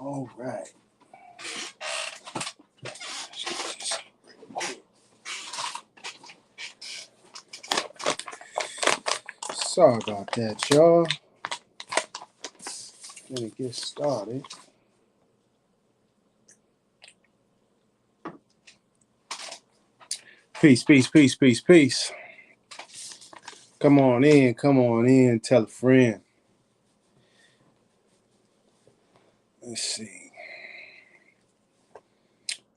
All right. Sorry about that, y'all. Gonna get started. Peace, peace, peace, peace, peace. Come on in, tell a friend.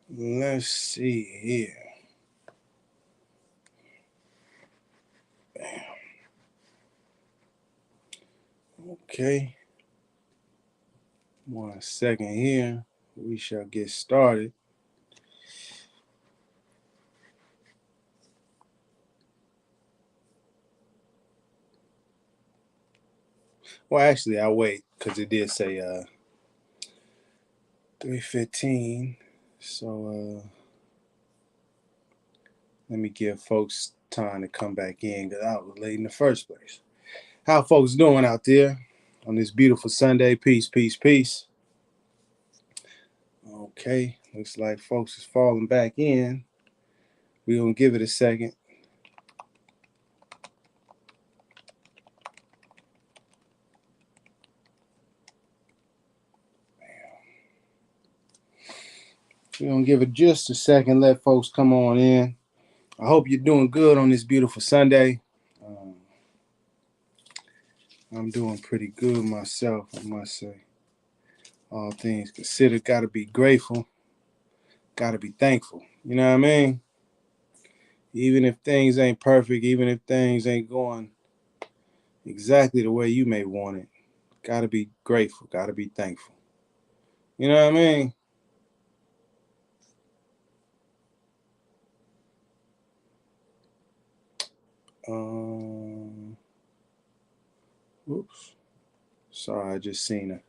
Let's see here. Bam. Okay. 1 second here. We shall get started. Well, actually, I'll wait because it did say 3:15. So let me give folks time to come back in because I was late in the first place. How folks doing out there on this beautiful Sunday? Peace, peace, peace. Okay, looks like folks is falling back in. We're going to give it a second. We're going to give it just a second, let folks come on in. I hope you're doing good on this beautiful Sunday. I'm doing pretty good myself, I must say. All things considered, got to be grateful, got to be thankful. You know what I mean? Even if things ain't perfect, even if things ain't going exactly the way you may want it, got to be grateful, got to be thankful. You know what I mean? Oops. Sorry, I just seen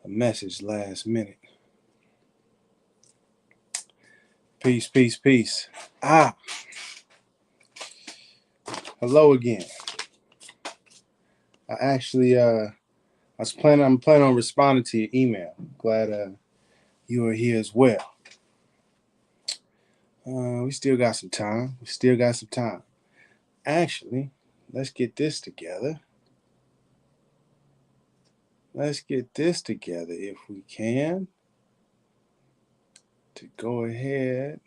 a message last minute. Peace, peace, peace. Hello again. I'm planning on responding to your email. Glad you are here as well. We still got some time. Actually, let's get this together. If we can. To go ahead.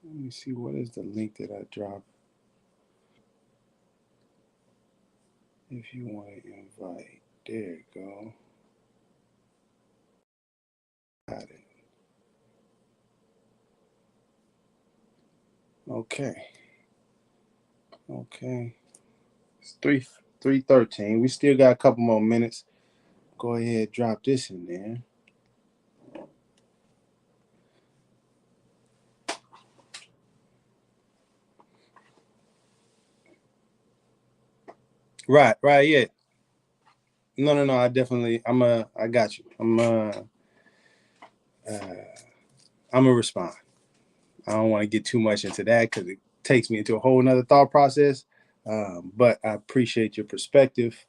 Let me see, what is the link that I dropped? If you want to invite, there you go. Got it. Okay. It's 3:13. We still got a couple more minutes. Go ahead, drop this in there. Right, yeah. No. I got you. I'm gonna respond. I don't want to get too much into that because it takes me into a whole nother thought process. But I appreciate your perspective.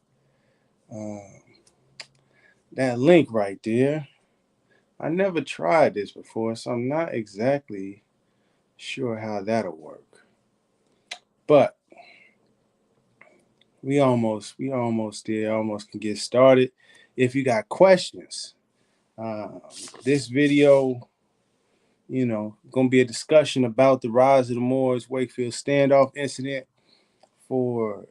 That link right there, I never tried this before, so I'm not exactly sure how that'll work. But we almost there, almost can get started. If you got questions, this video, gonna be a discussion about the rise of the Moorish Wakefield Standoff incident. For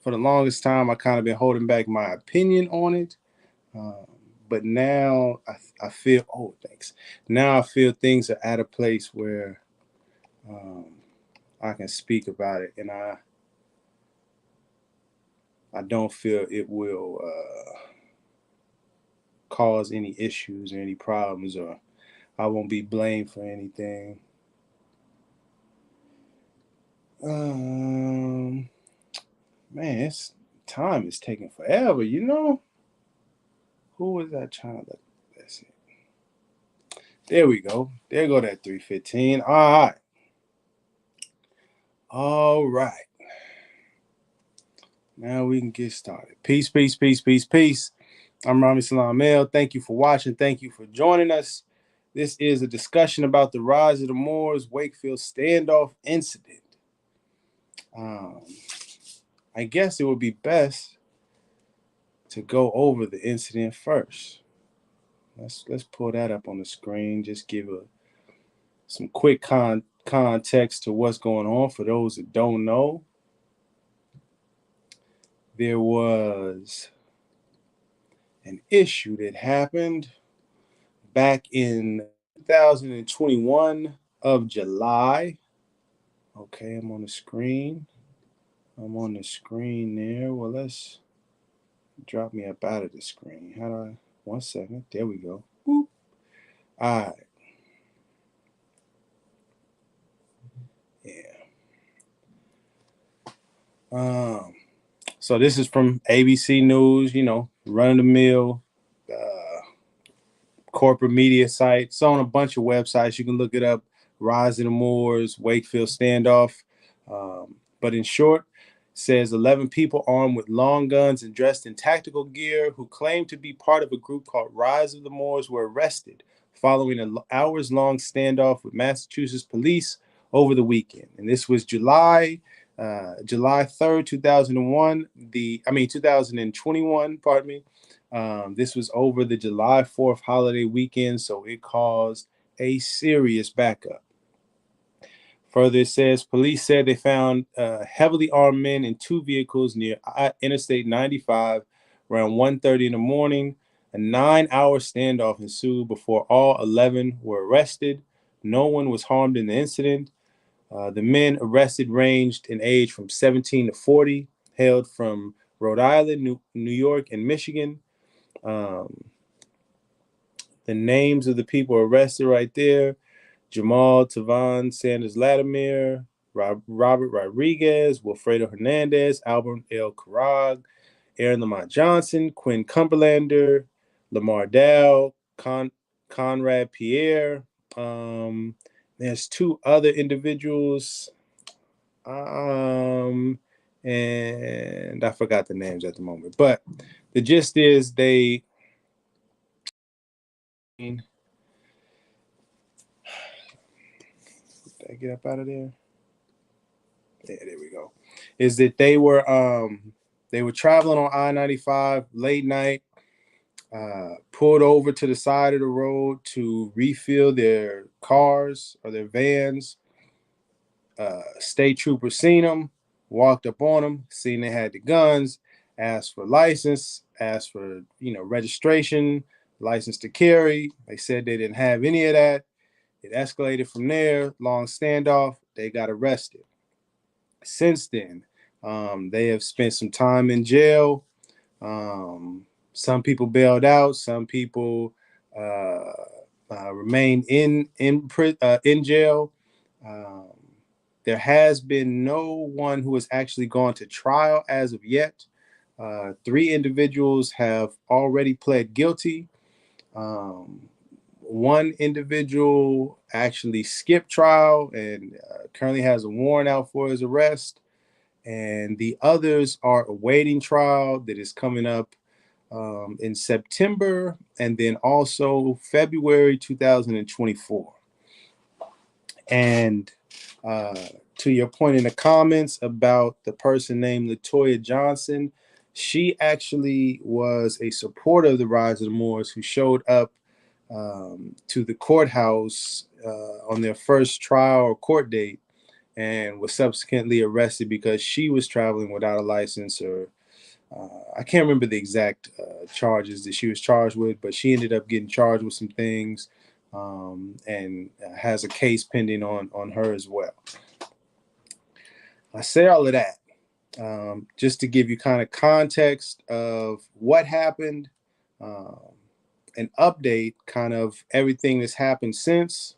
the longest time, I kind of been holding back my opinion on it, but now I feel. Oh, thanks. Now I feel things are at a place where I can speak about it, and I don't feel it will cause any issues or any problems, or I won't be blamed for anything. Man, time is taking forever, Who was I trying to look? That's it. There we go. There go that 3:15. All right. Now we can get started. Peace, peace, peace, peace, peace. I'm Rami Salam El. Thank you for watching. Thank you for joining us. This is a discussion about the rise of the Moors Wakefield Standoff incident. I guess it would be best to go over the incident first. Let's pull that up on the screen. Just give some quick context to what's going on for those that don't know. There was an issue that happened back in 2021 of July. Okay, I'm on the screen. I'm on the screen there. Well, let's drop me up out of the screen. How do I? 1 second. There we go. Boop. All right. Yeah. So this is from ABC News. Run of the mill corporate media site. It's on a bunch of websites. You can look it up. Rise of the Moors, Wakefield Standoff. But in short, says 11 people armed with long guns and dressed in tactical gear who claimed to be part of a group called Rise of the Moors were arrested following an hours-long standoff with Massachusetts police over the weekend. And this was July 3rd, 2001. 2021, pardon me. This was over the July 4th holiday weekend, so it caused a serious backup. Further, it says police said they found heavily armed men in two vehicles near Interstate 95 around 1:30 in the morning. A 9-hour standoff ensued before all 11 were arrested. No one was harmed in the incident. The men arrested ranged in age from 17 to 40, hailed from Rhode Island, New York, and Michigan. The names of the people arrested right there: Jamal Tavon Sanders Latimer, Robert Rodriguez, Wilfredo Hernandez, Albert L. Carrag, Aaron Lamont Johnson, Quinn Cumberlander, Lamar Dow, Conrad Pierre. There's two other individuals, and I forgot the names at the moment. But the gist is Did I get up out of there? Yeah, there we go. Is that they were traveling on I-95 late night, pulled over to the side of the road to refill their cars or their vans. State troopers seen them, walked up on them, seen they had the guns, asked for license, asked for registration, license to carry. They said they didn't have any of that. It escalated from there. Long standoff. They got arrested. Since then, they have spent some time in jail. Some people bailed out. Some people remained in jail. There has been no one who has actually gone to trial as of yet. 3 individuals have already pled guilty. One individual actually skipped trial and currently has a warrant out for his arrest. And the others are awaiting trial that is coming up in September and then also February 2024. And to your point in the comments about the person named Latoya Johnson, she actually was a supporter of the Rise of the Moors who showed up to the courthouse on their first trial or court date and was subsequently arrested because she was traveling without a license, or I can't remember the exact charges that she was charged with, but she ended up getting charged with some things and has a case pending on her as well. I say all of that just to give you kind of context of what happened, an update, kind of everything that's happened since.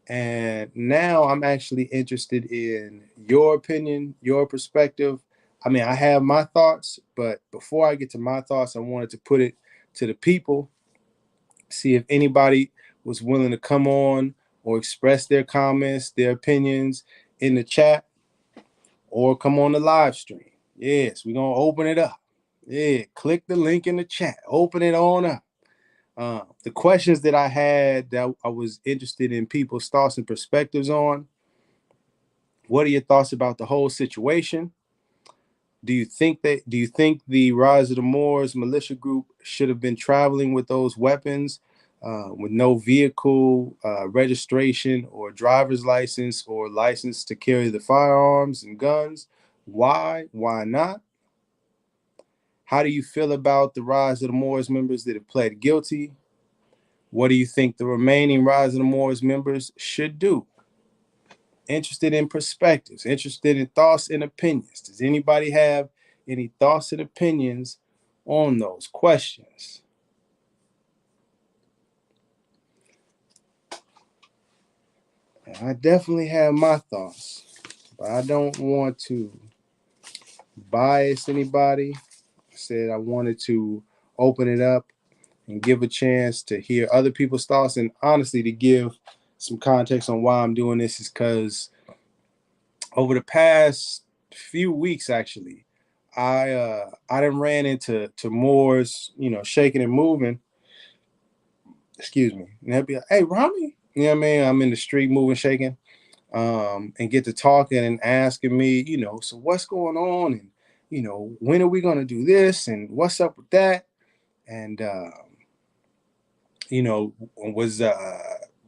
And now I'm actually interested in your opinion, your perspective. I mean, I have my thoughts, but before I get to my thoughts, I wanted to put it to the people, see if anybody was willing to come on or express their comments, their opinions in the chat, or come on the live stream. Yes, we're going to open it up. Yeah, click the link in the chat. Open it on up. The questions that I had that I was interested in people's thoughts and perspectives on. What are your thoughts about the whole situation? Do you think the Rise of the Moors militia group should have been traveling with those weapons with no vehicle registration or driver's license or license to carry the firearms and guns? Why? Why not? How do you feel about the Rise of the Moors members that have pled guilty? What do you think the remaining Rise of the Moors members should do? Interested in perspectives, interested in thoughts and opinions. Does anybody have any thoughts and opinions on those questions? And I definitely have my thoughts, but I don't want to bias anybody. I said I wanted to open it up and give a chance to hear other people's thoughts, and honestly to give some context on why I'm doing this is because over the past few weeks, actually, I done ran into Moors, shaking and moving. Excuse me, and they'll be like, "Hey, Rami," you know what I mean? I'm in the street moving, shaking, and get to talking and asking me, so what's going on, and when are we gonna do this, and what's up with that, and was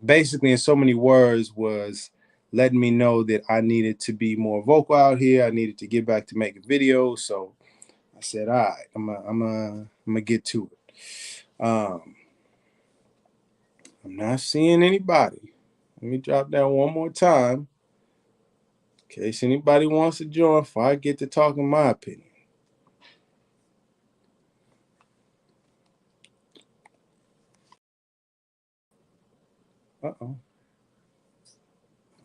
basically in so many words was letting me know that I needed to be more vocal out here. I needed to get back to making videos. So I said, all right, I'm gonna get to it. I'm not seeing anybody. Let me drop down one more time in case anybody wants to join before I get to talking my opinion. Uh-oh.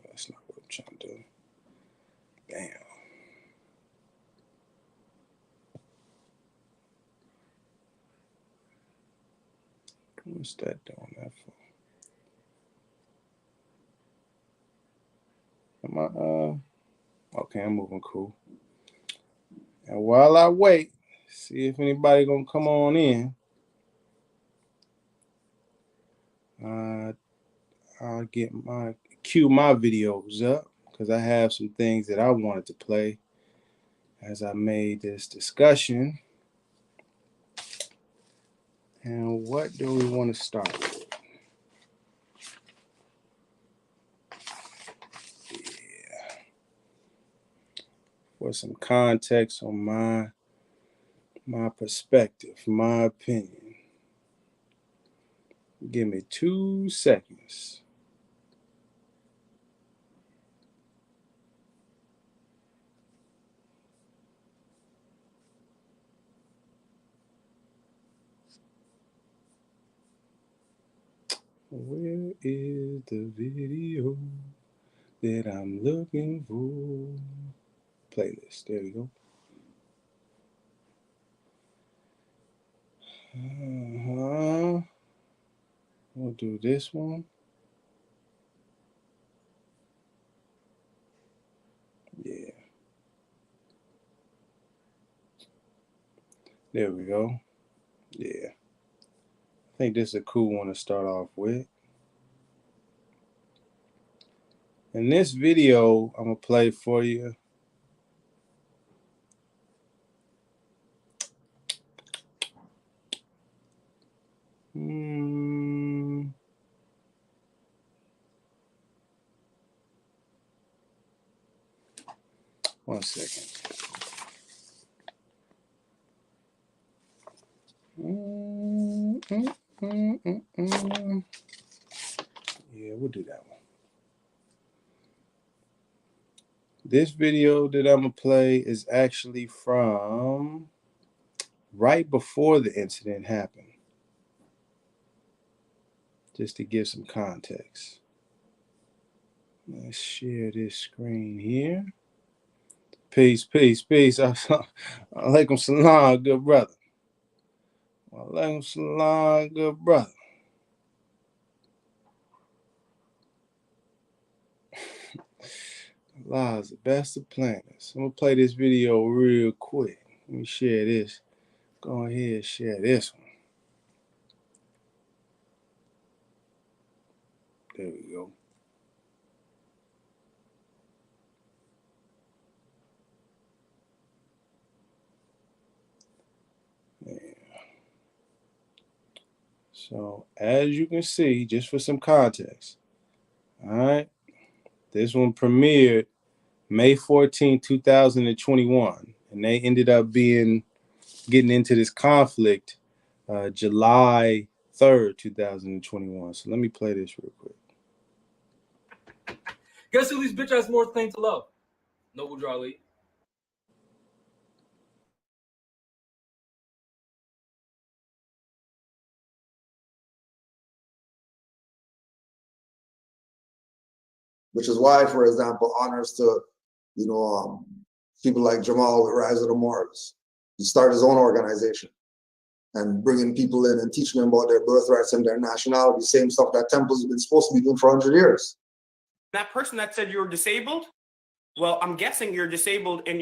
That's not what I'm trying to do. Damn. What's that doing that for? Am I okay, I'm moving cool. And while I wait, see if anybody gonna come on in. I'll cue my videos up because I have some things that I wanted to play as I made this discussion. And what do we want to start with? Yeah. For some context on my perspective, my opinion. Give me 2 seconds. Where is the video that I'm looking for? Playlist. There we go. We'll do this one. Yeah. There we go. Yeah. I think this is a cool one to start off with. In this video, I'm going to play for you. One second. Yeah, we'll do that one. This video that I'm going to play is actually from right before the incident happened. Just to give some context. Let's share this screen here. Peace, peace, peace. Alaikum salam, good brother. Alaikum salam, good brother. Lies the best of planners. I'm gonna play this video real quick. Let me share this. Go ahead and share this one. There we go. Yeah. So as you can see, just for some context, all right, this one premiered May 14, 2021, and they ended up getting into this conflict July 3rd, 2021. So let me play this real quick. Guess who these bitch ass Moors claim to love? Noble Drew Ali. Which is why, for example, honors to, people like Jamal with Rise of the Moors. He started his own organization and bringing people in and teaching them about their birthrights and their nationality, same stuff that temples have been supposed to be doing for 100 years. That person that said you were disabled, well, I'm guessing you're disabled and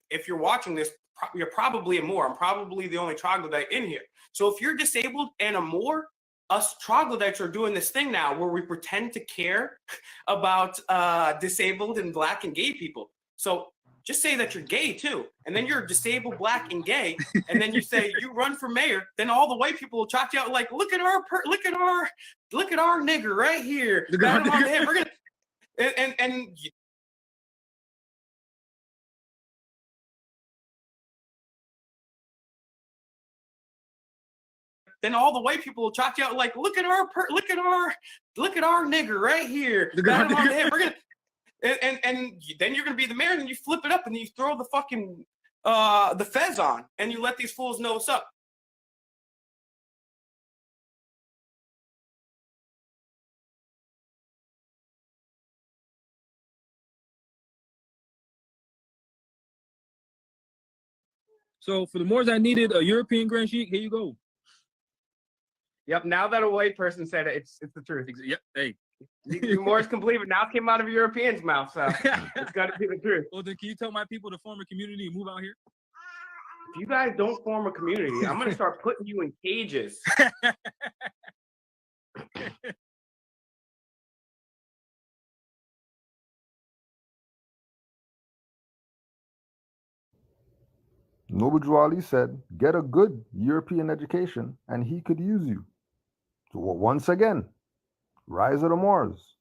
if you're watching this, you're probably a Moor. I'm probably the only troglodyte in here. So if you're disabled and a Moor, us troglodytes are doing this thing now where we pretend to care about disabled and Black and gay people. So just say that you're gay too, and then you're disabled, Black, and gay, and then you say you run for mayor. Then all the white people will chalk you out like, look at our nigger right here. Pat him on the head. We're gonna and then all the white people will chalk you out like, look at our nigger right here. Pat him on the head. We're gonna and then you're gonna be the mayor, and you flip it up and you throw the fucking the fez on, and you let these fools know what's up. So for the Moors that needed a European Grand Sheik, here you go. Yep. Now that a white person said it, it's the truth. Yep. Hey. The Moors complete, but now it came out of a European's mouth, so it's got to be the truth. Well, then can you tell my people to form a community and move out here? If you guys don't form a community, I'm gonna start putting you in cages. Noble Drew Ali said, get a good European education and he could use you. So once again, Rise of the Moors.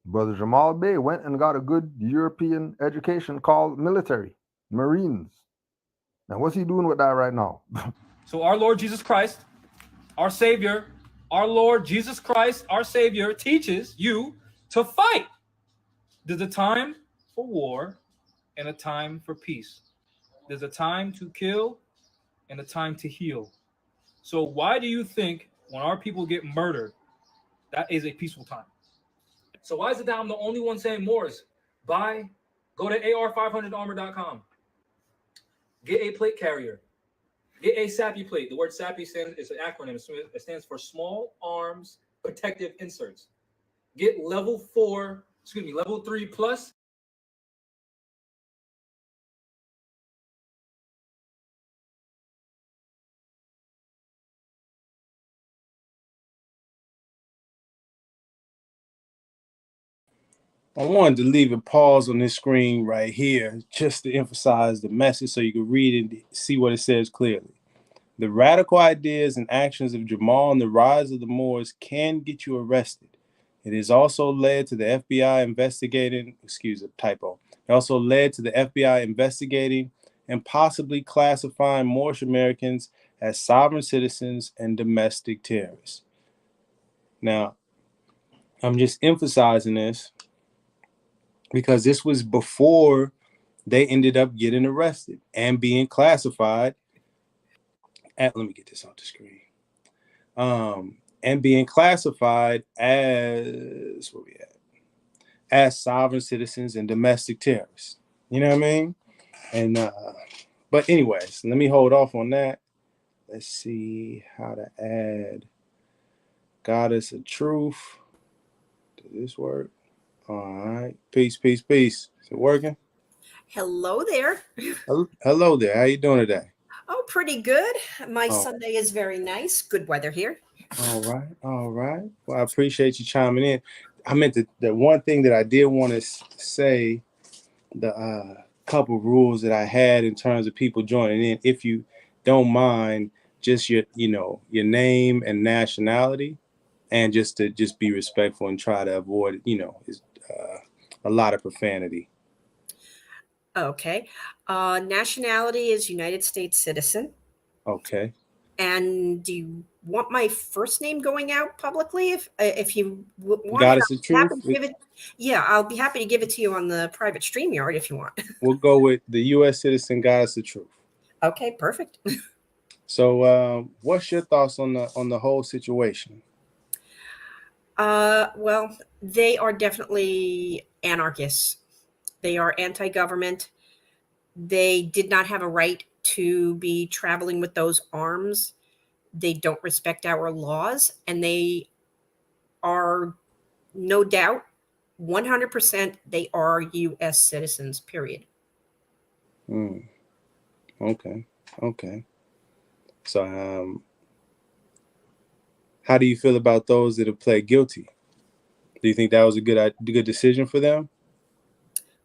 Brother Jamal Bey went and got a good European education called military, Marines. Now, what's he doing with that right now? So our Lord Jesus Christ, our Savior, our Lord Jesus Christ, our Savior, teaches you to fight. There's a time for war and a time for peace. There's a time to kill and a time to heal. So why do you think when our people get murdered, that is a peaceful time? So why is it that I'm the only one saying Moors? Go to ar500armor.com. Get a plate carrier. Get a SAPI plate. The word SAPI is an acronym. It stands for Small Arms Protective Inserts. Get level 3 plus. I wanted to leave a pause on this screen right here just to emphasize the message so you can read and see what it says clearly. The radical ideas and actions of Jamal and the rise of the Moors can get you arrested. It has also led to the FBI investigating, typo. It also led to the FBI investigating and possibly classifying Moorish Americans as sovereign citizens and domestic terrorists. Now, I'm just emphasizing this because this was before they ended up getting arrested and being classified let me get this on the screen. And being classified as as sovereign citizens and domestic terrorists. You know what I mean? And but anyways, let me hold off on that. Let's see how to add Goddess of Truth. Does this work? All right. Peace, peace, peace. Is it working? Hello there. Hello there. How you doing today? Oh, pretty good. My Oh, Sunday is very nice. Good weather here. all right. All right. Well, I appreciate you chiming in. I meant the one thing that I did want to say, the couple rules that I had in terms of people joining in, if you don't mind, just your name and nationality, and just to be respectful and try to avoid, a lot of profanity. Okay. Nationality is United States citizen. Okay. And do you want my first name going out publicly? If you want it, Goddess of I'm happy Truth. to give it. Yeah, I'll be happy to give it to you on the private StreamYard if you want. We'll go with the U.S. citizen, Goddess of Truth. Okay, perfect. So, what's your thoughts on the whole situation? Well, they are definitely anarchists. They are anti-government. They did not have a right to be traveling with those arms. They don't respect our laws, and they are no doubt 100% they are US citizens, period. Okay. Okay. So, how do you feel about those that have pled guilty? Do you think that was a good decision for them?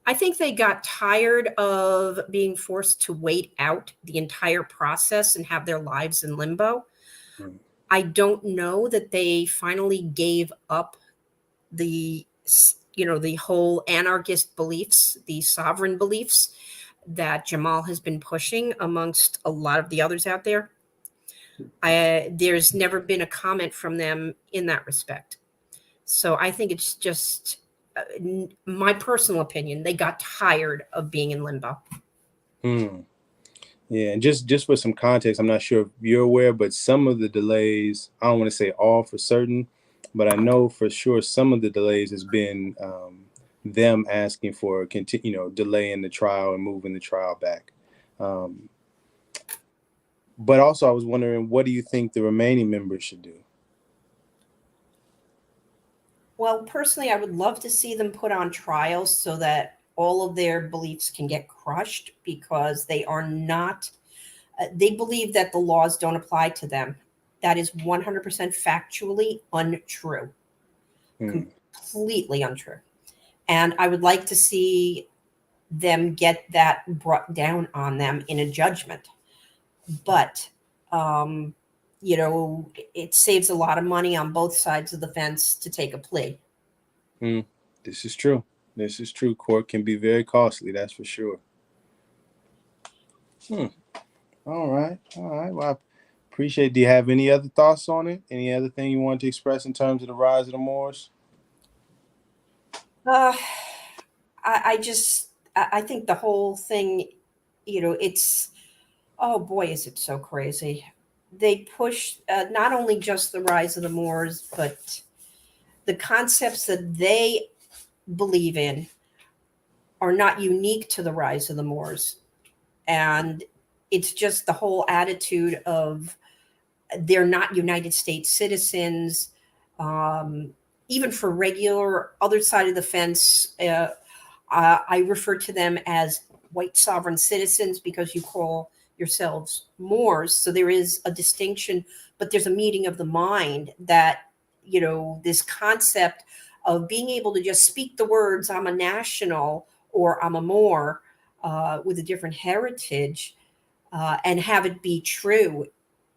I think they got tired of being forced to wait out the entire process and have their lives in limbo. Mm. I don't know that they finally gave up the the whole anarchist beliefs, the sovereign beliefs that Jamal has been pushing amongst a lot of the others out there. There's never been a comment from them in that respect. So I think it's just my personal opinion. They got tired of being in limbo. Hmm. Yeah, and just for some context, I'm not sure if you're aware, but some of the delays, I don't want to say all for certain, but I know for sure some of the delays has been them asking for delaying the trial and moving the trial back. Um, but also, I was wondering, what do you think the remaining members should do? Well, personally, I would love to see them put on trial so that all of their beliefs can get crushed because they are not, they believe that the laws don't apply to them. That is 100% factually untrue, Hmm. completely untrue. And I would like to see them get that brought down on them in a judgment. But, um, it saves a lot of money on both sides of the fence to take a plea. Hmm. This is true. This is true. Court can be very costly, that's for sure. Hmm. All right. All right. Well, I appreciate. Do you have any other thoughts on it? Any other thing you want to express in terms of the rise of the Moors? Uh, I think the whole thing, it's, oh boy, is it so crazy. They push not only just the rise of the Moors, but the concepts that they believe in are not unique to the rise of the Moors. And it's just the whole attitude of they're not United States citizens. Um, Even for regular other side of the fence, I refer to them as white sovereign citizens because you call yourselves Moors. So there is a distinction, but there's a meeting of the mind that, this concept of being able to just speak the words, I'm a national or I'm a Moor with a different heritage and have it be true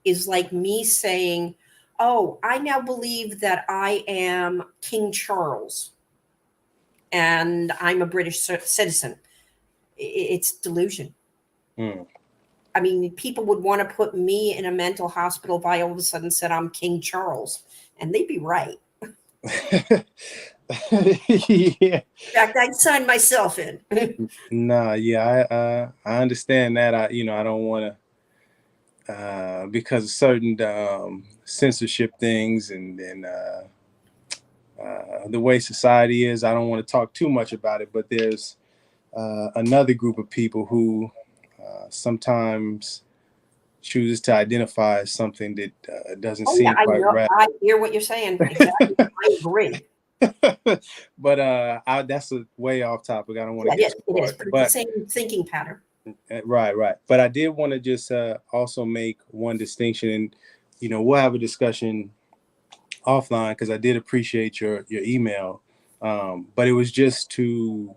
is like me saying, oh, I now believe that I am King Charles and I'm a British citizen. It's delusion. Hmm. I mean, people would want to put me in a mental hospital if I all of a sudden said I'm King Charles, and they'd be right. Yeah. In fact, I'd sign myself in. Nah. Yeah. I understand that. I don't want to because of certain censorship things and the way society is. I don't want to talk too much about it, but there's another group of people who sometimes chooses to identify as something that doesn't Oh yeah, seem I quite know. right. I hear what you're saying. Exactly. I agree. But that's a way off topic. I don't want to Yeah, get it too is, far. but it's the But same thinking pattern. right. But I did want to just also make one distinction, and we'll have a discussion offline because I did appreciate your email. But it was just to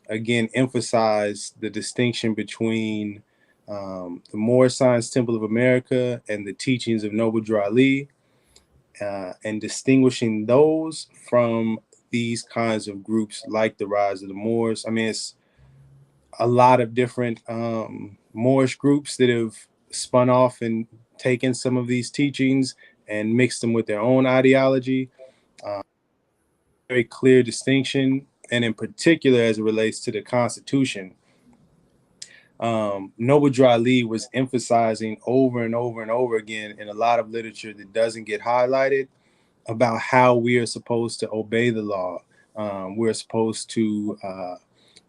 again emphasize the distinction between the Moorish Science Temple of America and the teachings of Noble Drew Ali, and distinguishing those from these kinds of groups like the Rise of the Moors. I mean, it's a lot of different Moorish groups that have spun off and taken some of these teachings and mixed them with their own ideology. Very clear distinction, and in particular as it relates to the Constitution. Noble Drew Ali was emphasizing over and over and over again in a lot of literature that doesn't get highlighted about how we are supposed to obey the law. We're supposed to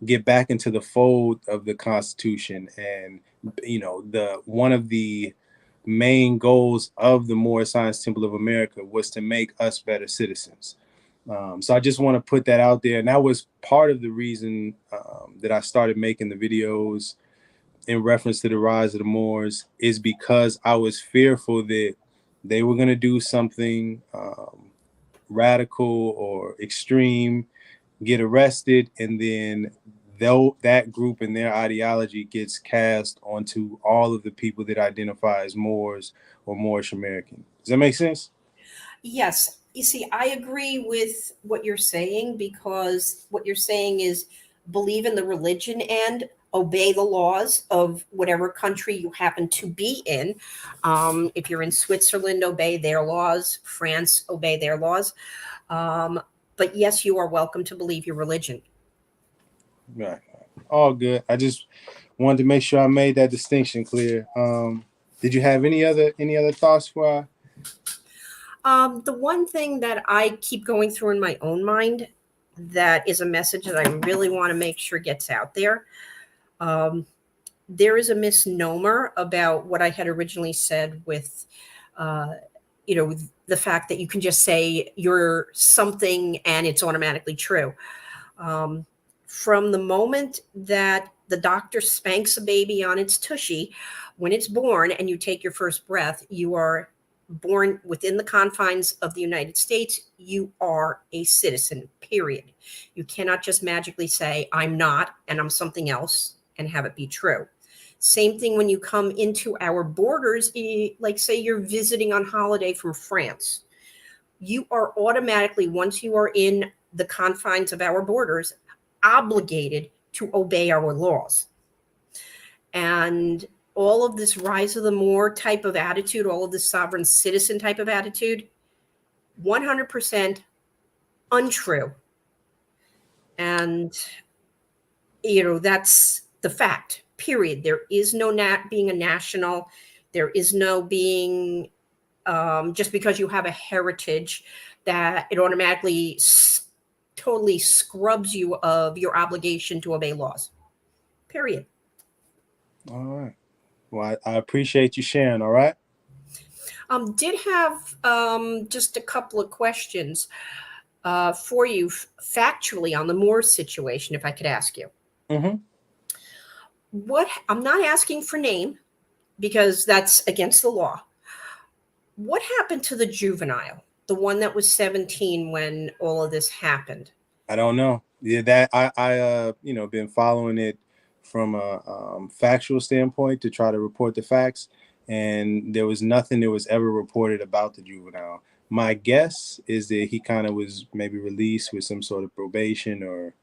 get back into the fold of the Constitution, and the one of the main goals of the Moorish Science Temple of America was to make us better citizens. So I just want to put that out there, and that was part of the reason that I started making the videos in reference to the Rise of the Moors, is because I was fearful that they were going to do something radical or extreme, get arrested, and then that group and their ideology gets cast onto all of the people that identify as Moors or Moorish American. Does that make sense? Yes. You see, I agree with what you're saying, because what you're saying is believe in the religion and obey the laws of whatever country you happen to be in. If you're in Switzerland, obey their laws. France, obey their laws. But yes, you are welcome to believe your religion. Right. All good. I just wanted to make sure I made that distinction clear. Did you have any other thoughts for? The one thing that I keep going through in my own mind that is a message that I really want to make sure gets out there. There is a misnomer about what I had originally said with, the fact that you can just say you're something and it's automatically true. From the moment that the doctor spanks a baby on its tushy, when it's born and you take your first breath, you are born within the confines of the United States. You are a citizen, period. You cannot just magically say, I'm not, and I'm something else, and have it be true. Same thing when you come into our borders, like say you're visiting on holiday from France. You are automatically, once you are in the confines of our borders, obligated to obey our laws. And all of this Rise of the Moor type of attitude, all of this sovereign citizen type of attitude, 100% untrue. And, that's the fact, period. There is no being a national. There is no being, just because you have a heritage, that it automatically totally scrubs you of your obligation to obey laws, period. All right. Well, I appreciate you sharing. All right. Did have just a couple of questions for you factually on the Moore situation, if I could ask you. Mm-hmm. What, I'm not asking for name because that's against the law. What happened to the juvenile, the one that was 17 when all of this happened? I don't know. Yeah, that I been following it from a factual standpoint to try to report the facts, and there was nothing that was ever reported about the juvenile. My guess is that he kind of was maybe released with some sort of probation or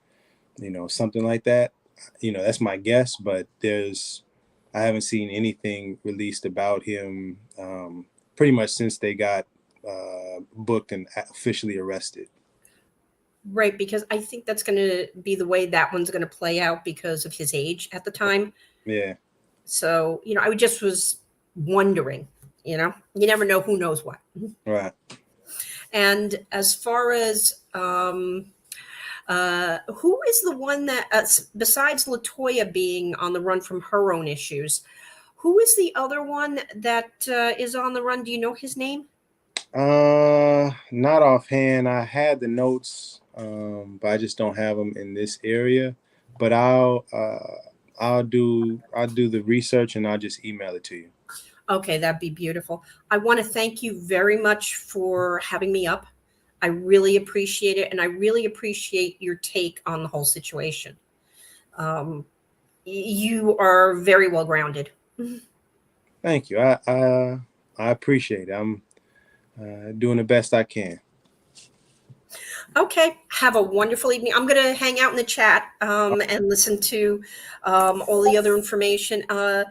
something like that. That's my guess, but I haven't seen anything released about him pretty much since they got booked and officially arrested. Right, because I think that's going to be the way that one's going to play out because of his age at the time. Yeah. So, I just was wondering, you never know, who knows what. Right. And as far as who is the one that, besides LaToya being on the run from her own issues, who is the other one that is on the run? Do you know his name? Not offhand. I had the notes, but I just don't have them in this area. But I'll do the research and I'll just email it to you. Okay, that'd be beautiful. I want to thank you very much for having me up. I really appreciate it, and I really appreciate your take on the whole situation. Um, you are very well grounded. Thank you. I appreciate it. I'm doing the best I can. Okay, have a wonderful evening. I'm going to hang out in the chat and listen to all the other information. Is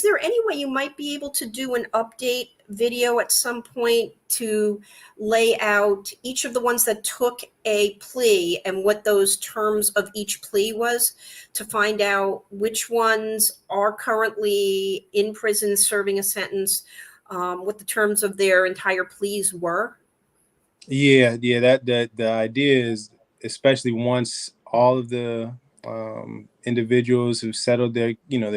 there any way you might be able to do an update video at some point to lay out each of the ones that took a plea and what those terms of each plea was, to find out which ones are currently in prison serving a sentence, what the terms of their entire pleas were? Yeah. That the idea is, especially once all of the individuals who settled their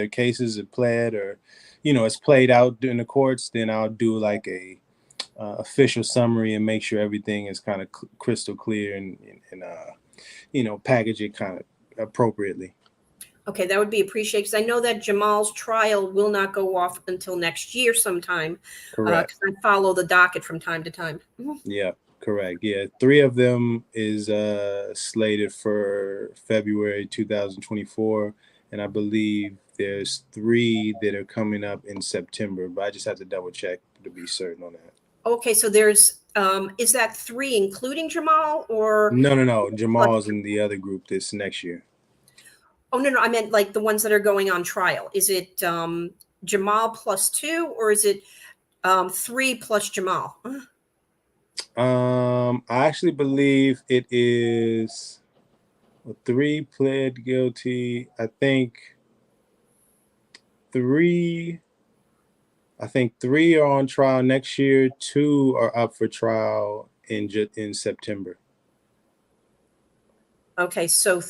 cases have pled, or it's played out in the courts, then I'll do like a official summary and make sure everything is kind of crystal clear, and package it kind of appropriately. Okay, that would be appreciated, because I know that Jamal's trial will not go off until next year sometime. Correct. Because I follow the docket from time to time. Yeah, correct. Yeah, 3 of them is slated for February 2024, and I believe there's 3 that are coming up in September, but I just have to double check to be certain on that. Okay, so there's is that 3 including Jamal, or No. Jamal's in the other group this next year. oh no, I meant like the ones that are going on trial. Is it Jamal plus 2, or is it 3 plus Jamal? I actually believe it is 3 pled guilty. I think 3 are on trial next year. 2 are up for trial in September. Okay, so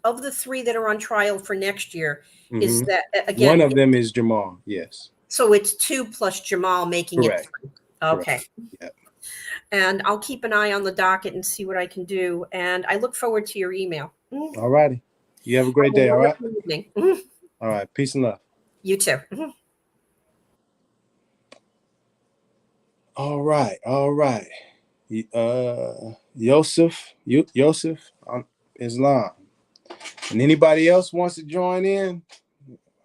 of the 3 that are on trial for next year, is Mhm. that again? One of them is Jamal. Yes. So it's 2 plus Jamal, making Correct. it 3. Okay. Correct. Yeah. And I'll keep an eye on the docket and see what I can do. And I look forward to your email. All righty. You have a great day. All right. Evening. All right. Peace and love. You too. All right. All right. Yosef, Islam. And anybody else wants to join in,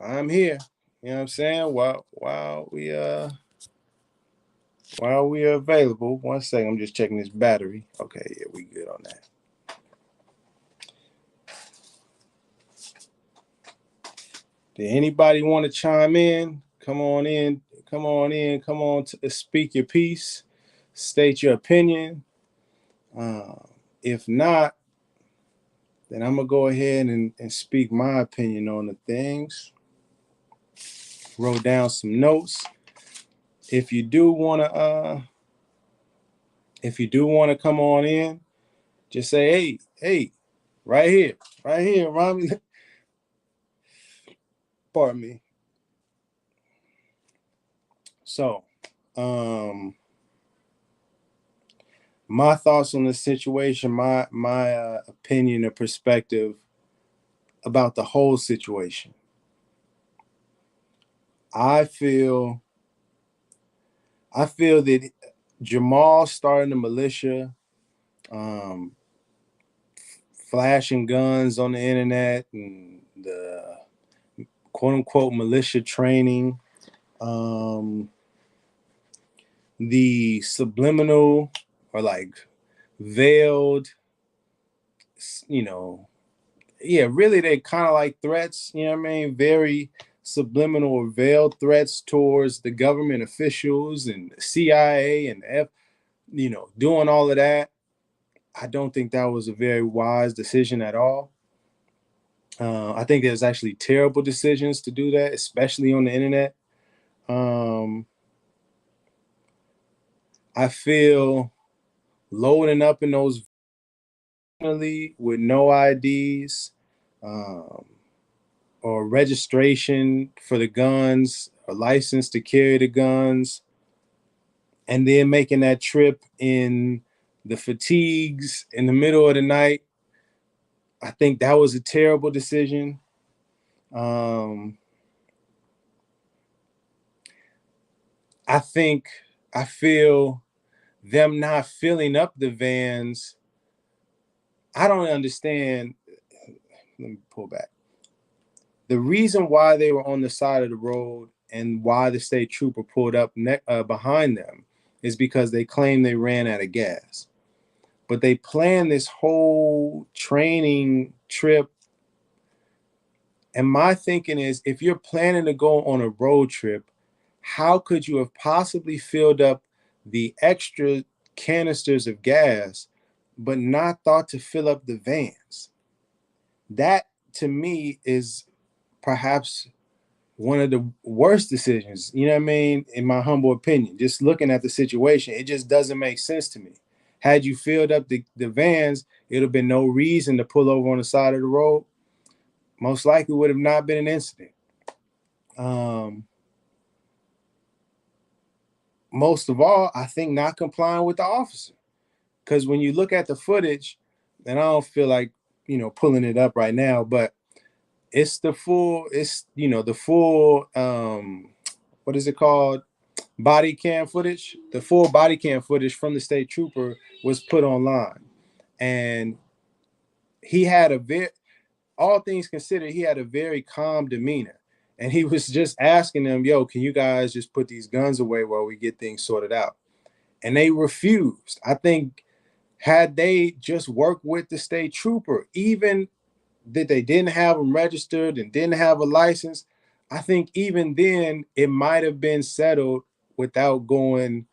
I'm here. You know what I'm saying? While we are available. 1 second, I'm just checking this battery. Okay, yeah, we good on that. Did anybody want to chime in? Come on in. Come on to speak your piece. State your opinion. If not, then I'm gonna go ahead and speak my opinion on the things. Wrote down some notes. If you do wanna come on in, just say, hey, right here, Rami. Pardon me. So, my thoughts on the situation, my opinion or perspective about the whole situation. I feel that Jamal starting the militia, flashing guns on the internet, and the quote unquote militia training, the subliminal or like veiled, really they kind of like threats, you know what I mean? Very subliminal or veiled threats towards the government officials and CIA and doing all of that. I don't think that was a very wise decision at all. I think there's actually terrible decisions to do that, especially on the internet. I feel loading up in those with no IDs, or registration for the guns, or license to carry the guns, and then making that trip in the fatigues in the middle of the night. I think that was a terrible decision. I feel them not filling up the vans. I don't understand. Let me pull back. The reason why they were on the side of the road and why the state trooper pulled up behind them is because they claim they ran out of gas. But they planned this whole training trip. And my thinking is, if you're planning to go on a road trip, how could you have possibly filled up the extra canisters of gas, but not thought to fill up the vans? That, to me, is perhaps one of the worst decisions, you know what I mean? In my humble opinion, just looking at the situation, it just doesn't make sense to me. Had you filled up the vans, it would have been no reason to pull over on the side of the road. Most likely would have not been an incident. Most of all, I think not complying with the officer. Because when you look at the footage, and I don't feel like, pulling it up right now, but it's the full, what is it called? Body cam footage. The full body cam footage from the state trooper was put online. And he had all things considered, he had a very calm demeanor. And he was just asking them, yo, can you guys just put these guns away while we get things sorted out? And they refused. I think had they just worked with the state trooper, even that they didn't have them registered and didn't have a license, I think even then it might have been settled without going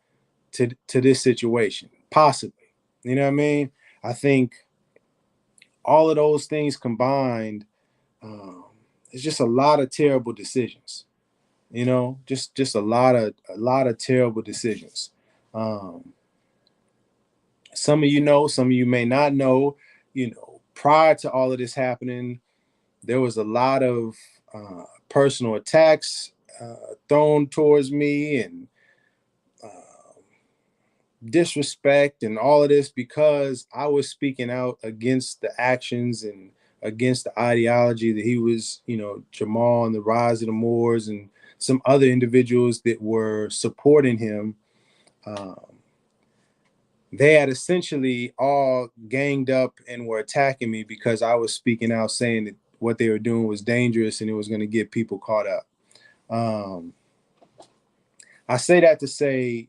to this situation, possibly. You know what I mean? I think all of those things combined, it's just a lot of terrible decisions. Just a lot of terrible decisions. Some of you know, some of you may not know. Prior to all of this happening, there was a lot of personal attacks thrown towards me, and disrespect and all of this, because I was speaking out against the actions and against the ideology that he was, Jamal and the Rise of the Moors and some other individuals that were supporting him. They had essentially all ganged up and were attacking me because I was speaking out, saying that what they were doing was dangerous and it was going to get people caught up. I say that to say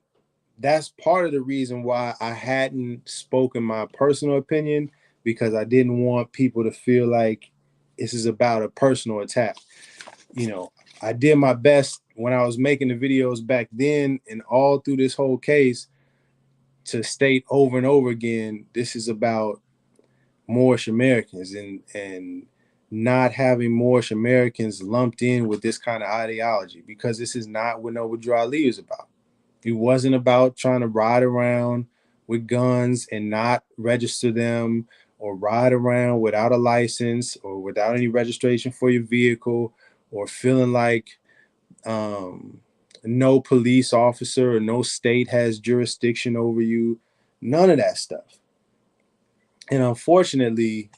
that's part of the reason why I hadn't spoken my personal opinion, because I didn't want people to feel like this is about a personal attack. I did my best when I was making the videos back then and all through this whole case to state over and over again, this is about Moorish Americans and not having Moorish Americans lumped in with this kind of ideology, because this is not what Noble Drew Ali is about. It wasn't about trying to ride around with guns and not register them, or ride around without a license or without any registration for your vehicle, or feeling like no police officer or no state has jurisdiction over you. None of that stuff. And unfortunately,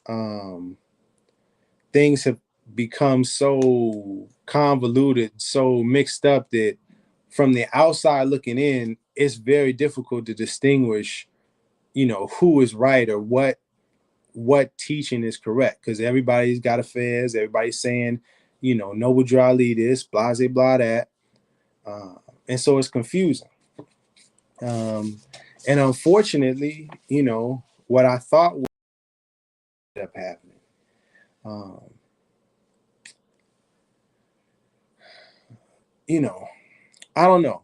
things have become so convoluted, so mixed up, that from the outside looking in, it's very difficult to distinguish, who is right or what teaching is correct, because everybody's got affairs. Everybody's saying, Noble Drew Ali this, blah, blah, blah, that. And so it's confusing. And unfortunately, what I thought would end up happening. I don't know.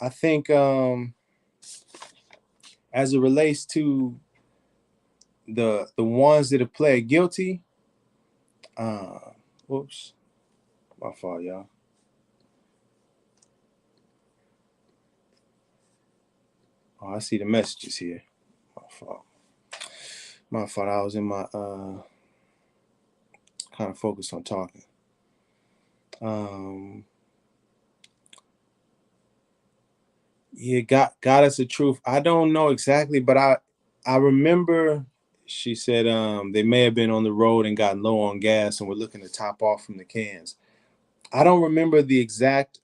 I think as it relates to the ones that have pled guilty, whoops, my fault, y'all. Oh, I see the messages here. My fault. I was in my kind of focused on talking. Yeah, got us the truth. I don't know exactly, but I remember she said they may have been on the road and got low on gas and were looking to top off from the cans. I don't remember the exact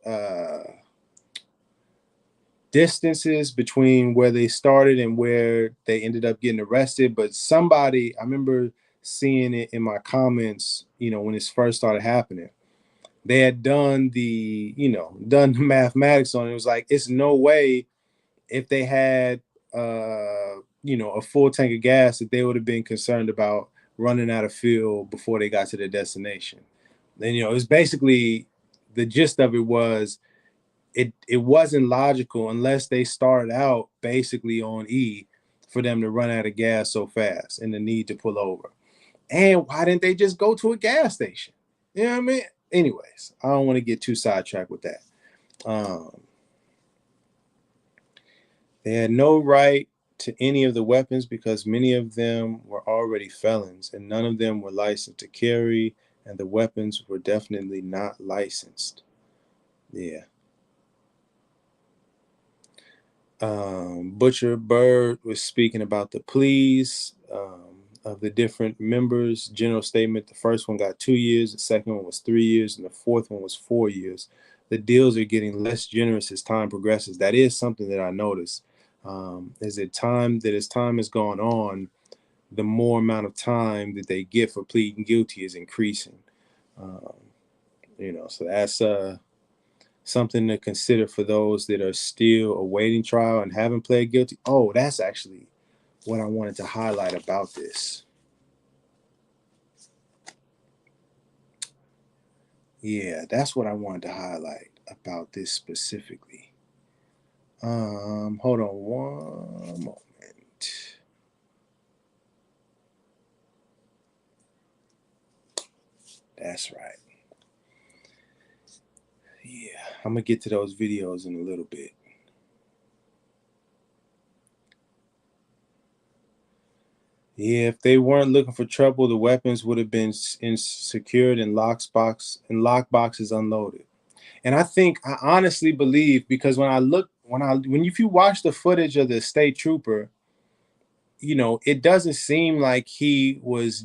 distances between where they started and where they ended up getting arrested, but somebody, I remember seeing it in my comments, you know, when this first started happening. They had done done the mathematics on it. It was like, it's no way if they had a full tank of gas that they would have been concerned about running out of fuel before they got to their destination. And it was basically, the gist of it was, it wasn't logical unless they started out basically on E for them to run out of gas so fast and the need to pull over. And why didn't they just go to a gas station? You know what I mean? Anyways, I don't want to get too sidetracked with that. They had no right to any of the weapons because many of them were already felons and none of them were licensed to carry, and the weapons were definitely not licensed. Yeah. Butcher Bird was speaking about the pleas of the different members. General statement: the first one got 2 years, the second one was 3 years, and the fourth one was 4 years. The deals are getting less generous as time progresses. That is something that I noticed. As time has gone on, the more amount of time that they get for pleading guilty is increasing. So that's something to consider for those that are still awaiting trial and haven't pled guilty. Oh, that's actually what I wanted to highlight about this. Yeah, that's what I wanted to highlight about this specifically. Hold on one moment. That's right. Yeah, I'm gonna get to those videos in a little bit. Yeah, if they weren't looking for trouble, the weapons would have been secured in lock boxes unloaded. And I honestly believe, because if you watch the footage of the state trooper, it doesn't seem like he was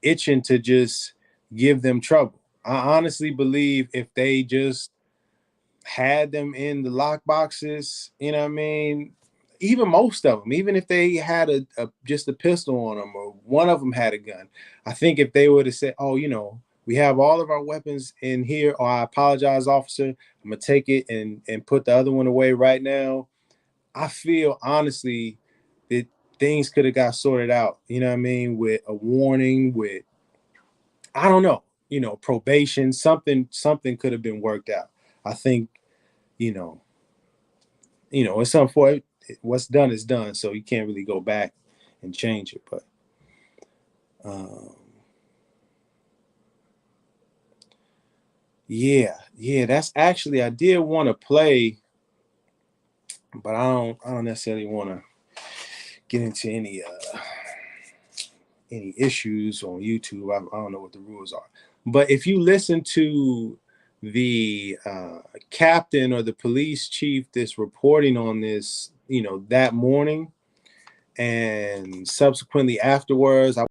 itching to just give them trouble. I honestly believe if they just had them in the lock boxes, you know what I mean? Even most of them, even if they had just a pistol on them, or one of them had a gun, I think if they would have said, "Oh, we have all of our weapons in here," or "I apologize, officer, I'm gonna take it and put the other one away right now," I feel honestly that things could have got sorted out. You know what I mean? With a warning, with, I don't know, probation, something could have been worked out. I think, you know, it's something for it. What's done is done, so you can't really go back and change it. But yeah, that's actually, I did want to play, but I don't necessarily want to get into any issues on YouTube. I don't know what the rules are. But if you listen to the captain or the police chief that's reporting on this, that morning, and subsequently afterwards, I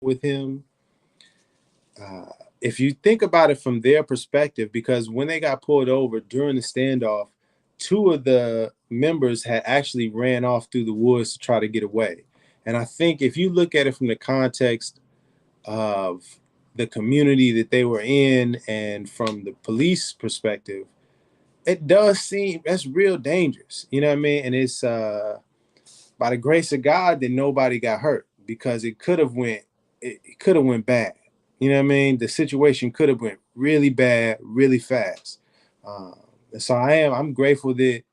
with him. If you think about it from their perspective, because when they got pulled over during the standoff, two of the members had actually ran off through the woods to try to get away. And I think if you look at it from the context of the community that they were in and from the police perspective, it does seem that's real dangerous. You know what I mean? And it's by the grace of God that nobody got hurt, because it could have went bad. You know what I mean? The situation could have went really bad, really fast. So I'm grateful that,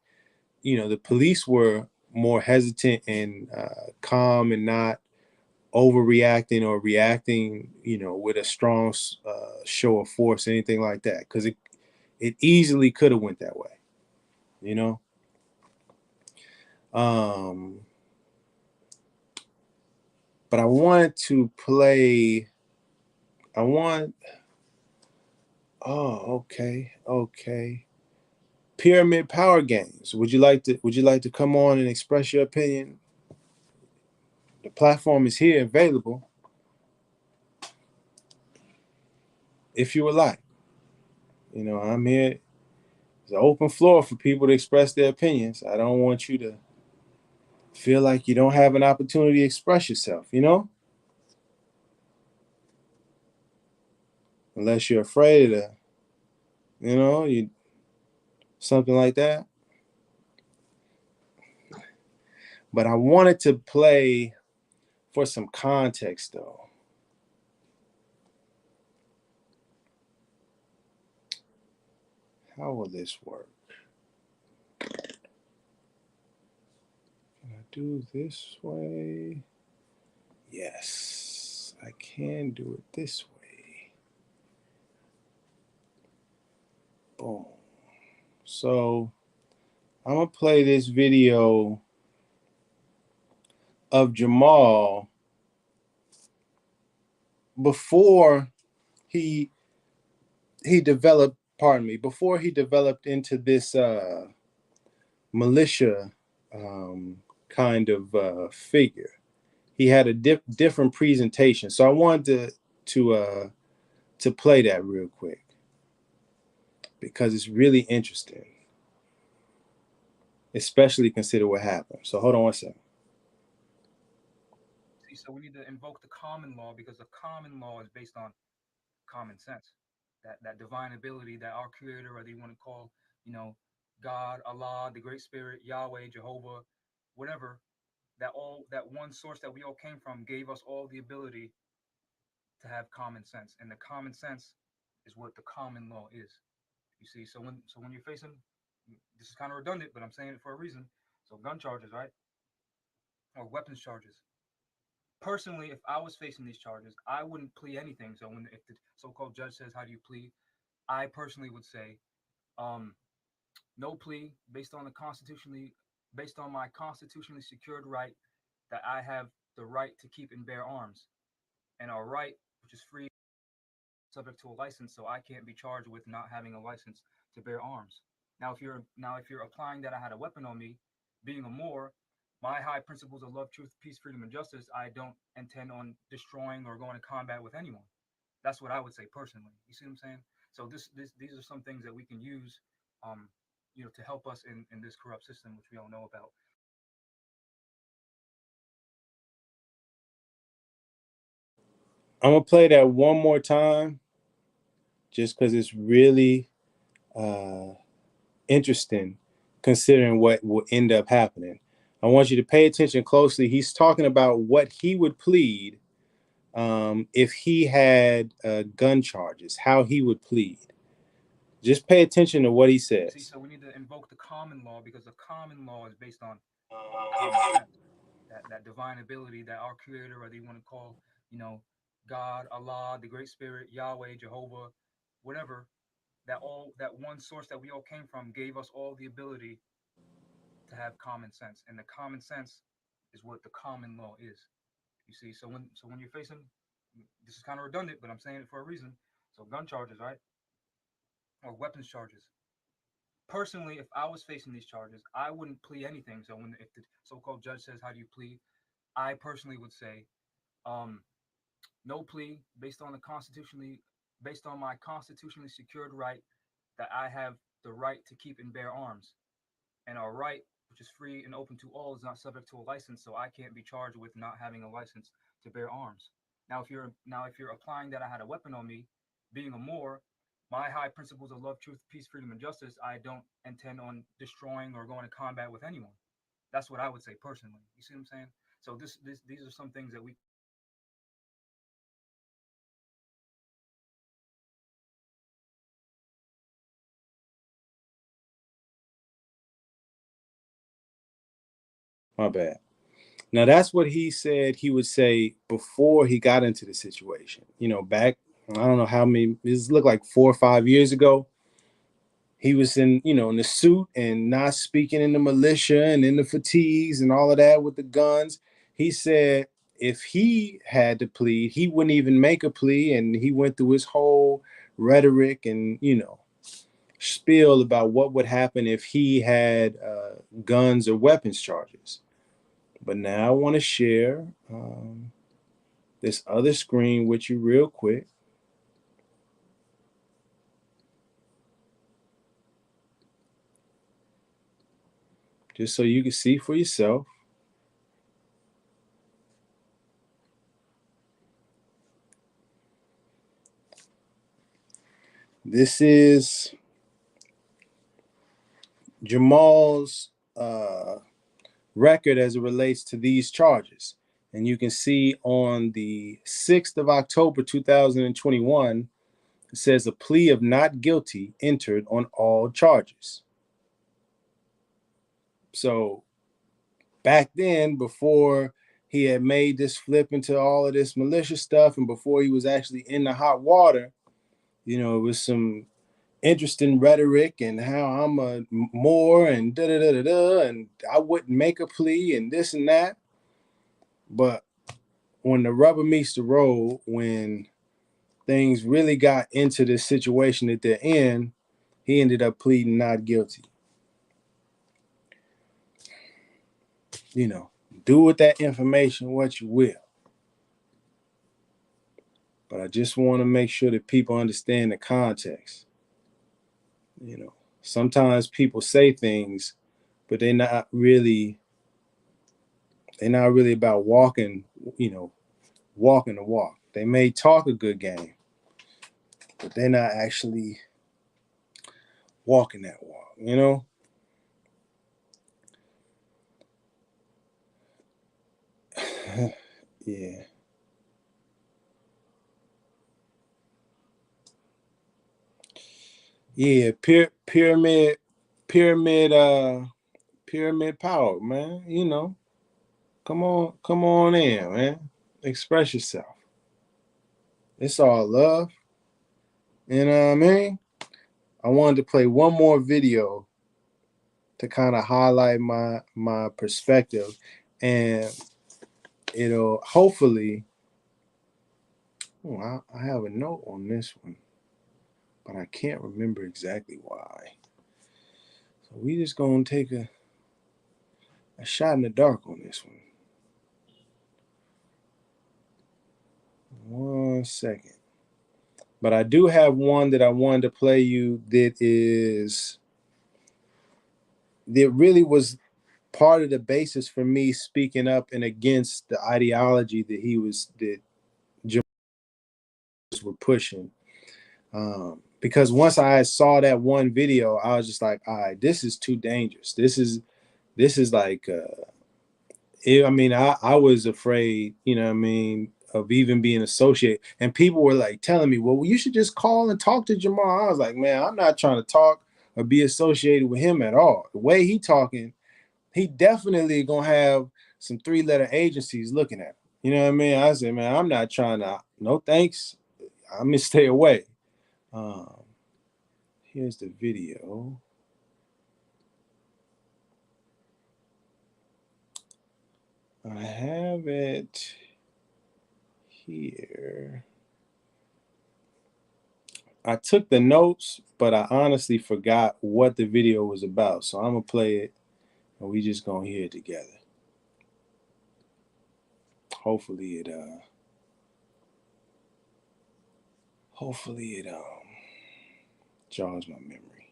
the police were more hesitant and calm and not overreacting or reacting, with a strong show of force, anything like that, because it easily could have went that way, you know. But I wanted to play. Oh, okay. pyramid power games. Would you like to come on and express your opinion? The platform is here available if you would like. You know, I'm here. It's an open floor for people to express their opinions. I don't want you to feel like you don't have an opportunity to express yourself, you know? Unless you're afraid of, something like that. But I wanted to play for some context, though. How will this work? Can I do this way? Yes, I can do it this way. Boom. So I'm going to play this video of Jamal before he developed, before he developed into this militia kind of figure. He had a different presentation. So I wanted to play that real quick because it's really interesting, especially consider what happened. So hold on one second. So we need to invoke the common law because the common law is based on common sense, that divine ability that our creator, whether you want to call, God, Allah, the Great Spirit, Yahweh, Jehovah, whatever, that one source that we all came from gave us all the ability to have common sense. And the common sense is what the common law is. You see, so when you're facing, this is kind of redundant, but I'm saying it for a reason. So gun charges, right? Or weapons charges. Personally, if I was facing these charges, I wouldn't plea anything. So if the so-called judge says, how do you plead? I personally would say, no plea based on my constitutionally secured right that I have the right to keep and bear arms, and a right which is free, subject to a license, so I can't be charged with not having a license to bear arms. Now, if you're applying that I had a weapon on me, being a Moor, my high principles of love, truth, peace, freedom, and justice, I don't intend on destroying or going to combat with anyone. That's what I would say personally. You see what I'm saying? So these are some things that we can use, to help us in this corrupt system, which we all know about. I'm gonna play that one more time, just because it's really interesting, considering what will end up happening. I want you to pay attention closely. He's talking about what he would plead if he had gun charges, how he would plead. Just pay attention to what he says. See, so we need to invoke the common law because the common law is based on common sense, that divine ability that our creator, whether you want to call, God, Allah, the Great Spirit, Yahweh, Jehovah, whatever, that one source that we all came from gave us all the ability to have common sense. And the common sense is what the common law is. You see, so when you're facing, this is kind of redundant, but I'm saying it for a reason. So gun charges, right? Or weapons charges. Personally, if I was facing these charges, I wouldn't plea anything. So if the so-called judge says, how do you plead? I personally would say, no plea based on my constitutionally secured right that I have the right to keep and bear arms, and our right which is free and open to all is not subject to a license, so I can't be charged with not having a license to bear arms. Now if you're applying that I had a weapon on me, being a Moor, my high principles of love, truth, peace, freedom, and justice, I don't intend on destroying or going to combat with anyone. That's what I would say personally. You see what I'm saying? So these are some things that we. My bad. Now that's what he said he would say before he got into the situation. Back, I don't know how many, this looked like 4 or 5 years ago. He was in the suit and not speaking in the militia and in the fatigues and all of that with the guns. He said if he had to plead, he wouldn't even make a plea. And he went through his whole rhetoric and, spiel about what would happen if he had guns or weapons charges. But now I want to share this other screen with you real quick. Just so you can see for yourself. This is Jamal's record as it relates to these charges. And you can see on the 6th of October, 2021, it says a plea of not guilty entered on all charges. So back then, before he had made this flip into all of this malicious stuff and before he was actually in the hot water, you know, it was some interesting rhetoric and how I'm a Moor and da-da-da-da-da, and I wouldn't make a plea and this and that. But when the rubber meets the road, when things really got into this situation that they're in, he ended up pleading not guilty. You know, do with that information what you will. But I just want to make sure that people understand the context. You know, sometimes people say things, but they're not really about walking, you know, walking the walk. They may talk a good game, but they're not actually walking that walk, you know? Yeah. Yeah, pyramid power, man. You know. Come on in, man. Express yourself. It's all love. You know what I mean? I wanted to play one more video to kind of highlight my perspective, and it'll hopefully. Oh, I have a note on this one, but I can't remember exactly why. So we just gonna take a shot in the dark on this one. 1 second. But I do have one that I wanted to play you that really was part of the basis for me speaking up and against the ideology that Jamaicans were pushing. Because once I saw that one video, I was just like, all right, this is too dangerous. This is like, I was afraid, you know what I mean, of even being associated. And people were like telling me, well, you should just call and talk to Jamal. I was like, man, I'm not trying to talk or be associated with him at all. The way he talking, he definitely gonna have some 3-letter agencies looking at him. You know what I mean? I said, man, I'm not trying to, no thanks. I'm gonna stay away. Here's the video. I have it here. I took the notes, but I honestly forgot what the video was about. So I'm gonna play it and we just gonna hear it together. Hopefully it jogs my memory.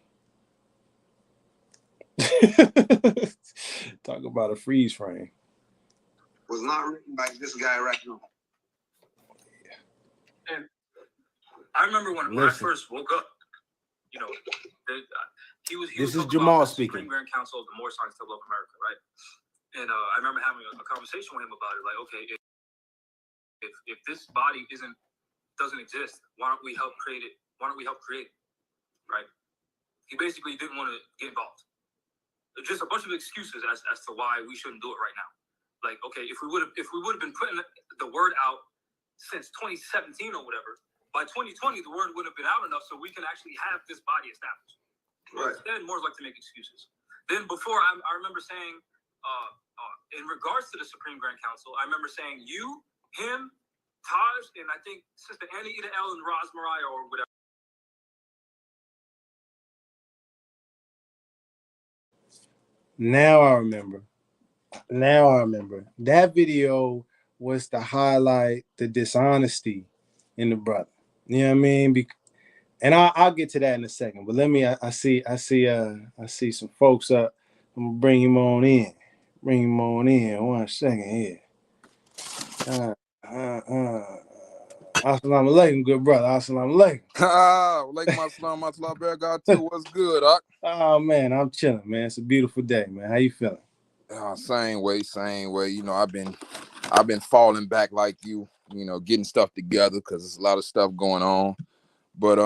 Talk about a freeze frame. Was not written by this guy right now. Yeah. And I remember when I first woke up, you know, he was Jamal speaking. Supreme Grand Council of the Moorish of America, right? And I remember having a conversation with him about it. Like, okay, if this body doesn't exist, why don't we help create it? Why don't we help create it? Right? He basically didn't want to get involved. Just a bunch of excuses as to why we shouldn't do it right now. Like, okay, if we would have been putting the word out since 2017 or whatever, by 2020 the word would have been out enough so we can actually have this body established. Right. Instead, more like to make excuses. Then before, I remember saying, in regards to the Supreme Grand Council, I remember saying you, him, Taj, and I think Sister Annie Ida L and Roz Mariah or whatever. Now I remember. Now I remember. That video was to highlight the dishonesty in the brother. You know what I mean? And I'll get to that in a second. But let me. I see some folks up. I'm gonna bring him on in. Bring him on in. 1 second here. Assalamu alaikum, good brother. Assalamu alaikum. Walaikum assalam warahmatullahi wabarakatuh. What's good, Doc? Oh man, I'm chilling, man. It's a beautiful day, man. How you feeling? Same way. You know, I've been falling back like you. You know, getting stuff together because there's a lot of stuff going on. But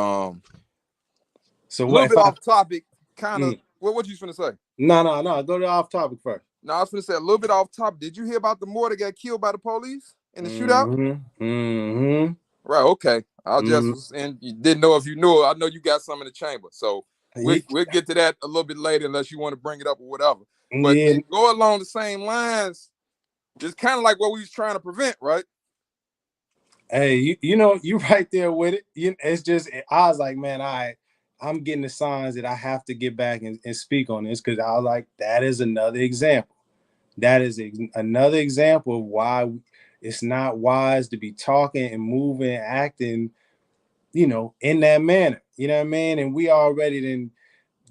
So a what little if bit off topic, kind of. Mm. What you finna say? No. Go to the off topic first. No, I was finna say a little bit off topic. Did you hear about the Moor that got killed by the police in the shootout? Mm-hmm. Right. Okay. I just was, and you didn't know if you knew it. I know you got some in the chamber, so we'll get to that a little bit later, unless you want to bring it up or whatever. But Yeah. go along the same lines. Just kind of like what we was trying to prevent, right? Hey, you know, you right there with it. It's just I was like, man, I'm getting the signs that I have to get back and speak on this because I was like, that is another example. That is another example of why it's not wise to be talking and moving, acting, you know, in that manner. You know what I mean? And we already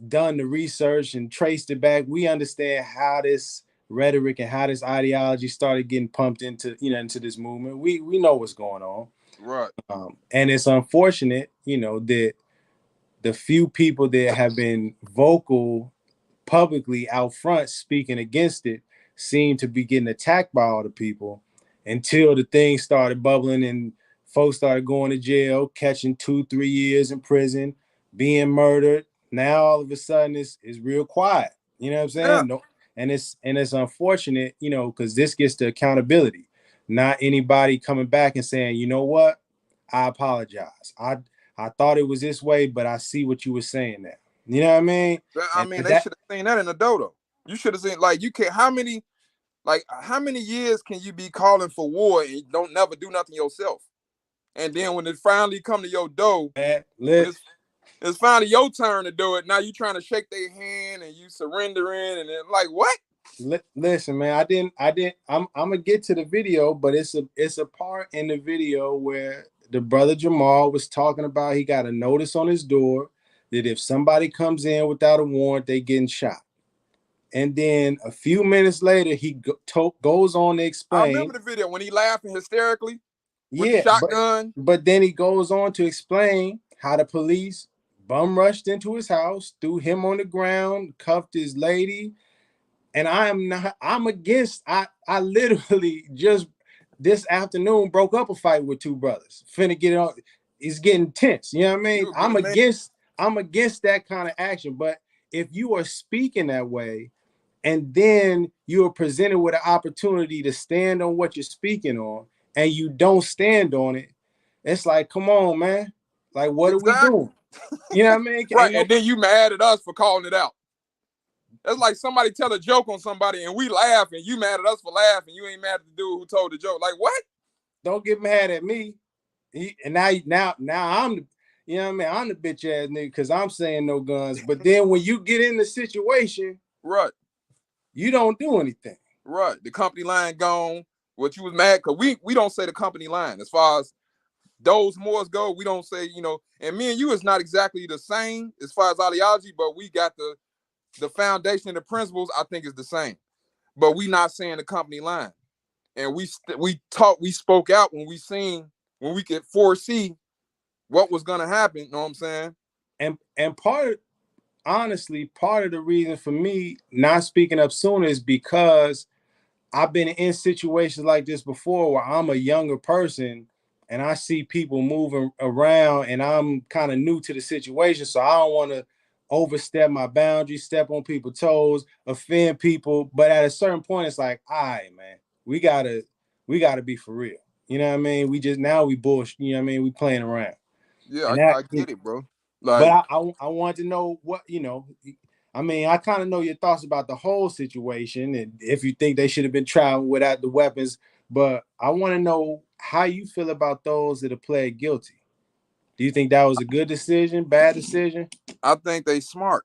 done the research and traced it back. We understand how this rhetoric and how this ideology started getting pumped into, you know, into this movement. We know what's going on. Right. And it's unfortunate, you know, that the few people that have been vocal publicly out front speaking against it seem to be getting attacked by all the people until the thing started bubbling and folks started going to jail, catching 2-3 years in prison, being murdered. Now all of a sudden it's real quiet. You know what I'm saying? Yeah. No, and it's unfortunate, you know, because this gets to accountability. Not anybody coming back and saying, you know what, I apologize. I thought it was this way, but I see what you were saying now. You know what I mean? I mean, they should have seen that in the dodo. You should have seen, like, you can't. How many years can you be calling for war and you don't never do nothing yourself? And then when it finally come to your door, when it's finally your turn to do it, now you trying to shake their hand and you surrendering and then like what? Listen, man, I'm gonna get to the video, but it's a part in the video where the brother Jamal was talking about he got a notice on his door that if somebody comes in without a warrant, they getting shot. And then a few minutes later, he goes on to explain. I remember the video when he laughing hysterically with the Yeah, shotgun. but then he goes on to explain how the police bum rushed into his house, threw him on the ground, cuffed his lady. And I'm against, I literally just this afternoon broke up a fight with two brothers. Finna get it on, it's getting tense. You know what I mean? I'm against that kind of action. But if you are speaking that way, and then you are presented with an opportunity to stand on what you're speaking on, and you don't stand on it, it's like, come on, man. Like, what are we doing? You know what I mean? Right, and then you mad at us for calling it out. That's like somebody tell a joke on somebody and we laugh and you mad at us for laughing. You ain't mad at the dude who told the joke. Like, what? Don't get mad at me. And now I'm the, you know what I mean? I'm the bitch ass nigga because I'm saying no guns. But then when you get in the situation, right, you don't do anything. Right. The company line gone. What you was mad because we don't say the company line as far as those Moors go. We don't say, you know, and me and you is not exactly the same as far as ideology, but we got the foundation and the principles. I think is the same, but we not saying the company line. And we spoke out when we could foresee what was gonna happen. You know what I'm saying? And honestly, part of the reason for me not speaking up sooner is because I've been in situations like this before where I'm a younger person and I see people moving around and I'm kind of new to the situation. So I don't want to overstep my boundaries, step on people's toes, offend people. But at a certain point, it's like, all right, man, we gotta be for real. You know what I mean? We bullshit, you know what I mean? We playing around. Yeah, I get it, bro. Like, but I want to know what, you know, I mean, I kind of know your thoughts about the whole situation and if you think they should have been traveling without the weapons, but I want to know how you feel about those that have pled guilty. Do you think that was a good decision, bad decision? I think they smart.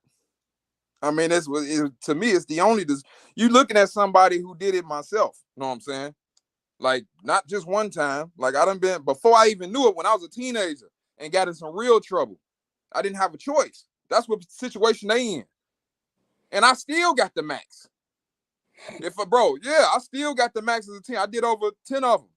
I mean, to me, it's the only. You looking at somebody who did it myself. You know what I'm saying? Like, not just one time. Like, I done been, before I even knew it, when I was a teenager and got in some real trouble. I didn't have a choice. That's what situation they in. And I still got the max. I still got the max as a 10. I did over 10 of them.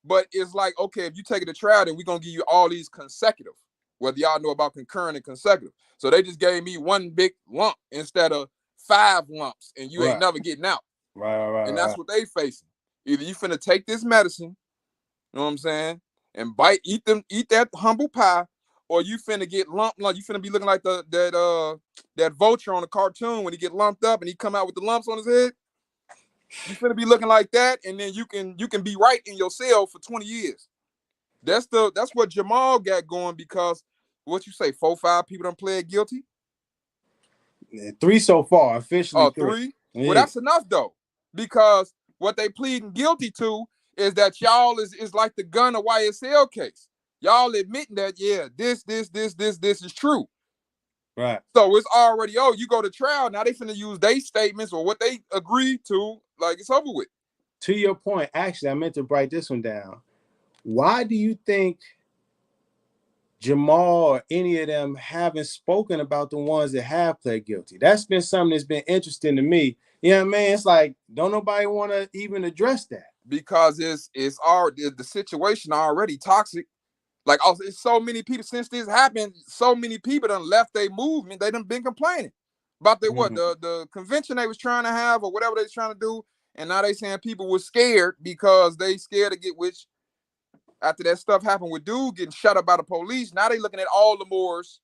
But it's like, okay, if you take it to trial, then we're going to give you all these consecutive, whether y'all know about concurrent and consecutive. So they just gave me one big lump instead of 5 lumps, and you ain't never getting out. Right. And that's what they facing. Either you finna take this medicine, you know what I'm saying, and eat that humble pie, or you finna get lumped. Like, you finna be looking like that vulture on the cartoon when he get lumped up and he come out with the lumps on his head. You finna be looking like that, and then you can be right in your cell for 20 years. That's what Jamal got going, because what you say, 4, 5 people done pled guilty? 3 so far, officially 3. 3? Yeah. Well, that's enough though, because what they pleading guilty to is that y'all is like the gun or YSL case. Y'all admitting that, yeah, this is true. Right. So it's already, you go to trial, now they finna use their statements or what they agreed to, like, it's over with. To your point, actually, I meant to write this one down. Why do you think Jamal or any of them haven't spoken about the ones that have pled guilty? That's been something that's been interesting to me. You know what I mean? It's like, don't nobody want to even address that. Because it's already, the situation already toxic. Like, also, it's so many people, since this happened, so many people done left their movement. They done been complaining about the convention they was trying to have or whatever they was trying to do. And now they saying people were scared because they scared to get, which after that stuff happened with dude getting shut up by the police, now they looking at all the Moors.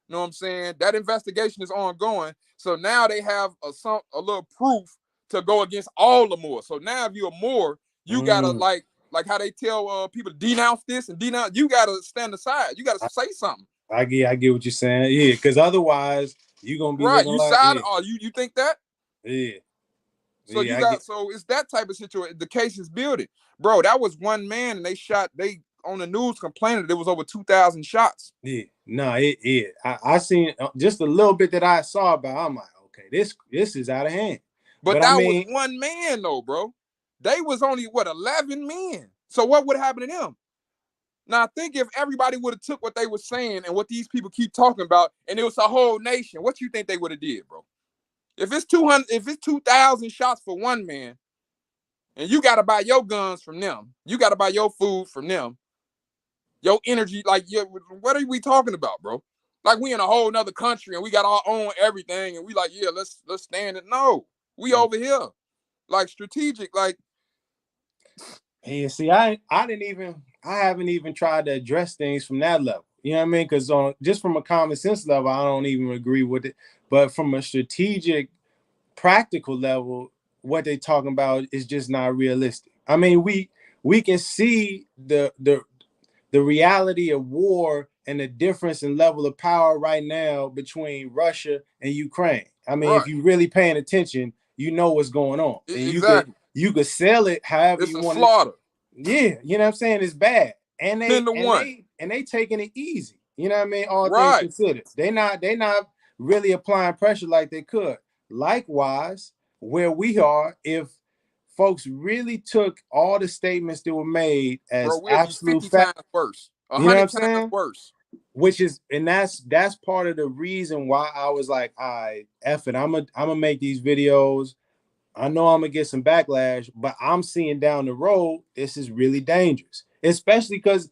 You know what I'm saying? That investigation is ongoing. So now they have a little proof to go against all the Moors. So now if you're a Moor, you gotta, like how they tell people to denounce this and denounce, you gotta stand aside. You gotta say something. I get what you're saying. Yeah, because otherwise you're gonna be right. looking You like, side, you think that? Yeah. So so it's that type of situation. The case is building. Bro, that was one man, and they on the news complaining that there was over 2,000 shots. Yeah, no, I seen just a little bit that I saw about. I'm like, okay, this is out of hand. But I that mean, was one man though, bro. They was only 11 men. So what would happen to them? Now I think if everybody would have took what they were saying and what these people keep talking about, and it was a whole nation, what you think they would have did, bro? If it's 2,000 shots for one man, and you gotta buy your guns from them, you gotta buy your food from them, your energy, like, what are we talking about, bro? Like, we in a whole nother country and we got our own everything, and we like, yeah, let's stand it. No, we over here, like, strategic, like. yeah, see, I haven't even tried to address things from that level. You know what I mean? Because just from a common sense level, I don't even agree with it. But from a strategic, practical level, what they talking about is just not realistic. I mean, we can see the reality of war and the difference in level of power right now between Russia and Ukraine. I mean, Right. if you're really paying attention, you know what's going on. And Exactly. you could sell it however It's you a want. slaughter. Yeah, you know what I'm saying? It's bad. And 10 to 1. they taking it easy. You know what I mean? All things Right. considered. They not really applying pressure like they could. Likewise, where we are, if folks really took all the statements that were made as bro, we'll absolute be 50 fact, times worse. 100 times saying? Worse. Which is, and that's part of the reason why I was like, all right, F it, I'm gonna make these videos. I know I'm gonna get some backlash, but I'm seeing down the road, this is really dangerous, especially because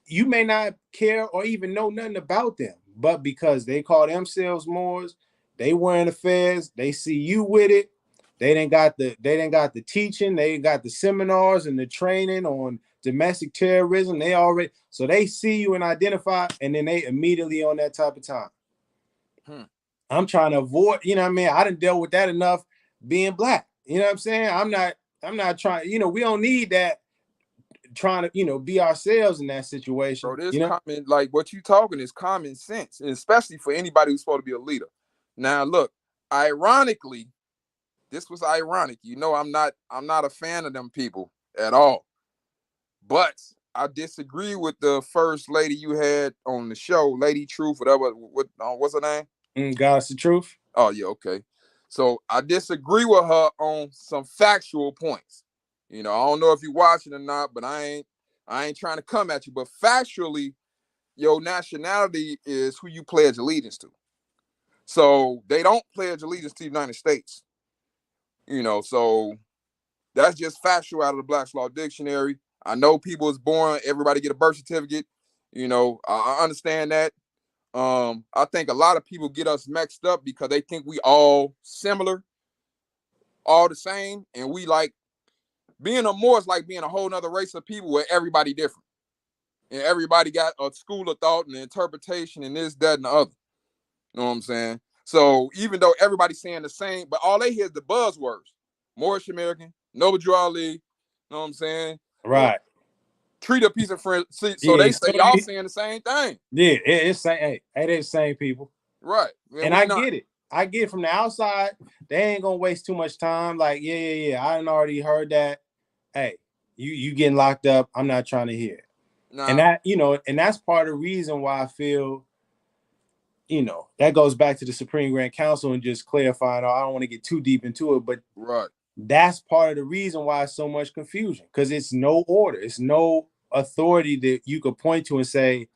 you may not care or even know nothing about them, but because they call themselves Moors, they wearing affairs, they see you with it. They didn't got the teaching, they ain't got the seminars and the training on domestic terrorism. So they see you and identify, and then they immediately on that type of time. I'm trying to avoid, you know what I mean? I done dealt with that enough being black. You know what I'm saying? I'm not trying, we don't need that trying to, be ourselves in that situation. Bro, this common, like, what you talking is common sense, especially for anybody who's supposed to be a leader. Now, look, ironically, this was ironic. I'm not a fan of them people at all. But I disagree with the first lady you had on the show, Lady Truth, whatever. What's her name? Goddess of Truth. Oh yeah, okay. So I disagree with her on some factual points. You know, I don't know if you're watching or not, but I ain't trying to come at you. But factually, your nationality is who you pledge allegiance to. So they don't pledge allegiance to the United States. You know, so that's just factual out of the Black's Law Dictionary. I know people is born, everybody get a birth certificate. You know, I understand that. I think a lot of people get us mixed up because they think we all similar, all the same, and we like being a Moor is like being a whole nother race of people where everybody different. And everybody got a school of thought and interpretation and this, that, and the other. You know what I'm saying? So even though everybody's saying the same, but all they hear is the buzzwords. Moorish American, Noble Drew Ali, you know what I'm saying? Right. Treat a piece of friend. So Yeah. they say y'all saying the same thing. Yeah, it's same. Hey, they the same people. Right. And I get it. I get it from the outside. They ain't gonna waste too much time. Like, yeah. I done already heard that. Hey, you getting locked up. I'm not trying to hear it. Nah. And that, and that's part of the reason why I feel, that goes back to the Supreme Grand Council and just clarifying. I don't want to get too deep into it, but right. That's part of the reason why it's so much confusion, because it's no order. It's no authority that you could point to and say,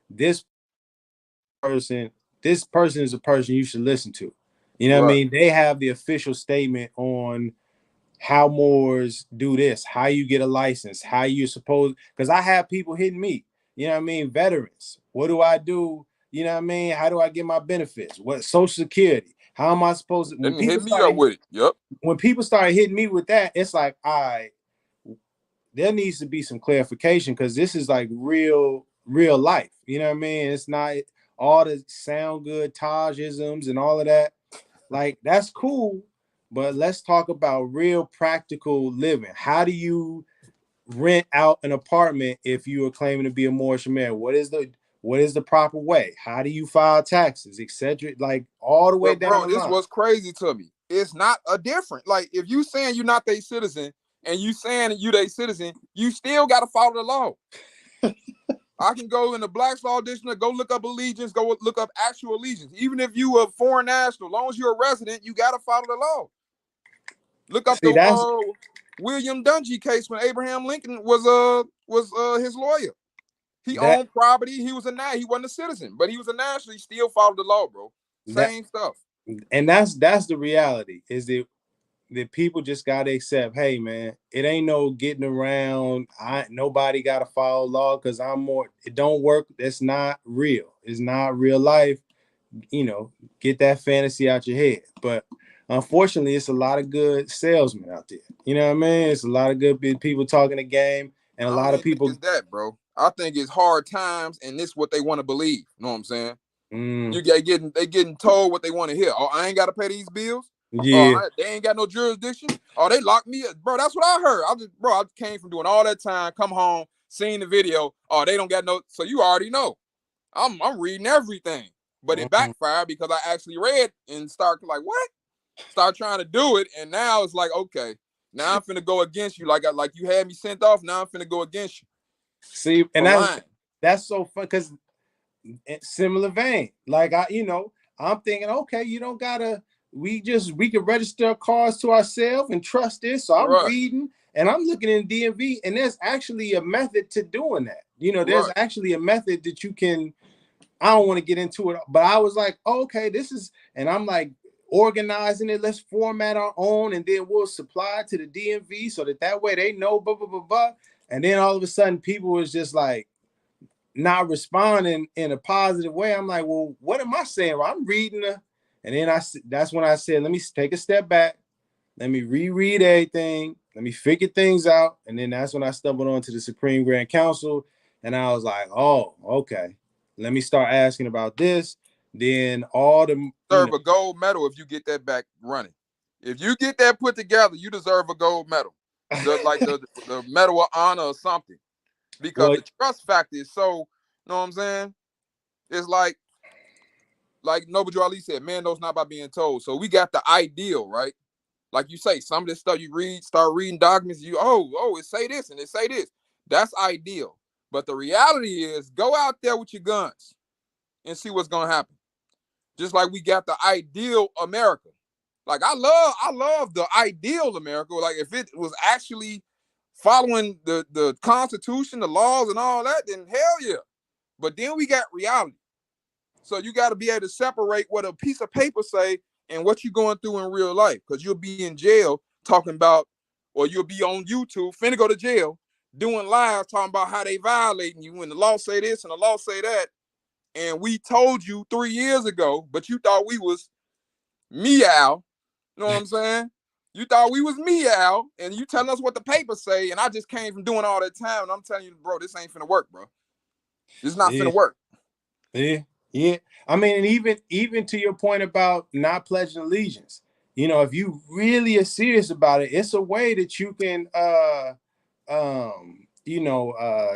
this person is a person you should listen to. You know what I mean? They have the official statement on how Moors do this, how you get a license, how you're supposed, because I have people hitting me, you know what I mean? Veterans, what do I do? You know what I mean? How do I get my benefits? What Social Security? How am I supposed to? When hit me up with it. Yep. When people started hitting me with that, it's like, all right, there needs to be some clarification, because this is like real life. You know what I mean? It's not all the sound good Tajisms and all of that. Like, that's cool, but let's talk about real practical living. How do you rent out an apartment if you are claiming to be a Moorish American? What is the proper way? How do you file taxes, etc.? Like, all the way down the line. This was crazy to me. It's not a different. Like, if you saying you're not their citizen and you saying you their citizen, you still got to follow the law. I can go in the Black's Law Dictionary, go look up allegiance, go look up actual allegiance. Even if you a foreign national, as long as you're a resident, you got to follow the law. Look up the William Dungy case when Abraham Lincoln was his lawyer. He owned property. He wasn't a citizen, but he was a national. He still followed the law, bro. Same stuff. And that's the reality, is that people just gotta accept, hey man, it ain't no getting around. Nobody gotta follow law because I'm more. It don't work. That's not real. It's not real life. Get that fantasy out your head. But unfortunately, it's a lot of good salesmen out there. You know what I mean? It's a lot of good people talking the game, and a lot of people. Think it's that, bro. I think it's hard times, and this is what they want to believe. You know what I'm saying? You getting told what they want to hear. Oh, I ain't got to pay these bills. Yeah. They ain't got no jurisdiction. Oh, they locked me up, bro. That's what I heard. I came from doing all that time, come home, seeing the video. Oh, they don't got no. So you already know. I'm reading everything, but it backfired because I actually read and start like what? Start trying to do it, and now it's like, okay, now I'm finna go against you. Like you had me sent off. Now I'm finna go against you. See, and that's so fun, because similar vein. Like I'm thinking, okay, you don't gotta. We can register cars to ourselves and trust this. So I'm reading and I'm looking in DMV, and there's actually a method to doing that. There's actually a method that you can. I don't want to get into it, but I was like, oh, okay, this is, and I'm like organizing it. Let's format our own, and then we'll supply it to the DMV so that way they know, blah, blah, blah, blah. And then all of a sudden people was just like not responding in a positive way. I'm like, well, what am I saying? Well, I'm reading and then that's when I said, let me take a step back. Let me reread everything. Let me figure things out. And then that's when I stumbled onto the Supreme Grand Council, and I was like, oh, okay. Let me start asking about this. Then all the deserve a gold medal if you get that back running. If you get that put together, you deserve a gold medal. The medal of honor or something. Because the trust factor is so, you know what I'm saying? It's like Noble Drew Ali said, man knows not by being told. So we got the ideal, right? Like you say, some of this stuff you start reading documents, it say this and it say this. That's ideal. But the reality is, go out there with your guns and see what's gonna happen. Just like we got the ideal America. Like I love the ideal America. Like if it was actually following the Constitution, the laws, and all that, then hell yeah. But then we got reality. So you got to be able to separate what a piece of paper say and what you're going through in real life. Because you'll be in jail talking about, or you'll be on YouTube, finna go to jail, doing live talking about how they violating you and the law say this and the law say that. And we told you 3 years ago, but you thought we was meow. You know what I'm saying? You thought we was meow, and you telling us what the papers say, and I just came from doing all that time, and I'm telling you, bro, this ain't finna work, bro. This is not finna work. Yeah, yeah. I mean, and even to your point about not pledging allegiance, you know, if you really are serious about it, it's a way that you can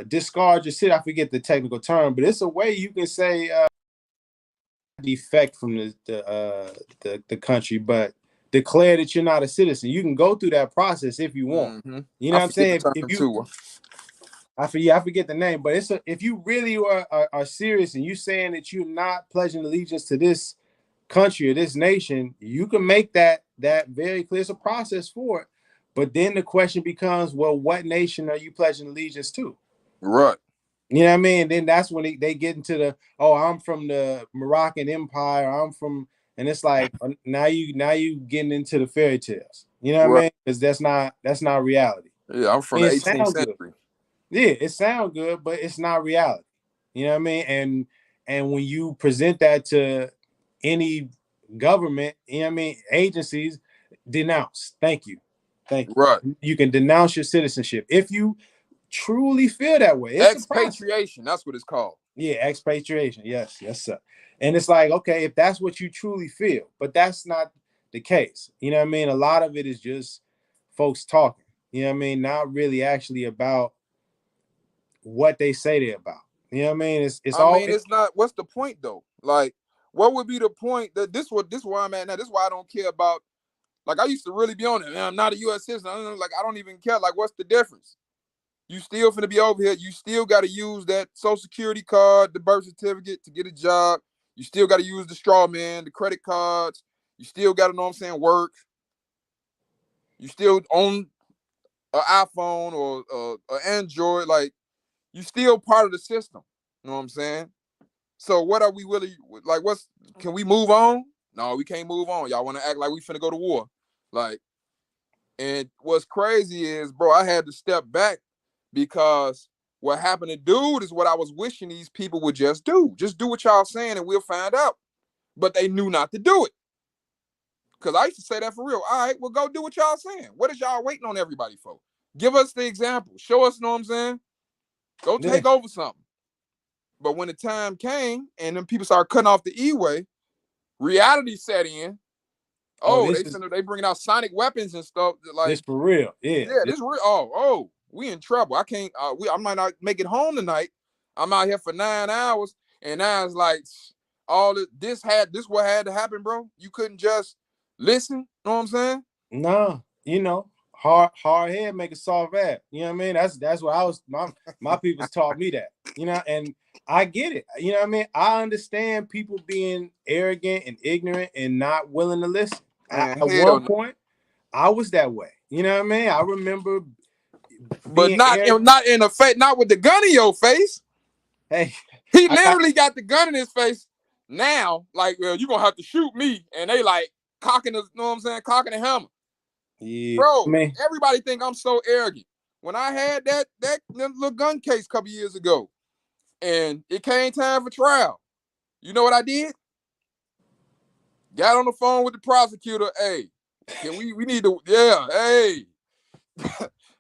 discard your city. I forget the technical term, but it's a way you can say defect from the country, but declare that you're not a citizen. You can go through that process if you want. Mm-hmm. You know what I'm saying? If you I forget the name, but if you really are serious and you saying that you're not pledging allegiance to this country or this nation, you can make that very clear. It's a process for it. But then the question becomes, well, what nation are you pledging allegiance to? Right. You know what I mean? Then that's when they get into the, oh, I'm from the Moroccan Empire. I'm from, and it's like now you getting into the fairy tales. You know what I mean? Because that's not reality. Yeah, I'm from the 18th century. Good. Yeah, it sounds good, but it's not reality. You know what I mean? And when you present that to any government, you know what I mean, agencies, denounce. Thank you. Right. You can denounce your citizenship if you truly feel that way. It's expatriation. That's what it's called. Yeah, expatriation. Yes, sir. And it's like, okay, if that's what you truly feel, but that's not the case. You know what I mean? A lot of it is just folks talking. You know what I mean? Not really actually about what they say they're about. You know what I mean? It's not. What's the point though? Like, what would be the point? That this where I'm at now. This is why I don't care about. Like, I used to really be on it. Man, I'm not a U.S. citizen. I don't even care. Like, what's the difference? You still finna be over here. You still got to use that Social Security card, the birth certificate to get a job. You still got to use the straw man, the credit cards. You still got to know what I'm saying, work. You still own an iPhone or an Android. Like, you still part of the system. You know what I'm saying? So what are we really like? Can we move on? No, we can't move on. Y'all want to act like we finna go to war. Like, and what's crazy is, bro, I had to step back because what happened to dude is what I was wishing these people would just do. Just do what y'all saying and we'll find out. But they knew not to do it. Because I used to say that for real. All right, well, go do what y'all saying. What is y'all waiting on everybody for? Give us the example. Show us, you know what I'm saying? Go take over something. But when the time came and then people started cutting off the E-way, reality set in. They bringing out sonic weapons and stuff. Like, this for real. Yeah. Yeah, this real. Oh, we in trouble. I can't. I might not make it home tonight. I'm out here for 9 hours, and now it's like this what had to happen, bro. You couldn't just listen. You know what I'm saying? No, hard head make a soft ass. You know what I mean? That's what I was. My people's taught me that. And I get it. You know what I mean? I understand people being arrogant and ignorant and not willing to listen. At one point, I was that way. You know what I mean? I remember, but not in the face, not with the gun in your face. Hey, he literally got the gun in his face. Now, like, well, you're gonna have to shoot me, and they like cocking the, you know what I'm saying, cocking the hammer. Yeah, bro. Everybody think I'm so arrogant. When I had that little gun case a couple years ago, and it came time for trial, you know what I did? Got on the phone with the prosecutor. Hey, can we need to, yeah, hey.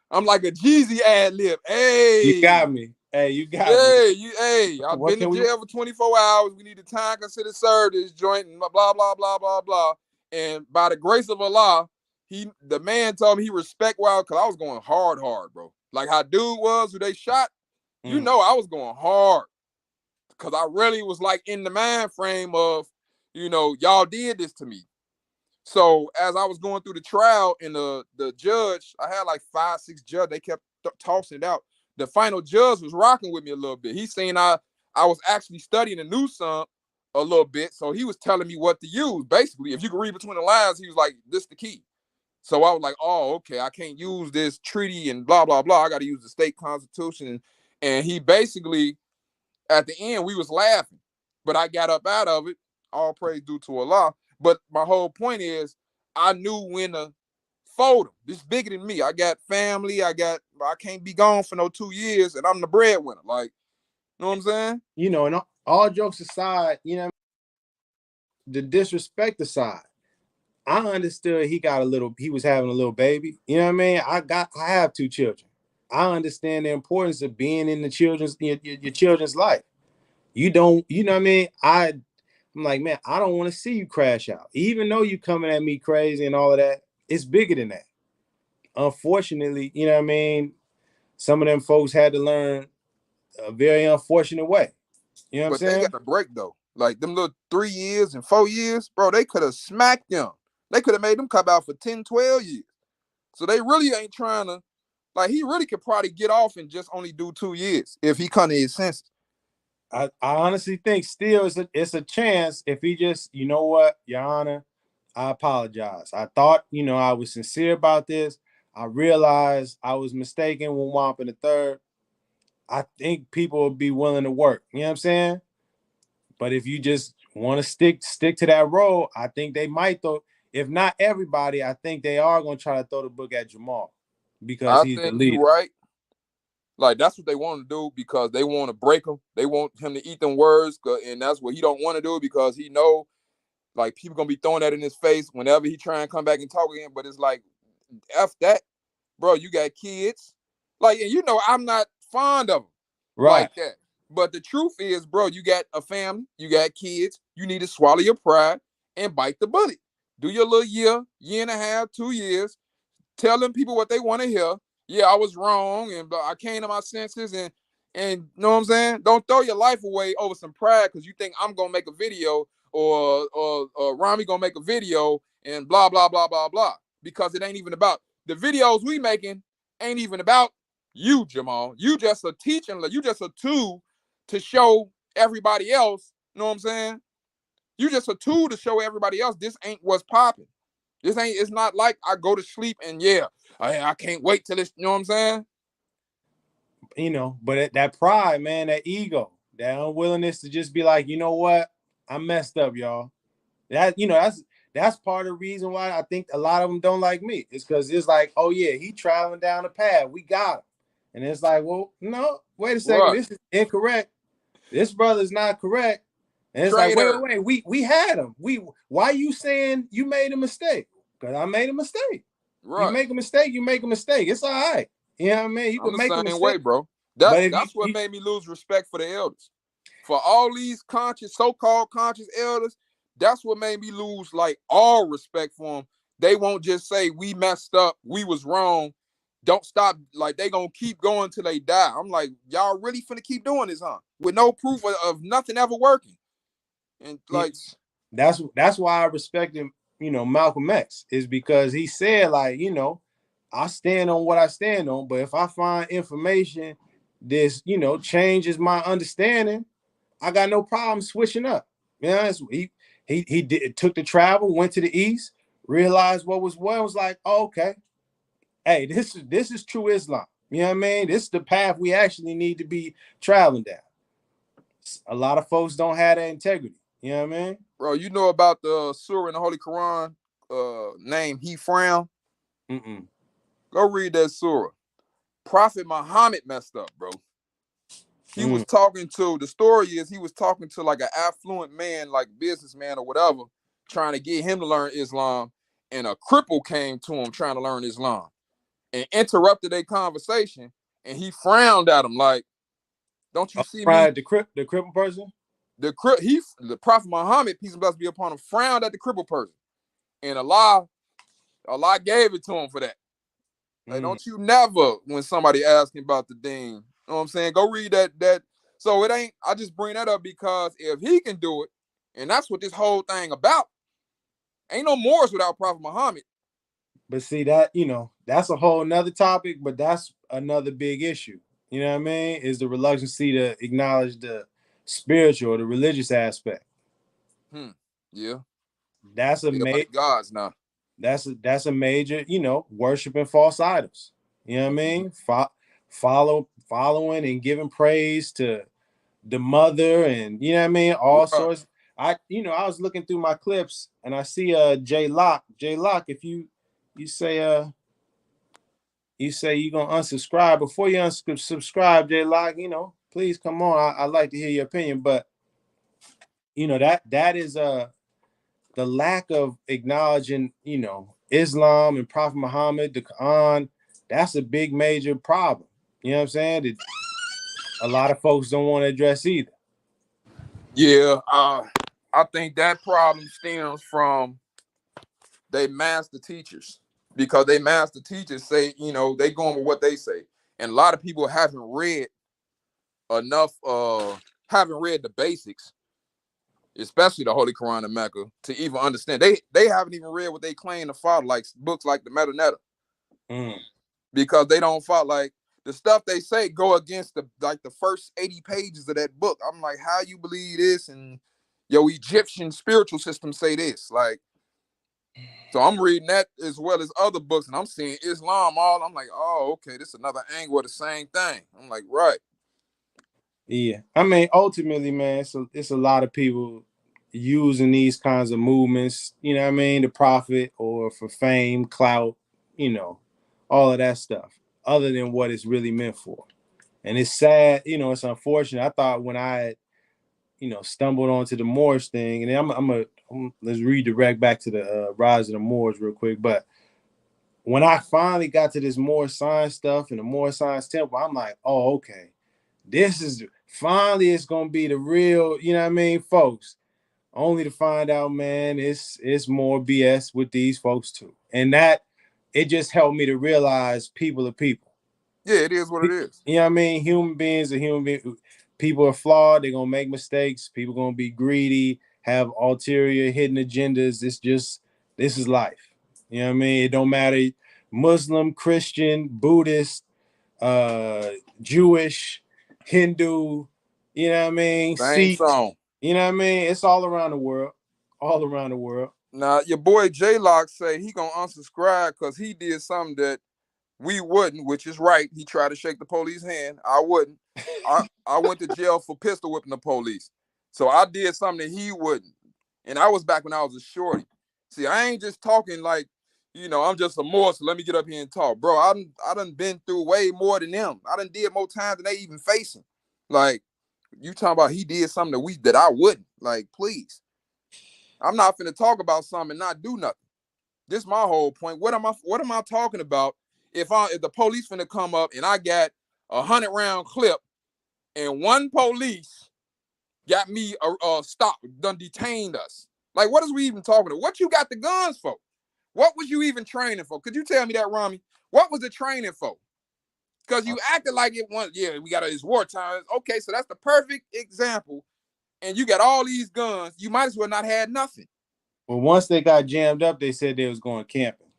I'm like a Jeezy ad lib. Hey. You got me. Hey, you got me. Hey, I've been in jail for 24 hours. We need the time considered served this joint and blah, blah, blah, blah, blah. And by the grace of Allah, the man told me he respect Wild because I was going hard, bro. Like how dude was who they shot, you know, I was going hard. Because I really was like in the mind frame of, y'all did this to me. So as I was going through the trial and the judge, I had like 5, 6 judges, they kept tossing it out. The final judge was rocking with me a little bit. He seen I was actually studying and knew some, a little bit. So he was telling me what to use. Basically, if you can read between the lines, he was like, this the key. So I was like, oh, okay, I can't use this treaty and blah, blah, blah. I got to use the state constitution. And he basically, at the end, we was laughing. But I got up out of it. All praise due to Allah. But my whole point is, I knew when to fold him. This bigger than me. I got family. I can't be gone for no 2 years, and I'm the breadwinner. Like, you know what I'm saying? You know, and all jokes aside, you know, the disrespect aside, I understood he was having a little baby. You know what I mean? I have 2 children. I understand the importance of being in your children's life. You know what I mean? I'm like, man, I don't want to see you crash out. Even though you coming at me crazy and all of that, it's bigger than that. Unfortunately, you know what I mean? Some of them folks had to learn a very unfortunate way. You know what I'm But they saying? got a break though. Like them little 3 years and 4 years, bro, they could have smacked them. They could have made them come out for 10, 12 years. So they really ain't trying to, like, he really could probably get off and just only do 2 years if he come to his senses. I honestly think still it's a chance if he just, you know what, Your Honor, I apologize. I thought, you know, I was sincere about this. I realized I was mistaken when Wamping the third. I think people will be willing to work. You know what I'm saying? But if you just want to stick to that role, I think they might throw. If not everybody, I think they are going to try to throw the book at Jamal because I he's the think you're leader. right. Like, that's what they want to do because they want to break him. They want him to eat them words, and that's what he don't want to do because he know, like, people going to be throwing that in his face whenever he try and come back and talk again. But it's like, F that, bro, you got kids. Like, and you know, I'm not fond of them Right. like that. But the truth is, bro, you got a family, you got kids, you need to swallow your pride and bite the bullet. Do your little year and a half, 2 years, telling people what they want to hear. Yeah, I was wrong, and I came to my senses, and you know what I'm saying? Don't throw your life away over some pride because you think I'm gonna make a video or Rami gonna make a video and blah blah blah blah blah. Because it ain't even about the videos we making, ain't even about you, Jamal. You just a teaching, you just a tool to show everybody else. You know what I'm saying? You just a tool to show everybody else this ain't what's popping. This ain't, it's not like I go to sleep and yeah, I can't wait till this, you know what I'm saying? You know, but that pride, man, that ego, that unwillingness to just be like, you know what, I messed up, y'all. That, you know, that's part of the reason why I think a lot of them don't like me. It's because it's like, oh yeah, he traveling down the path, we got him, and it's like, well, no, wait a second, Right. this is incorrect. This brother's not correct. And it's like, Traitor. wait, we had him. Why you saying you made a mistake? Because I made a mistake. You Right. make a mistake, you make a mistake. It's all right. You know what I mean? You I'm can the make a same mistake. way, bro. But if That's what made me lose respect for the elders. For all these conscious, so-called conscious elders, that's what made me lose like all respect for them. They won't just say we messed up, we was wrong. Don't stop. Like, they gonna keep going till they die. I'm like, y'all really finna keep doing this, huh? With no proof of nothing ever working. And like, that's why I respect him, you know, Malcolm X, is because he said, like, you know, I stand on what I stand on, but if I find information this, you know, changes my understanding, I got no problem switching up. Yeah, he did took the travel, went to the east, realized what was like, oh, okay, hey, this is true Islam. You know what I mean? This is the path we actually need to be traveling down. A lot of folks don't have that integrity. You know what I mean? bro, you know about the surah in the Holy Quran name He Frown? Mm-mm. Go read that surah. Prophet Muhammad messed up, bro. He was Mm. talking to, the story is he was talking to like an affluent man, like businessman or whatever, trying to get him to learn Islam. And a cripple came to him trying to learn Islam and interrupted their conversation. And he frowned at him like, don't you see me? Right, the crippled person. The Prophet Muhammad, peace and blessings be upon him, frowned at the crippled person. And Allah gave it to him for that. Like, don't you never, when somebody asking about the deen, you know what I'm saying? Go read that. So it ain't, I just bring that up because if he can do it, and that's what this whole thing about, ain't no Moors without Prophet Muhammad. But see that, you know, that's a whole nother topic, but that's another big issue. You know what I mean? Is the reluctancy to acknowledge the spiritual, the religious aspect. Yeah. That's a They like gods now. that's a major, worshiping false idols. You know what I mean? Following and giving praise to the mother, and you know what I mean, all sorts. I was looking through my clips and I see J Lock. If you say you're gonna unsubscribe, before you unsubscribe, J Lock, please come on. I'd like to hear your opinion. But that is the lack of acknowledging, Islam and Prophet Muhammad, the Quran. That's a big major problem. You know what I'm saying? That a lot of folks don't want to address either. Yeah, I think that problem stems from they master teachers, because they master teachers say, they going with what they say. And a lot of people haven't read enough, haven't read the basics, especially the Holy Quran and Mecca, to even understand. They haven't even read what they claim to follow, like books like the Meta, because they don't follow, like the stuff they say go against the first 80 pages of that book. I'm like, how you believe this? And your Egyptian spiritual system say this, like. So I'm reading that as well as other books, and I'm seeing Islam all. I'm like, oh, okay, this is another angle of the same thing. I'm like, right. Yeah. I mean, ultimately, man, so it's a lot of people using these kinds of movements, you know what I mean, to profit or for fame, clout, all of that stuff, other than what it's really meant for. And it's sad, it's unfortunate. I thought when I stumbled onto the Moorish thing, and then let's redirect back to the rise of the Moors real quick. But when I finally got to this Moorish science stuff and the Moorish science temple, I'm like, oh, okay, this is finally it's gonna be the real, you know what I mean, folks. Only to find out, man, it's more BS with these folks too, and that it just helped me to realize people are people. Yeah, it is what it is. You know what I mean? Human beings are human beings. People are flawed. They're gonna make mistakes. People gonna be greedy, have ulterior hidden agendas. This is life. You know what I mean? It don't matter. Muslim, Christian, Buddhist, Jewish, Hindu, you know what I mean? Same Sikh, song. you know what I mean? It's all around the world. All around the world. Now, your boy J-Lock say he gonna unsubscribe because he did something that we wouldn't, which is right. He tried to shake the police hand. I wouldn't. I went to jail for pistol whipping the police. So I did something that he wouldn't. And I was back when I was a shorty. See, I ain't just talking like, I'm just a Moor, so let me get up here and talk. Bro, I done been through way more than them. I done did more times than they even facing. Like, you talking about he did something that I wouldn't. Like, please. I'm not finna talk about something and not do nothing. This is my whole point. What am I talking about if the police finna come up and I got a 100-round clip and one police got me stopped, done detained us? Like, what is we even talking about? What you got the guns for? What was you even training for? Could you tell me that, Rami? What was the training for? Because you acted like it was, we got it's wartime. Okay, so that's the perfect example. And you got all these guns. You might as well not had nothing. Well, once they got jammed up, they said they was going camping.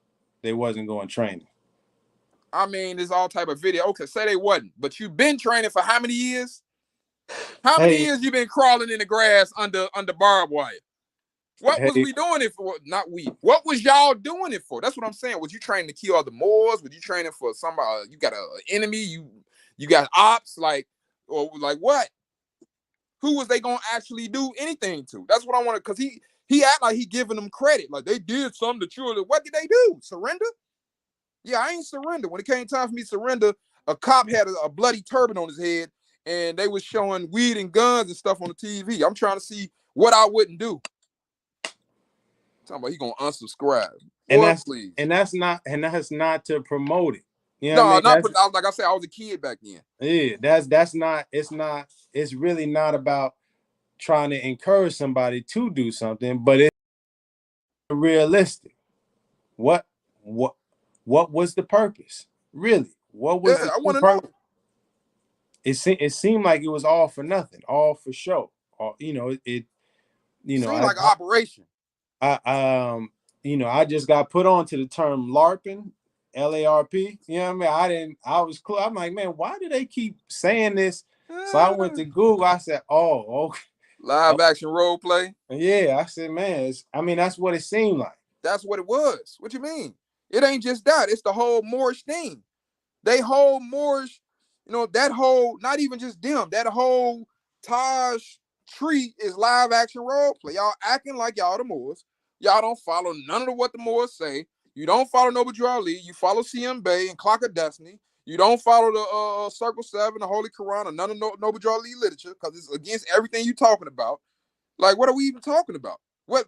They wasn't going training. I mean, there's all type of video. Okay, say they wasn't, but you've been training for how many years? How many years you been crawling in the grass under barbed wire? What was we doing it for? Not we. What was y'all doing it for? That's what I'm saying. Was you training to kill other Moors? Was you training for somebody? You got an enemy? You got ops? Or what? Who was they gonna actually do anything to? That's what I wanted, because he act like he giving them credit, like they did something to truly. What did they do? Surrender? Yeah, I ain't surrender. When it came time for me to surrender, a cop had a bloody turban on his head, and they was showing weed and guns and stuff on the TV. I'm trying to see what I wouldn't do. Talking about he gonna unsubscribe. Please. And that's not to promote it. You know No, what I mean? like I said, I was a kid back then. Yeah, that's not. It's really not about trying to encourage somebody to do something, but it's realistic. What was the purpose? Really? What was I want to know. It seemed like it was all for nothing, all for show. It seemed like an operation. I just got put on to the term LARPing, LARP. You know what I mean? I'm like, man, why do they keep saying this? So I went to Google. I said, oh, okay. Live action role play. Yeah, I said, man, that's what it seemed like. That's what it was. What you mean? It ain't just that. It's the whole Moorish thing. They whole Moorish, that whole, not even just them, that whole Taj tree is live action role play. Y'all acting like y'all the Moors. Y'all don't follow none of what the Moors say. You don't follow Noble Ali. You follow CM Bay and Clock of Destiny. You don't follow the Circle 7, the Holy Quran, or none of Noble Ali literature, because it's against everything you talking about. Like, what are we even talking about? But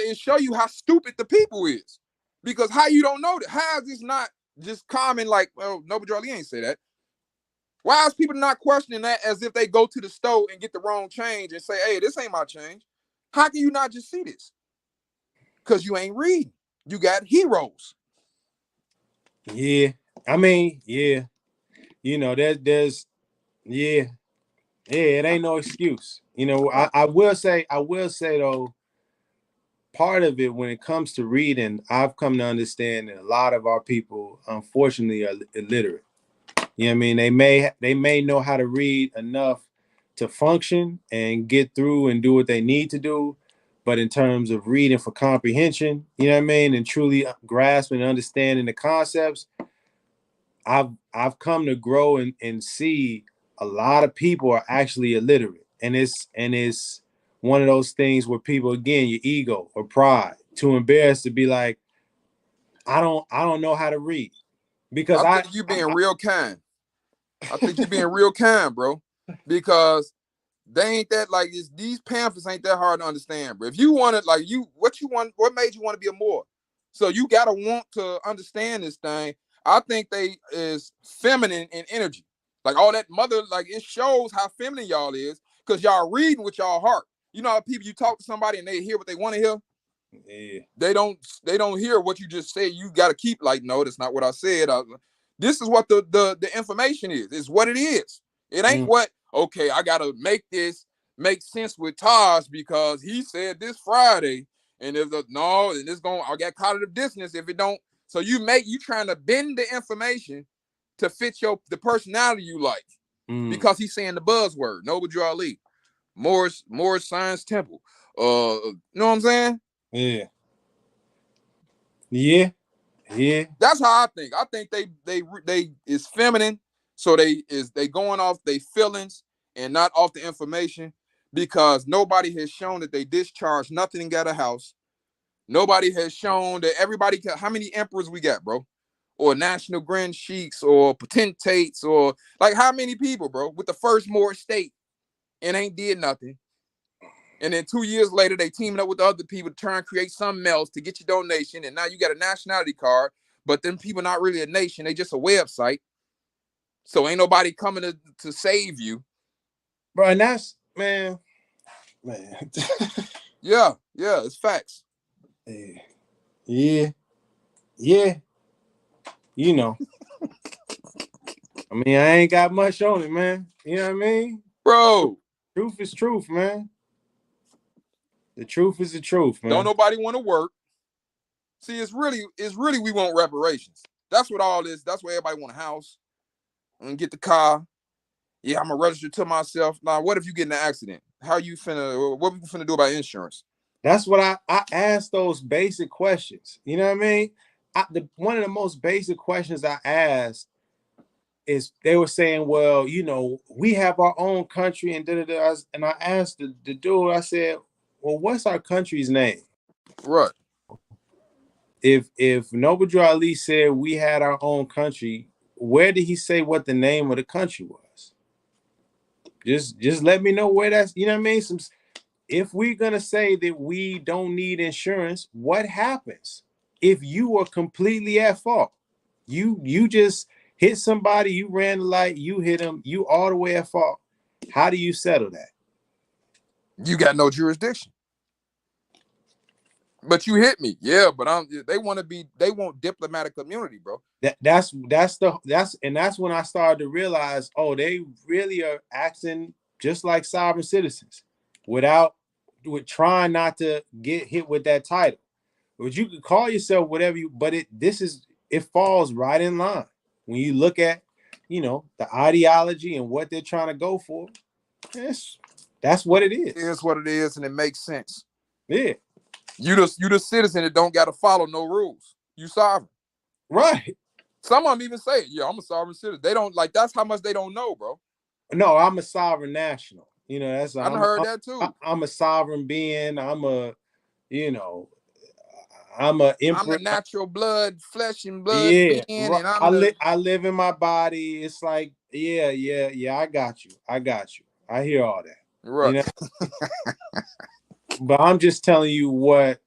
it show you how stupid the people is. Because how you don't know that? How is this not just common, like, well, Noble Ali ain't say that. Why is people not questioning that as if they go to the store and get the wrong change and say, hey, this ain't my change? How can you not just see this? Because you ain't reading. You got heroes. Yeah. I mean, yeah. There's yeah. Yeah, it ain't no excuse. I will say though, part of it when it comes to reading, I've come to understand that a lot of our people, unfortunately, are illiterate. You know what I mean? They may know how to read enough to function and get through and do what they need to do, but in terms of reading for comprehension, you know what I mean, and truly grasping and understanding the concepts, I've come to grow and see a lot of people are actually illiterate, and it's one of those things where people, again, your ego or pride, too embarrassed to be like, I don't know how to read, because I think you being real kind. I think you're being real kind, bro, because they ain't that, like, these pamphlets ain't that hard to understand, bro. If you wanted, like, what made you want to be a Moor? So you gotta want to understand this thing. I think they is feminine in energy, like all that mother, like, it shows how feminine y'all is, because y'all reading with y'all heart. You know how people, you talk to somebody and they hear what they want to hear. Yeah. They don't hear what you just said. You got to keep, like, no, that's not what I said. This is what the information is. It's what it is. It ain't what, okay, I gotta make this make sense with Taj because he said this Friday, and if and it's going, I got cognitive dissonance if it don't. So you trying to bend the information to fit the personality you like, because he's saying the buzzword, Noble Ali, Moorish Science Temple. You know what I'm saying? Yeah. Yeah. Yeah. That's how I think. I think they is feminine, so they going off their feelings and not off the information, because nobody has shown that they discharged nothing and got a house. Nobody has shown that everybody how many emperors we got, bro, or national grand sheiks or potentates, or like how many people, bro, with the first Moorish state and ain't did nothing. And then 2 years later, they teaming up with other people to try and create something else to get your donation. And now you got a nationality card, but then people not really a nation. They just a website. So ain't nobody coming to save you. Bro, and that's, man. Yeah, it's facts. Yeah. I mean, I ain't got much on it, man. You know what I mean? Bro. Truth is truth, man. The truth is the truth, man. Don't nobody want to work. See, it's really we want reparations. That's what all this. That's why everybody want a house and get the car. Yeah, I'm gonna register to myself. Now, what if you get in an accident? What we finna do about insurance? That's what I asked those basic questions. You know what I mean? One of the most basic questions I asked is, they were saying, well, we have our own country and da-da-da. And I asked the dude, I said, well, what's our country's name? Right. If Noble Ali said we had our own country, where did he say what the name of the country was? Just let me know where that's, you know what I mean? If we're gonna say that we don't need insurance, what happens if you are completely at fault? You just hit somebody, you ran the light, you hit them, you all the way at fault. How do you settle that? You got no jurisdiction. But you hit me. Yeah, but they want diplomatic immunity, bro. That's when I started to realize, oh, they really are acting just like sovereign citizens with trying not to get hit with that title. But you could call yourself whatever but it falls right in line when you look at, the ideology and what they're trying to go for. That's what it It is. is what it is, and it makes sense. Yeah. You the citizen that don't got to follow no rules. You sovereign. Right. Some of them even say, "Yeah, I'm a sovereign citizen." They don't like. That's how much they don't know, bro. No, I'm a sovereign national. You know, that's I done heard that too. I'm a sovereign being. I'm a, you know, I'm a I'm the emperor. natural blood, flesh and blood Yeah, being, and I'm the I live in my body. It's like, yeah. I got you. I hear all that. You right. know, but I'm just telling you what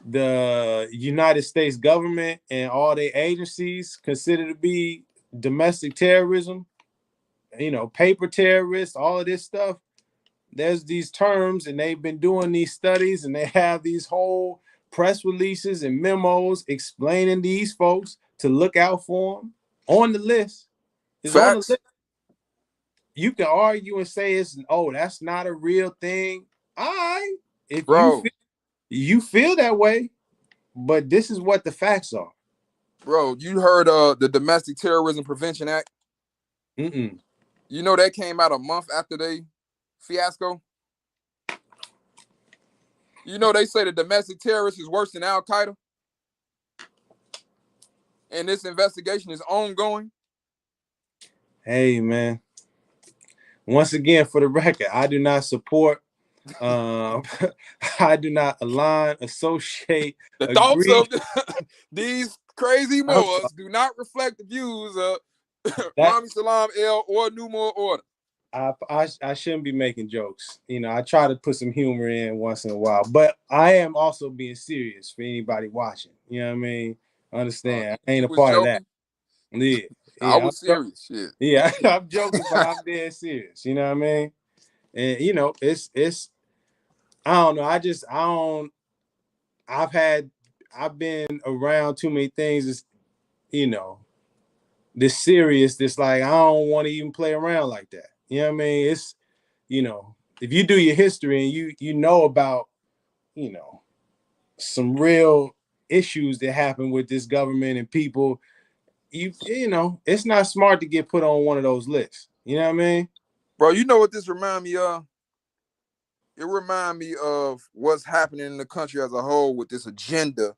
the United States government and all their agencies consider to be domestic terrorism. You know, paper terrorists, all of this stuff. There's these terms, and they've been doing these studies, and they have these whole press releases and memos explaining these folks to look out for them. On the list is on the Facts, list. You can argue and say that's not a real thing. All right, if bro. you feel that way, but this is what the facts are. Bro, you heard the Domestic Terrorism Prevention Act? Mm-mm. You know that came out a month after they fiasco. You know they say the domestic terrorist is worse than Al Qaeda, and this investigation is ongoing. Hey, man. Once again, for the record, I do not support. I do not align, associate, The thoughts agree. of these crazy I'm Moors sorry. do not reflect the views of That Rami Salam El or New Moor Order. I shouldn't be making jokes. You know, I try to put some humor in once in a while, but I am also being serious for anybody watching. You know what I mean? Understand? I ain't You a was part of that. joking. Yeah, I yeah. was serious. Shit. Yeah, I'm joking, but I'm dead serious. You know what I mean? And you know, it's. I don't know. I don't. I've been around too many things. It's, you know, this serious. This like I don't want to even play around like that. You know what I mean? It's, you know, if you do your history and you know about, you know, some real issues that happen with this government and people, you know, it's not smart to get put on one of those lists. You know what I mean? Bro, you know what this remind me of? It remind me of what's happening in the country as a whole with this agenda,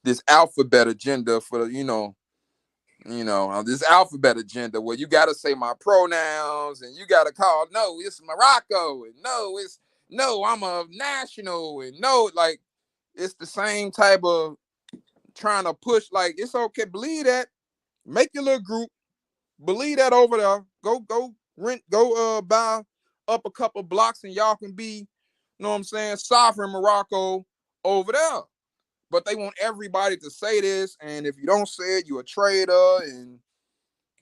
this alphabet agenda for the, this alphabet agenda where you got to say my pronouns and you got to call, no, it's Morocco, and no, I'm a national, and no, like it's the same type of trying to push, like it's okay, believe that, make your little group, believe that over there, go rent, go buy up a couple blocks and y'all can be, you know what I'm saying, sovereign Morocco over there. But they want everybody to say this, and if you don't say it, you're a traitor.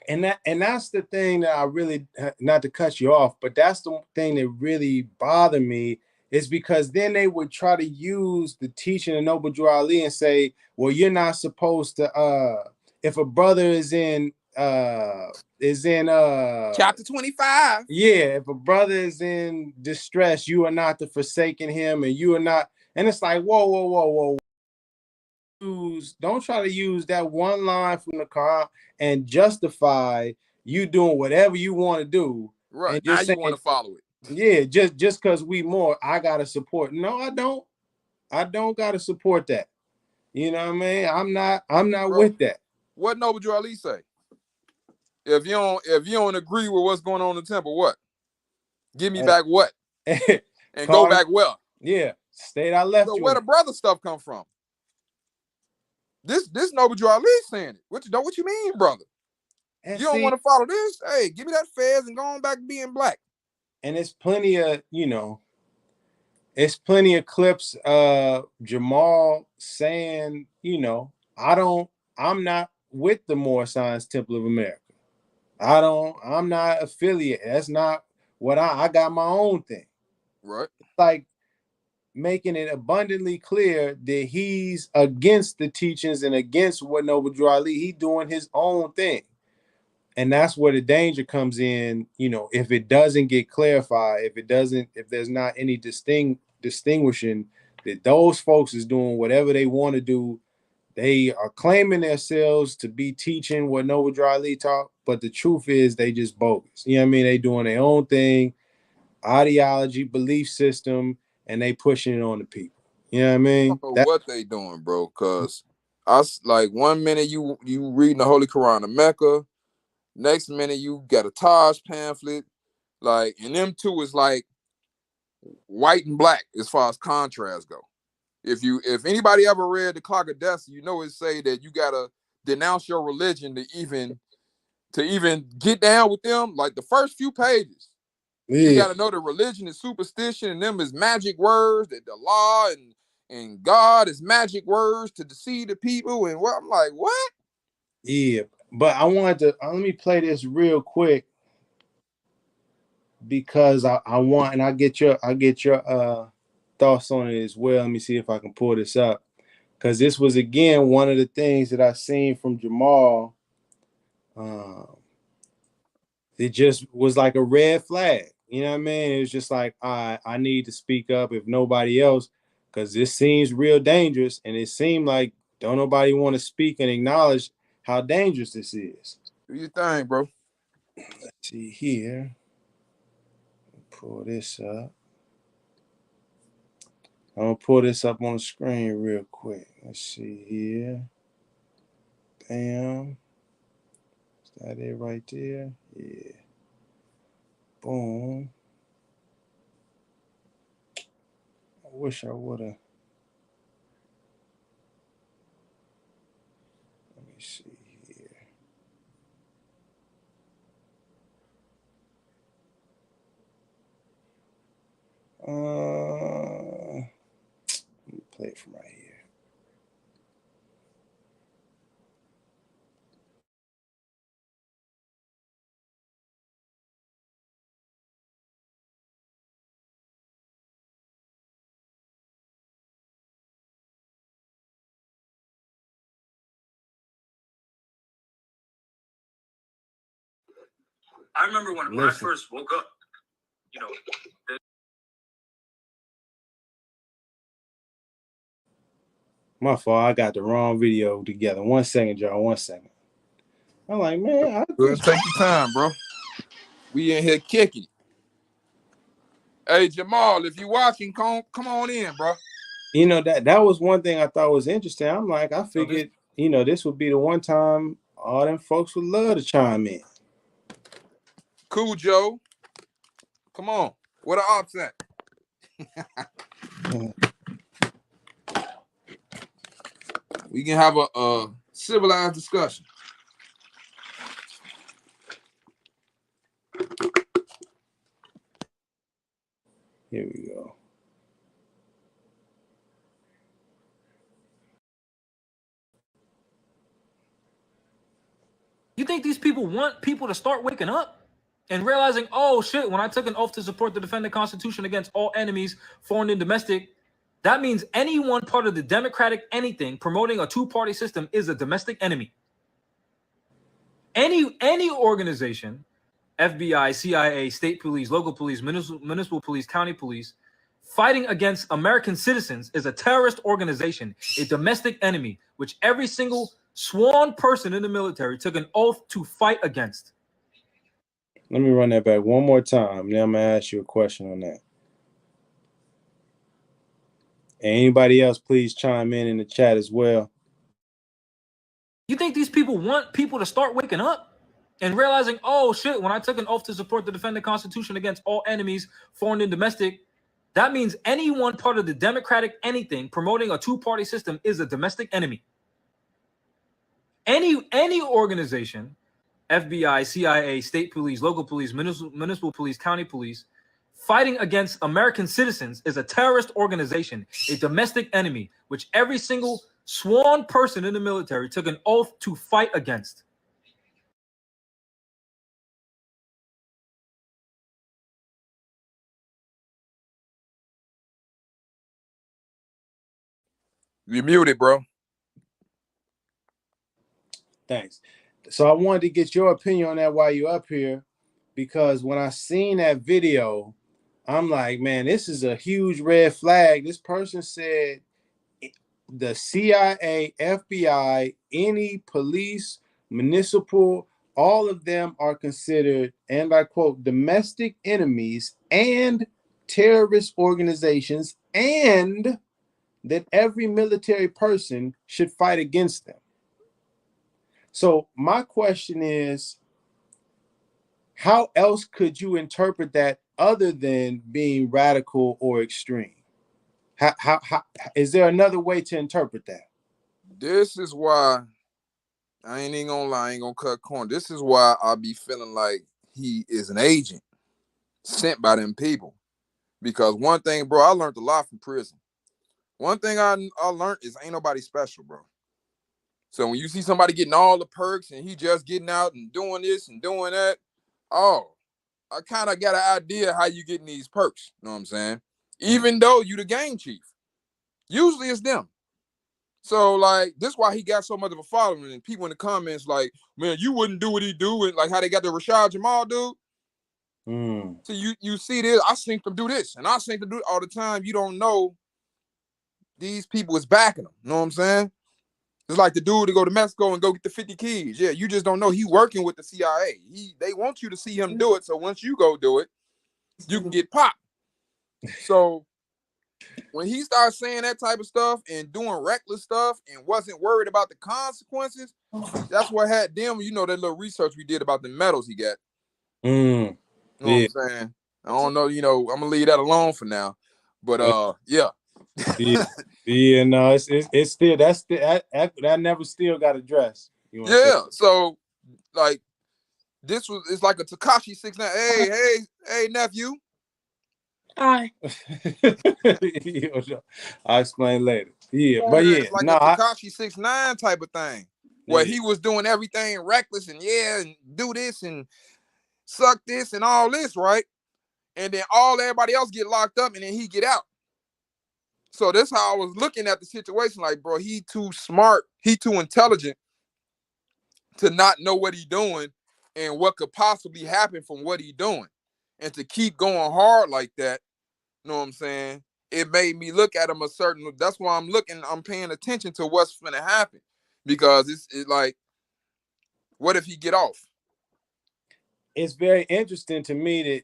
And that's the thing that I really, not to cut you off, but that's the thing that really bothered me, is because then they would try to use the teaching of Noble Drew Ali and say, well, you're not supposed to if a brother is in Chapter 25. yeah, if a brother is in distress, you are not to forsaken him, and you are not, and it's like, whoa. Don't try to use that one line from the Quran and justify you doing whatever you want to do, Right. and Now just you want saying, to follow it. yeah, just because we more, I gotta support. No, I don't gotta support that. You know what I mean? I'm not Bro, with that. what Noble Drew Ali say? If you don't agree with what's going on in the temple, what? Give me back what? And go Pardon? back well. Yeah, state I left So you where in. the brother stuff come from? This Noble Drew Ali saying it. What you mean, brother? And You don't see, want to follow this? Hey, give me that fez and go on back to being black. and it's plenty of, you know, it's plenty of clips Jamal saying, you know, I'm not with the Moorish Science Temple of America. I'm not affiliate. That's not what I got my own thing. Right. Like making it abundantly clear that he's against the teachings and against what Noble Drew Ali. He doing his own thing. And that's where the danger comes in, you know, if it doesn't get clarified, if there's not any distinguishing that those folks is doing whatever they want to do. They are claiming themselves to be teaching what Noble Drew Ali taught, but the truth is they just bogus. You know what I mean? They doing their own thing. ideology, belief system, and they pushing it on the people. You know what I I mean? don't know what they doing, bro. Cause like 1 minute you reading the Holy Quran of Mecca, next minute you got a Taj pamphlet, like, and them two is like white and black as far as contrast go. If anybody ever read the Clock of Death, you know it say that you gotta denounce your religion to even get down with them. Like the first few pages, you Yeah, got to know that religion is superstition and them is magic words, that the law and God is magic words to deceive the people. And what I'm like, what? yeah. But I wanted to let me play this real quick because I want, and I get your thoughts on it as well. Let me see if I can pull this up, because this was again one of the things that I seen from Jamal. It just was like a red flag. You know what I mean? It was just like, I need to speak up if nobody else, because this seems real dangerous, and it seemed like don't nobody want to speak and acknowledge how dangerous this is. Do you think, bro? Let's see here. Pull this up. I'm gonna pull this up on the screen real quick. Let's see here. Bam. Is that it right there? Yeah. Boom. I wish I would have. Let me see here. Let me play it from right here. I remember when I first woke up, you know. My fault. I got the wrong video together. 1 second, y'all. 1 second. I'm like, man, I Go just. take your time, bro. We in here kicking. Hey Jamal, if you watching, come on in, bro. You know, that was one thing I thought was interesting. I'm like, I So this figured, this would be the one time all them folks would love to chime in. Cool Joe. Come on. What the ops at? We can have a civilized discussion. Here we go. You think these people want people to start waking up and realizing, oh shit, when I took an oath to support the defend the Constitution against all enemies, foreign and domestic, that means any one part of the democratic anything promoting a two-party system is a domestic enemy. Any organization, FBI, CIA, state police, local police, municipal police, county police, fighting against American citizens is a terrorist organization, a domestic enemy, which every single sworn person in the military took an oath to fight against. Let me run that back one more time. Now I'm going to ask you a question on that. And anybody else, please chime in the chat as well. You think these people want people to start waking up and realizing, oh shit, when I took an oath to support the defend the Constitution against all enemies, foreign and domestic, that means any one part of the democratic anything promoting a two-party system is a domestic enemy. Any organization, FBI, CIA, state police, local police, municipal police, county police, fighting against American citizens is a terrorist organization, a domestic enemy, which every single sworn person in the military took an oath to fight against. You muted, bro. Thanks. So I wanted to get your opinion on that while you're up here, because when I seen that video, I'm like, man, this is a huge red flag. This person said the CIA, FBI, any police, municipal, all of them are considered, and I quote, domestic enemies and terrorist organizations, and that every military person should fight against them. So my question is, how else could you interpret that other than being radical or extreme? How is there another way to interpret that? This is why I ain't even gonna lie, I ain't gonna cut corner. This is why I be feeling like he is an agent sent by them people. Because one thing, bro, I learned a lot from prison. One thing I learned is ain't nobody special, bro. So when you see somebody getting all the perks and he just getting out and doing this and doing that, oh, I kind of got an idea how you getting these perks. You know what I'm saying? Even though you the gang chief. Usually it's them. So, like, this is why he got so much of a following. And people in the comments like, man, you wouldn't do what he do. And like how they got the Rashad Jamal dude. So you see this, I seen them do this. And I seen them do it all the time. You don't know these people is backing them. You know what I'm saying? It's like the dude to go to Mexico and go get the 50 keys. Yeah, you just don't know he working with the CIA. They want you to see him do it. So once you go do it, you can get popped. So when he started saying that type of stuff and doing reckless stuff and wasn't worried about the consequences, that's what had them, you know, that little research we did about the medals he got. You know what I'm saying? I don't know, you know, I'm gonna leave that alone for now. But yeah. Yeah, no, it's still that never still got addressed. Yeah, so like it's like a Tekashi 6ix9ine. Hey, nephew. Hi. I'll explain later. Yeah, but Yeah, yeah, it's like no, a Tekashi 6ix9ine type of thing. Where he was doing everything reckless and and do this and suck this and all this, right? And then everybody else get locked up and then he get out. So that's how I was looking at the situation. Like, bro, he too smart, he too intelligent to not know what he doing and what could possibly happen from what he doing. And to keep going hard like that, you know what I'm saying? It made me look at him a certain, that's why I'm paying attention to what's gonna happen. Because it's like, what if he get off? It's very interesting to me that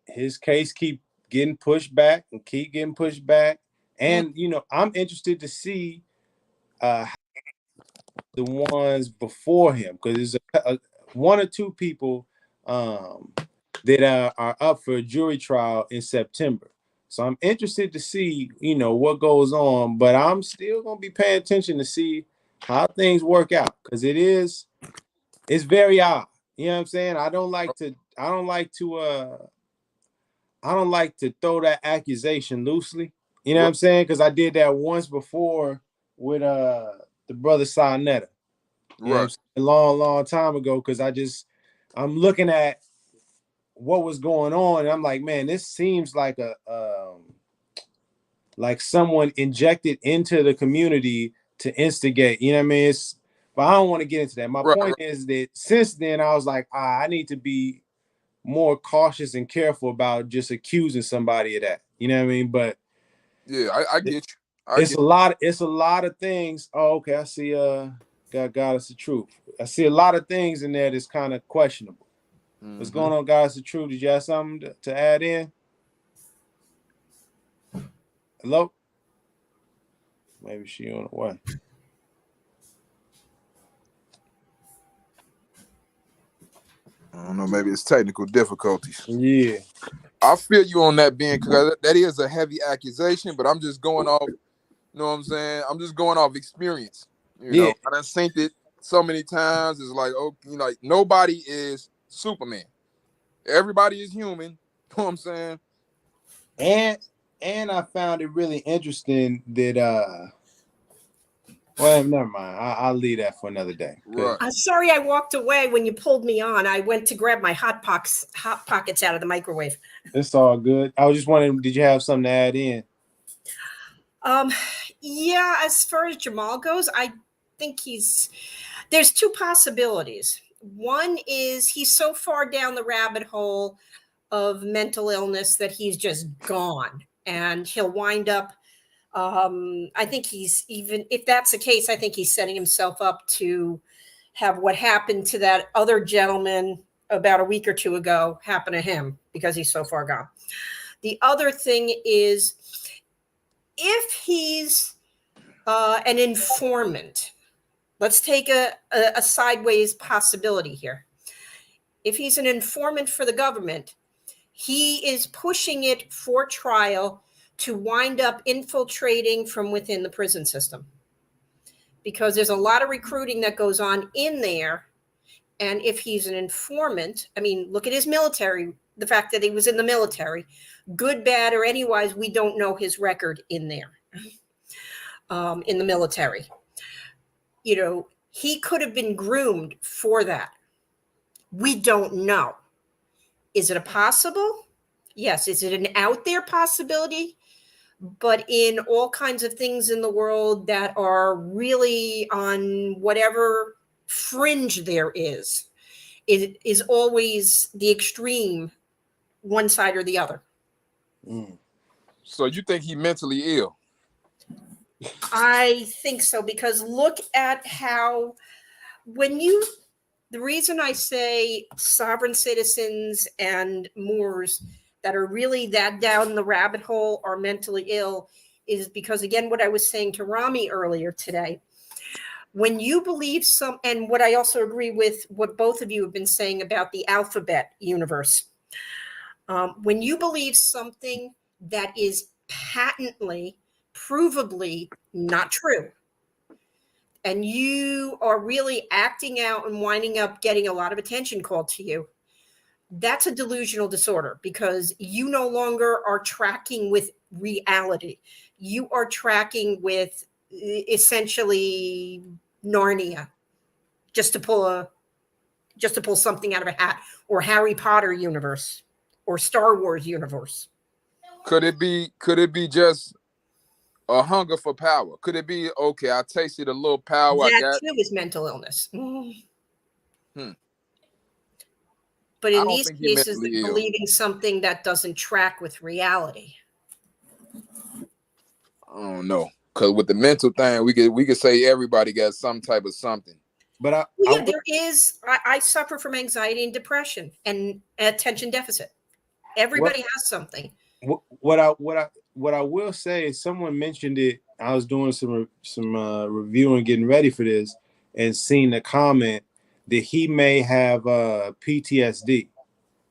his case keep getting pushed back and keep getting pushed back. And you know, I'm interested to see the ones before him, because there's one or two people that are up for a jury trial in September. So I'm interested to see, you know, what goes on, but I'm still gonna be paying attention to see how things work out, because it's very odd. You know what I'm saying? I don't like to throw that accusation loosely. You know what I'm saying? Because I did that once before with the brother Sarnetta. You know what I'm saying? A long time ago, because I'm looking at what was going on, and I'm like, man, this seems like like someone injected into the community to instigate. You know what I mean? But I don't want to get into that. My point is that since then, I was like, I need to be more cautious and careful about just accusing somebody of that. You know what I mean? But yeah, I get you. It's a lot of things. Oh, okay. I see. God is the truth. I see a lot of things in there that's kind of questionable. What's going on, God is the truth? Did you have something to add in? Hello? Maybe she on the way. I don't know. Maybe it's technical difficulties. Yeah. I feel you on that, Ben, because that is a heavy accusation, but I'm just going off, you know what I'm saying? I'm just going off experience. You know, I done seen it so many times. It's like, oh, you know, like nobody is Superman. Everybody is human. You know what I'm saying? And I found it really interesting that well, never mind. I'll leave that for another day. Right. I'm sorry I walked away when you pulled me on. I went to grab my hot pockets out of the microwave. It's all good. I was just wondering, did you have something to add in? Yeah, as far as Jamal goes, I think there's two possibilities. One is he's so far down the rabbit hole of mental illness that he's just gone, and he'll wind up. I think he's, even if that's the case, I think he's setting himself up to, have what happened to that other gentleman about a week or two ago happen to him because he's so far gone. The other thing is, if he's an informant, let's take a sideways possibility here. If he's an informant for the government, he is pushing it for trial to wind up infiltrating from within the prison system, because there's a lot of recruiting that goes on in there. And if he's an informant, I mean, look at his military, the fact that he was in the military, good, bad, or anywise, we don't know his record in there, in the military. You know, he could have been groomed for that. We don't know. Is it a possible? Yes. Is it an out there possibility? But in all kinds of things in the world that are really on whatever fringe there is, it is always the extreme, one side or the other. So you think he mentally ill? I think so, because look at how, the reason I say sovereign citizens and Moors that are really that down the rabbit hole are mentally ill is because, again, what I was saying to Rami earlier today, when you believe and what I also agree with what both of you have been saying about the alphabet universe, when you believe something that is patently, provably not true, and you are really acting out and winding up getting a lot of attention called to you, that's a delusional disorder, because you no longer are tracking with reality. You are tracking with essentially Narnia, just to pull something out of a hat, or Harry Potter universe, or Star Wars universe. Could it be just a hunger for power? Could it be, okay, I tasted a little power I That got? too is mental illness. But I in don't these think he cases, mentally they're ill. believing something that doesn't track with reality. I don't know, because with the mental thing, we could say everybody got some type of something. But there is. I suffer from anxiety and depression and attention deficit. Everybody has something. What I will say is, someone mentioned it. I was doing some reviewing, getting ready for this, and seen the comment that he may have PTSD.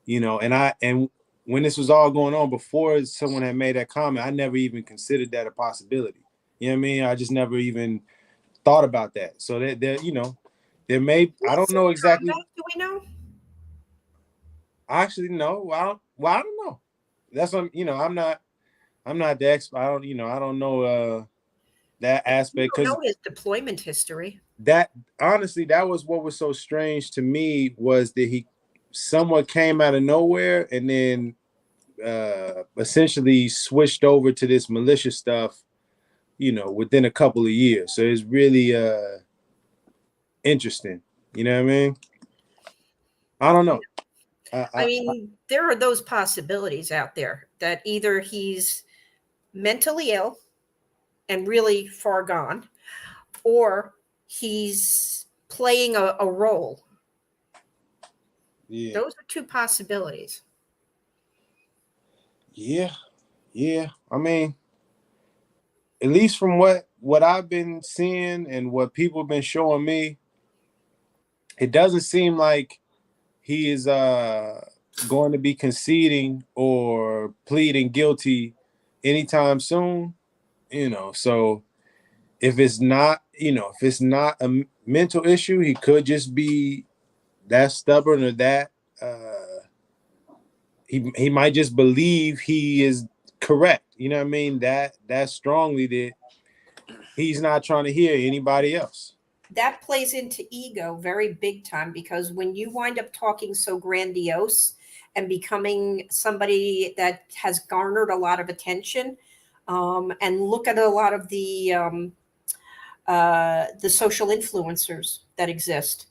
You know, and when this was all going on, before someone had made that comment, I never even considered that a possibility. You know what I mean? I just never even thought about that. So there, you know, there may, I don't know exactly. Do we know? Actually, no. Well, I don't know. That's what, you know, I'm not the expert. I don't know that aspect, You don't because know his deployment history. that, honestly, that was what was so strange to me, was that he somewhat came out of nowhere and then essentially switched over to this malicious stuff, you know, within a couple of years. So it's really interesting. You know what I mean? I don't know. I mean, there are those possibilities out there that either he's mentally ill and really far gone, or he's playing a role. Yeah. Those are two possibilities. Yeah. I mean, at least from what I've been seeing and what people have been showing me, it doesn't seem like he is going to be conceding or pleading guilty anytime soon. You know, so if it's not a mental issue, he could just be that stubborn, or that he might just believe he is correct. You know what I mean? That strongly, that he's not trying to hear anybody else. That plays into ego very big time, because when you wind up talking so grandiose and becoming somebody that has garnered a lot of attention, and look at a lot of the social influencers that exist.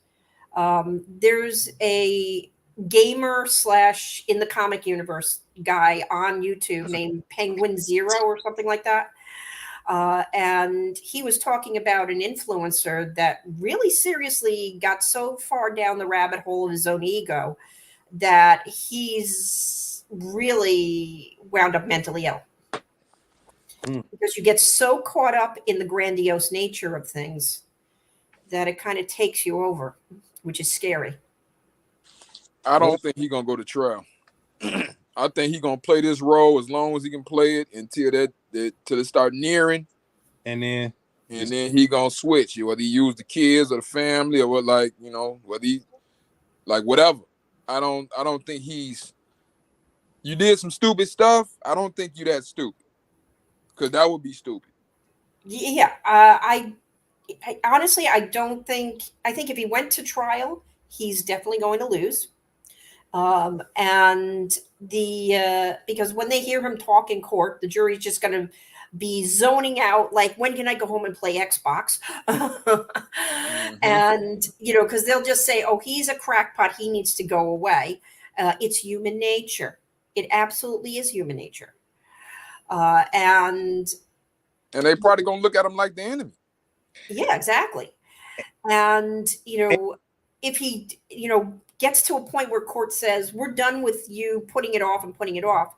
There's a gamer / in the comic universe guy on YouTube named Penguin Zero or something like that. And he was talking about an influencer that really seriously got so far down the rabbit hole of his own ego that he's really wound up mentally ill. Because you get so caught up in the grandiose nature of things that it kind of takes you over, which is scary. I don't think he's gonna go to trial. I think he's gonna play this role as long as he can play it until till it start nearing, and then he gonna switch. Whether he use the kids or the family or what, like, you know, whether he like whatever. I don't think he's. You did some stupid stuff. I don't think you that stupid, because that would be stupid. Yeah, I honestly, I don't think. I think if he went to trial, he's definitely going to lose. And because when they hear him talk in court, the jury's just going to be zoning out, like, when can I go home and play Xbox? And, you know, because they'll just say, oh, he's a crackpot, he needs to go away. It's human nature. It absolutely is human nature. And they probably gonna look at him like the enemy. Yeah, exactly. And, you know, if he, you know, gets to a point where court says, we're done with you putting it off and putting it off.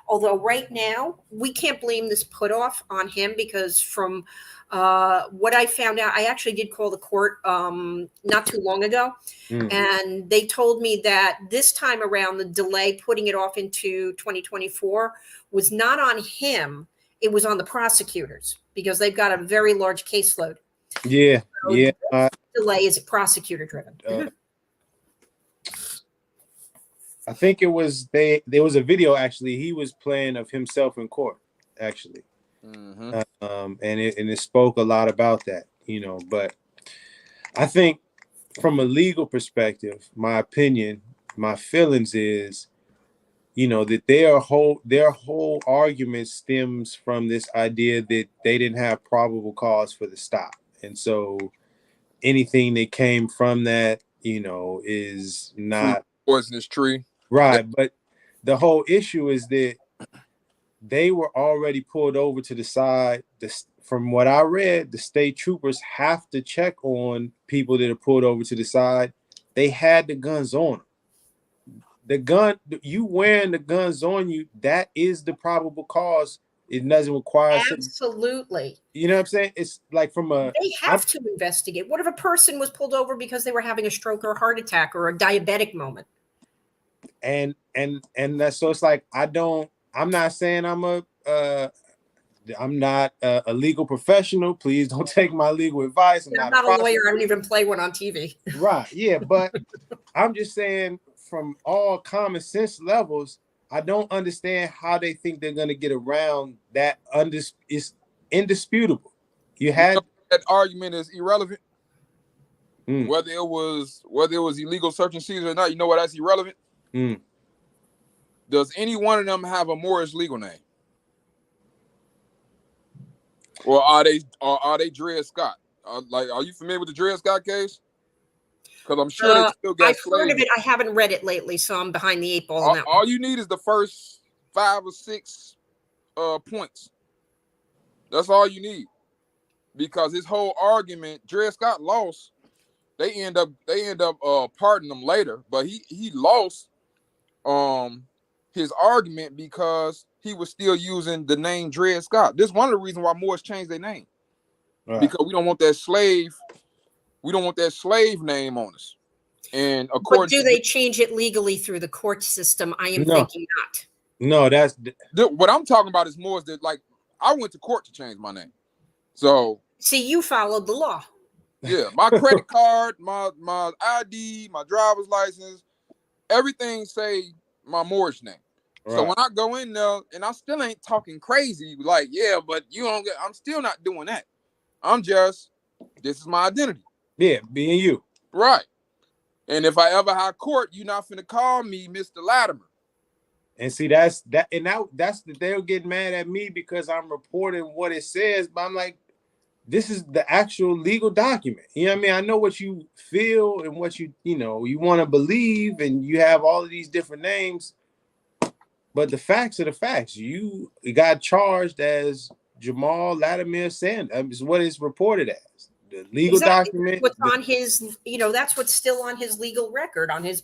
Although right now, we can't blame this put off on him, because from what I found out, I actually did call the court not too long ago. And they told me that this time around, the delay putting it off into 2024 was not on him. It was on the prosecutors, because they've got a very large caseload. Yeah, So yeah. Delay is prosecutor driven. I think it was there was a video, actually, he was playing of himself in court, actually. And it spoke a lot about that, you know. But I think from a legal perspective, my opinion, my feelings is, you know, that their whole argument stems from this idea that they didn't have probable cause for the stop. And so anything that came from that, you know, is not poisonous tree. Right. But the whole issue is that they were already pulled over to the side. From what I read, the state troopers have to check on people that are pulled over to the side. They had the guns on them. The gun, you wearing the guns on you, that is the probable cause. It doesn't require absolutely. You know what I'm saying? It's like they have to investigate. What if a person was pulled over because they were having a stroke or a heart attack or a diabetic moment? And that's, so it's like, I'm not saying I'm not a legal professional. Please don't take my legal advice. I'm not a lawyer. I don't even play one on TV. Right. Yeah. But I'm just saying, from all common sense levels, I don't understand how they think they're going to get around that. It's indisputable. That argument is irrelevant. Whether it was illegal search and seizure or not, you know what? That's irrelevant. Does any one of them have a Moorish legal name, or are they Dred Scott? Are you familiar with the Dred Scott case? Because I'm sure they still got. I've heard of it. I haven't read it lately, so I'm behind the eight ball on that. All you need is the first 5 or 6 points. That's all you need, because his whole argument, Dred Scott lost. They end up pardoning him later, but he lost his argument because he was still using the name Dred Scott. This is one of the reasons why Moorish changed their name, because we don't want that slave name on us. And according, but do they change it legally through the court system? I am thinking not. No, that's what I'm talking about. Is more that, like, I went to court to change my name. So see, you followed the law. Yeah, my credit card, my ID, my driver's license, everything say my Moorish name. Right. So when I go in there, and I still ain't talking crazy, like, yeah, but you don't get, I'm still not doing that. I'm just, this is my identity. Yeah, being you. Right. And if I ever have court, you're not finna call me Mr. Latimer. And see, that's they'll get mad at me because I'm reporting what it says, but I'm like, this is the actual legal document. You know what I mean? I know what you feel and what you want to believe, and you have all of these different names, but the facts are the facts. You got charged as Jamal Latimer Sanders is what it's reported as. The legal Exactly. document. What's on his, that's what's still on his legal record, on his,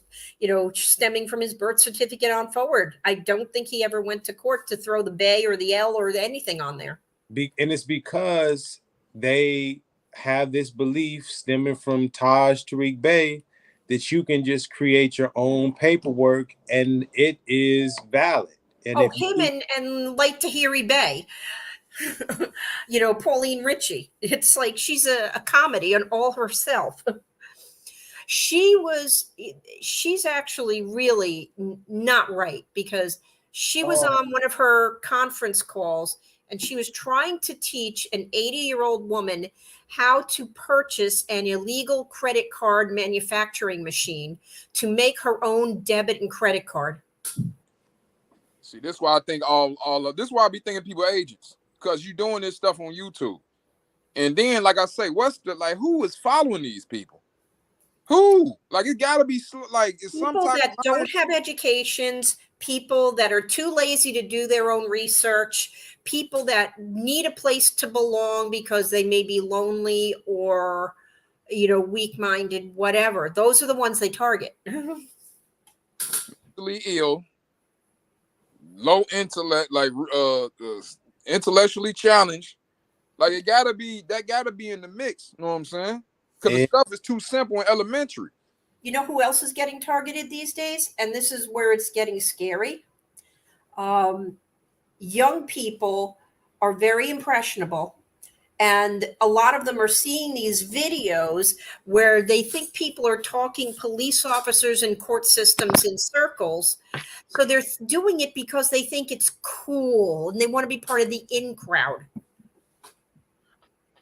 stemming from his birth certificate on forward. I don't think he ever went to court to throw the Bay or the L or anything on there. And it's because they have this belief stemming from Taj Tariq Bey that you can just create your own paperwork and it is valid. And if him and Light Tahiri Bay. Pauline Ritchie. It's like she's a comedy on all herself. She's actually really not right, because she was on one of her conference calls and she was trying to teach an 80-year-old woman how to purchase an illegal credit card manufacturing machine to make her own debit and credit card. See, this is why I think this is why I be thinking people are agents, because you're doing this stuff on YouTube. And then, like I say, who is following these people? Who? Like, it gotta be like it's people that don't have educations, people that are too lazy to do their own research, people that need a place to belong because they may be lonely or, weak-minded, whatever. Those are the ones they target. Mentally ill, low intellect, like intellectually challenged. Like, that gotta be in the mix. You know what I'm saying? Because the stuff is too simple and elementary. You know who else is getting targeted these days? And this is where it's getting scary. Young people are very impressionable. And a lot of them are seeing these videos where they think people are talking police officers and court systems in circles. So they're doing it because they think it's cool and they want to be part of the in crowd.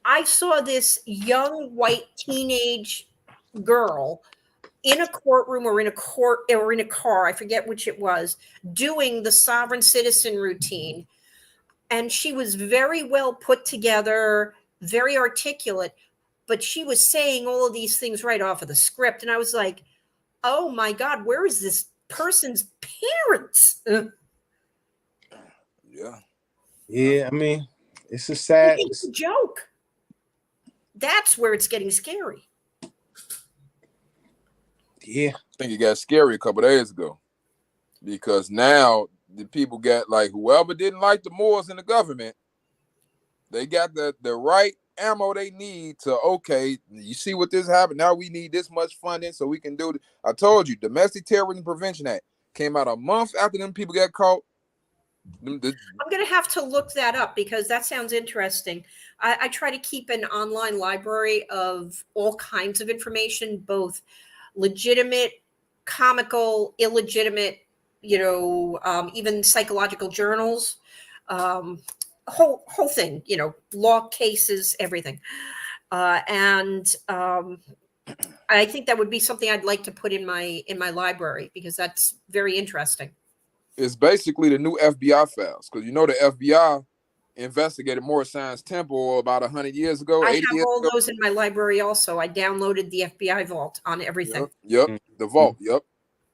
I saw this young white teenage girl in a courtroom or in a car, I forget which it was, doing the sovereign citizen routine. And she was very well put together, very articulate, but she was saying all of these things right off of the script. And I was like, oh my God, where is this person's parents? Yeah. Yeah, I mean, it's a sad. It's a joke. That's where it's getting scary. Yeah. I think it got scary a couple of days ago, because now the people got, like, whoever didn't like the Moors in the government, they got the right ammo they need to, okay, you see what this happened, now we need this much funding so we can do it. I told you, Domestic Terrorism Prevention Act came out a month after them people got caught. I'm going to have to look that up because that sounds interesting. I try to keep an online library of all kinds of information, both legitimate, comical, illegitimate, even psychological journals, whole thing, law cases, everything. And I think that would be something I'd like to put in my library because that's very interesting. It's basically the new FBI files, because the FBI investigated Moorish Science Temple about 100 years ago. I have all those in my library also. I downloaded the FBI vault on everything. Yep. The vault. Yep.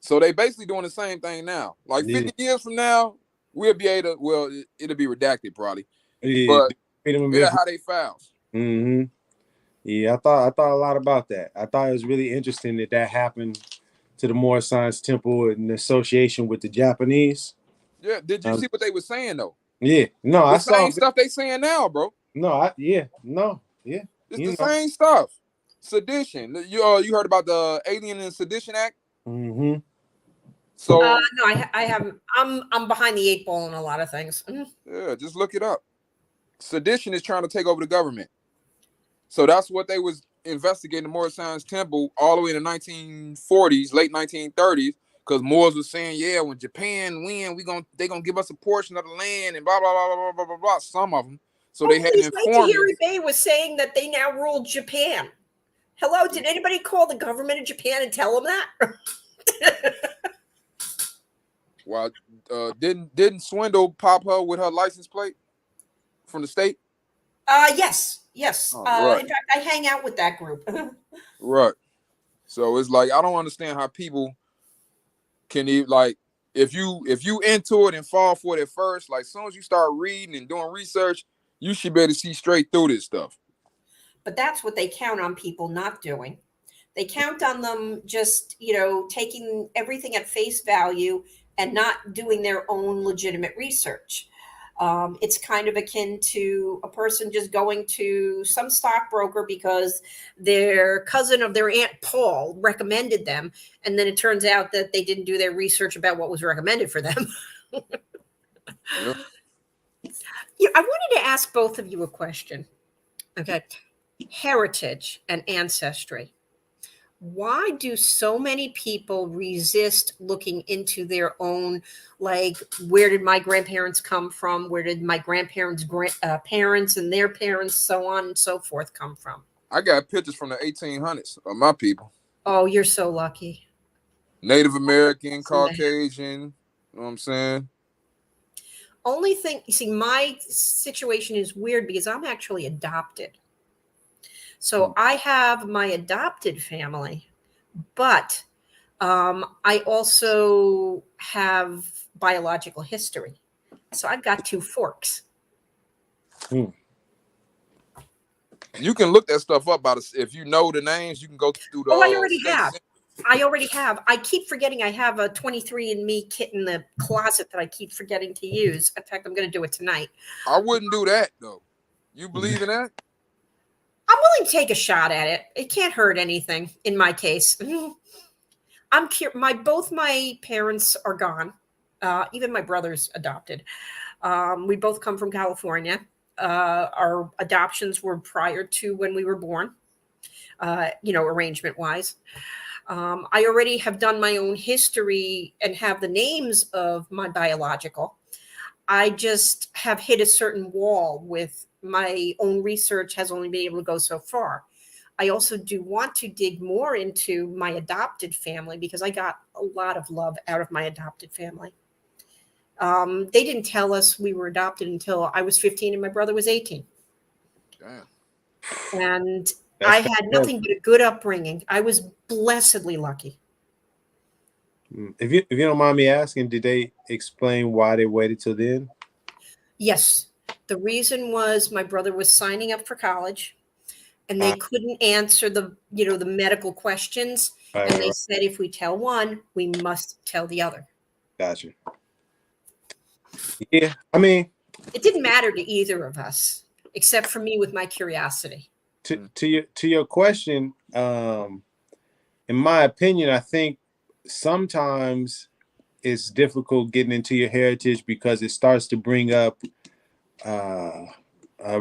So they basically doing the same thing now. Like 50 years from now, we'll be able to, it'll be redacted probably. But yeah, how they files. Mm-hmm. Yeah, I thought a lot about that. I thought it was really interesting that happened to the Moorish Science Temple in association with the Japanese. Yeah, did you see what they were saying though? Yeah, no, I saw same stuff they saying now, bro. No, it's the same stuff. Sedition. You heard about the Alien and Sedition Act? Mm-hmm. So no, I haven't. I'm behind the 8 ball on a lot of things. Yeah, just look it up. Sedition is trying to take over the government. So that's what they was investigating the Moorish Science Temple all the way in the 1940s, late 1930s, because Moors was saying, yeah, when Japan win, they gonna give us a portion of the land and blah blah blah blah blah blah blah. Some of them. So they had informed. Tahiri Bey was saying that they now rule Japan. Hello, did anybody call the government of Japan and tell them that? Well, didn't Swindle pop her with her license plate from the state? Yes. Oh, right. In fact, I hang out with that group. Right. So it's like, I don't understand how people can even, like, if you into it and fall for it at first, like, as soon as you start reading and doing research, You should be able to see straight through this stuff. But that's what they count on people not doing. They count on them just, taking everything at face value and not doing their own legitimate research. It's kind of akin to a person just going to some stockbroker because their cousin of their Aunt Paul recommended them. And then it turns out that they didn't do their research about what was recommended for them. Yep. I wanted to ask both of you a question. Okay. Heritage and ancestry. Why do so many people resist looking into their own, like, where did my grandparents come from? Where did my grandparents' parents and their parents, so on and so forth, come from? I got pictures from the 1800s of my people. Oh, you're so lucky. Native American, Caucasian, you know what I'm saying? Only thing, you see, my situation is weird because I'm actually adopted. So I have my adopted family, but I also have biological history. So I've got two forks. You can look that stuff up if you know the names. You can go through the. Oh, I already have. I keep forgetting I have a 23andMe kit in the closet that I keep forgetting to use. In fact, I'm going to do it tonight. I wouldn't do that though. You believe in that? I'm willing to take a shot at it. It can't hurt anything in my case. I'm both my parents are gone. Even my brother's adopted. We both come from California. Our adoptions were prior to when we were born, arrangement wise. I already have done my own history and have the names of my biological. I just have hit a certain wall with my own research has only been able to go so far. I also do want to dig more into my adopted family because I got a lot of love out of my adopted family. They didn't tell us we were adopted until I was 15 and my brother was 18. Damn. And I had nothing but a good upbringing. I was blessedly lucky. If you don't mind me asking, did they explain why they waited till then? Yes. The reason was my brother was signing up for college and they couldn't answer the medical questions. And they said, if we tell one, we must tell the other. Gotcha. Yeah. I mean, it didn't matter to either of us, except for me with my curiosity. To your question, in my opinion, I think sometimes it's difficult getting into your heritage because it starts to bring up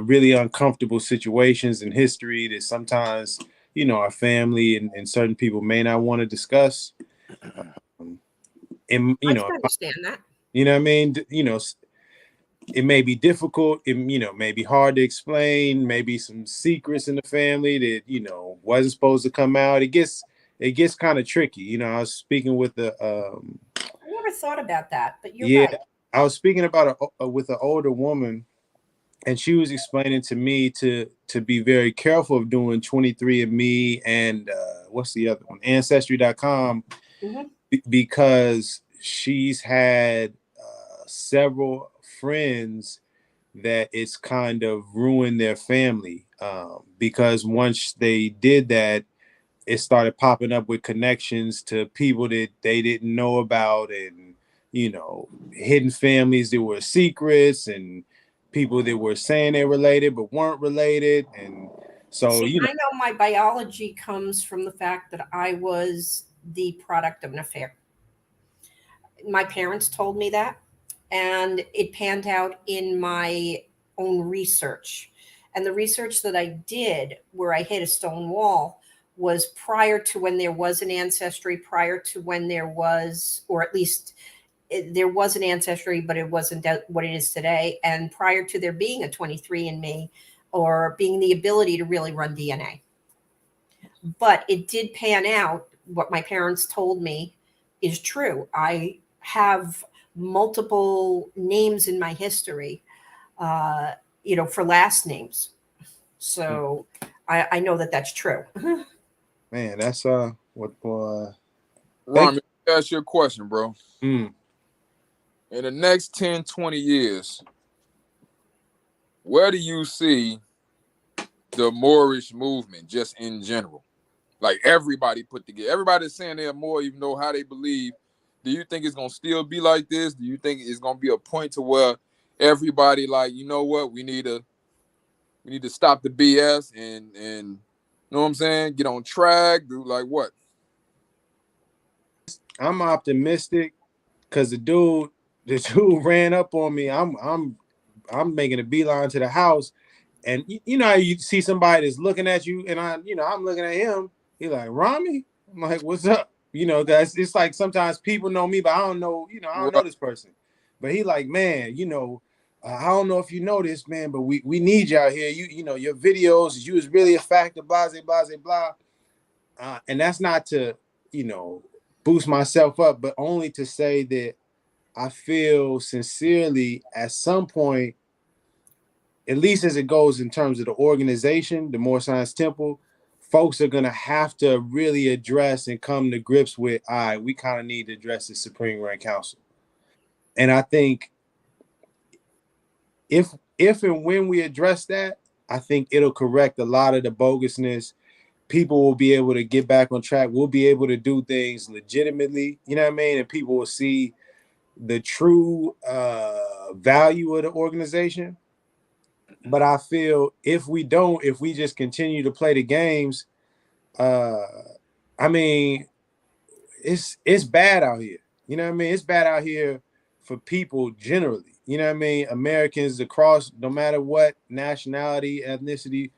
really uncomfortable situations in history that sometimes, our family and certain people may not want to discuss. And, I can understand that. You know what I mean? It may be difficult. It, may be hard to explain. Maybe some secrets in the family that, wasn't supposed to come out. It gets kind of tricky. I was speaking with I never thought about that, but you're right. I was speaking about with an older woman, and she was explaining to me to be very careful of doing 23andMe and what's the other one, Ancestry.com, because she's had several friends that it's kind of ruined their family because once they did that, it started popping up with connections to people that they didn't know about, and hidden families that were secrets, and people that were saying they related but weren't related. And so I know my biology comes from the fact that I was the product of an affair. My parents told me that, and it panned out in my own research. And the research that I did, where I hit a stone wall, was prior to when there was an ancestry, prior to when there was, or at least there was an ancestry, but it wasn't what it is today. And prior to there being a 23andMe or being the ability to really run DNA. But it did pan out. What my parents told me is true. I have multiple names in my history, for last names. So I know that that's true. Man, that's what. Ron, let me ask you a question, bro. In the next 10, 20 years, where do you see the Moorish movement just in general? Like everybody put together, everybody's saying they're more, even though how they believe. Do you think it's gonna still be like this? Do you think it's gonna be a point to where everybody like, you know what, we need to stop the BS and you know what I'm saying, get on track, do like what? I'm optimistic because the dude ran up on me. I'm making a beeline to the house, and you know how you see somebody that's looking at you, and I'm looking at him. He like, Rami? I'm like, what's up? You know, guys, it's like sometimes people know me, but I don't know, I don't know this person. But he like, man, I don't know if you know this, man, but we need you out here. You know, your videos, you was really a factor, blah, blah, blah. And that's not to, boost myself up, but only to say that I feel sincerely at some point, at least as it goes in terms of the organization, the More Science Temple, folks are going to have to really address and come to grips with, all right, we kind of need to address the Supreme Grand Council. And I think if and when we address that, I think it'll correct a lot of the bogusness. People will be able to get back on track. We'll be able to do things legitimately, you know what I mean? And people will see the true value of the organization. But I feel if we just continue to play the games, I mean, it's bad out here. You know what I mean? It's bad out here for people generally. You know what I mean? Americans across, no matter what nationality, ethnicity,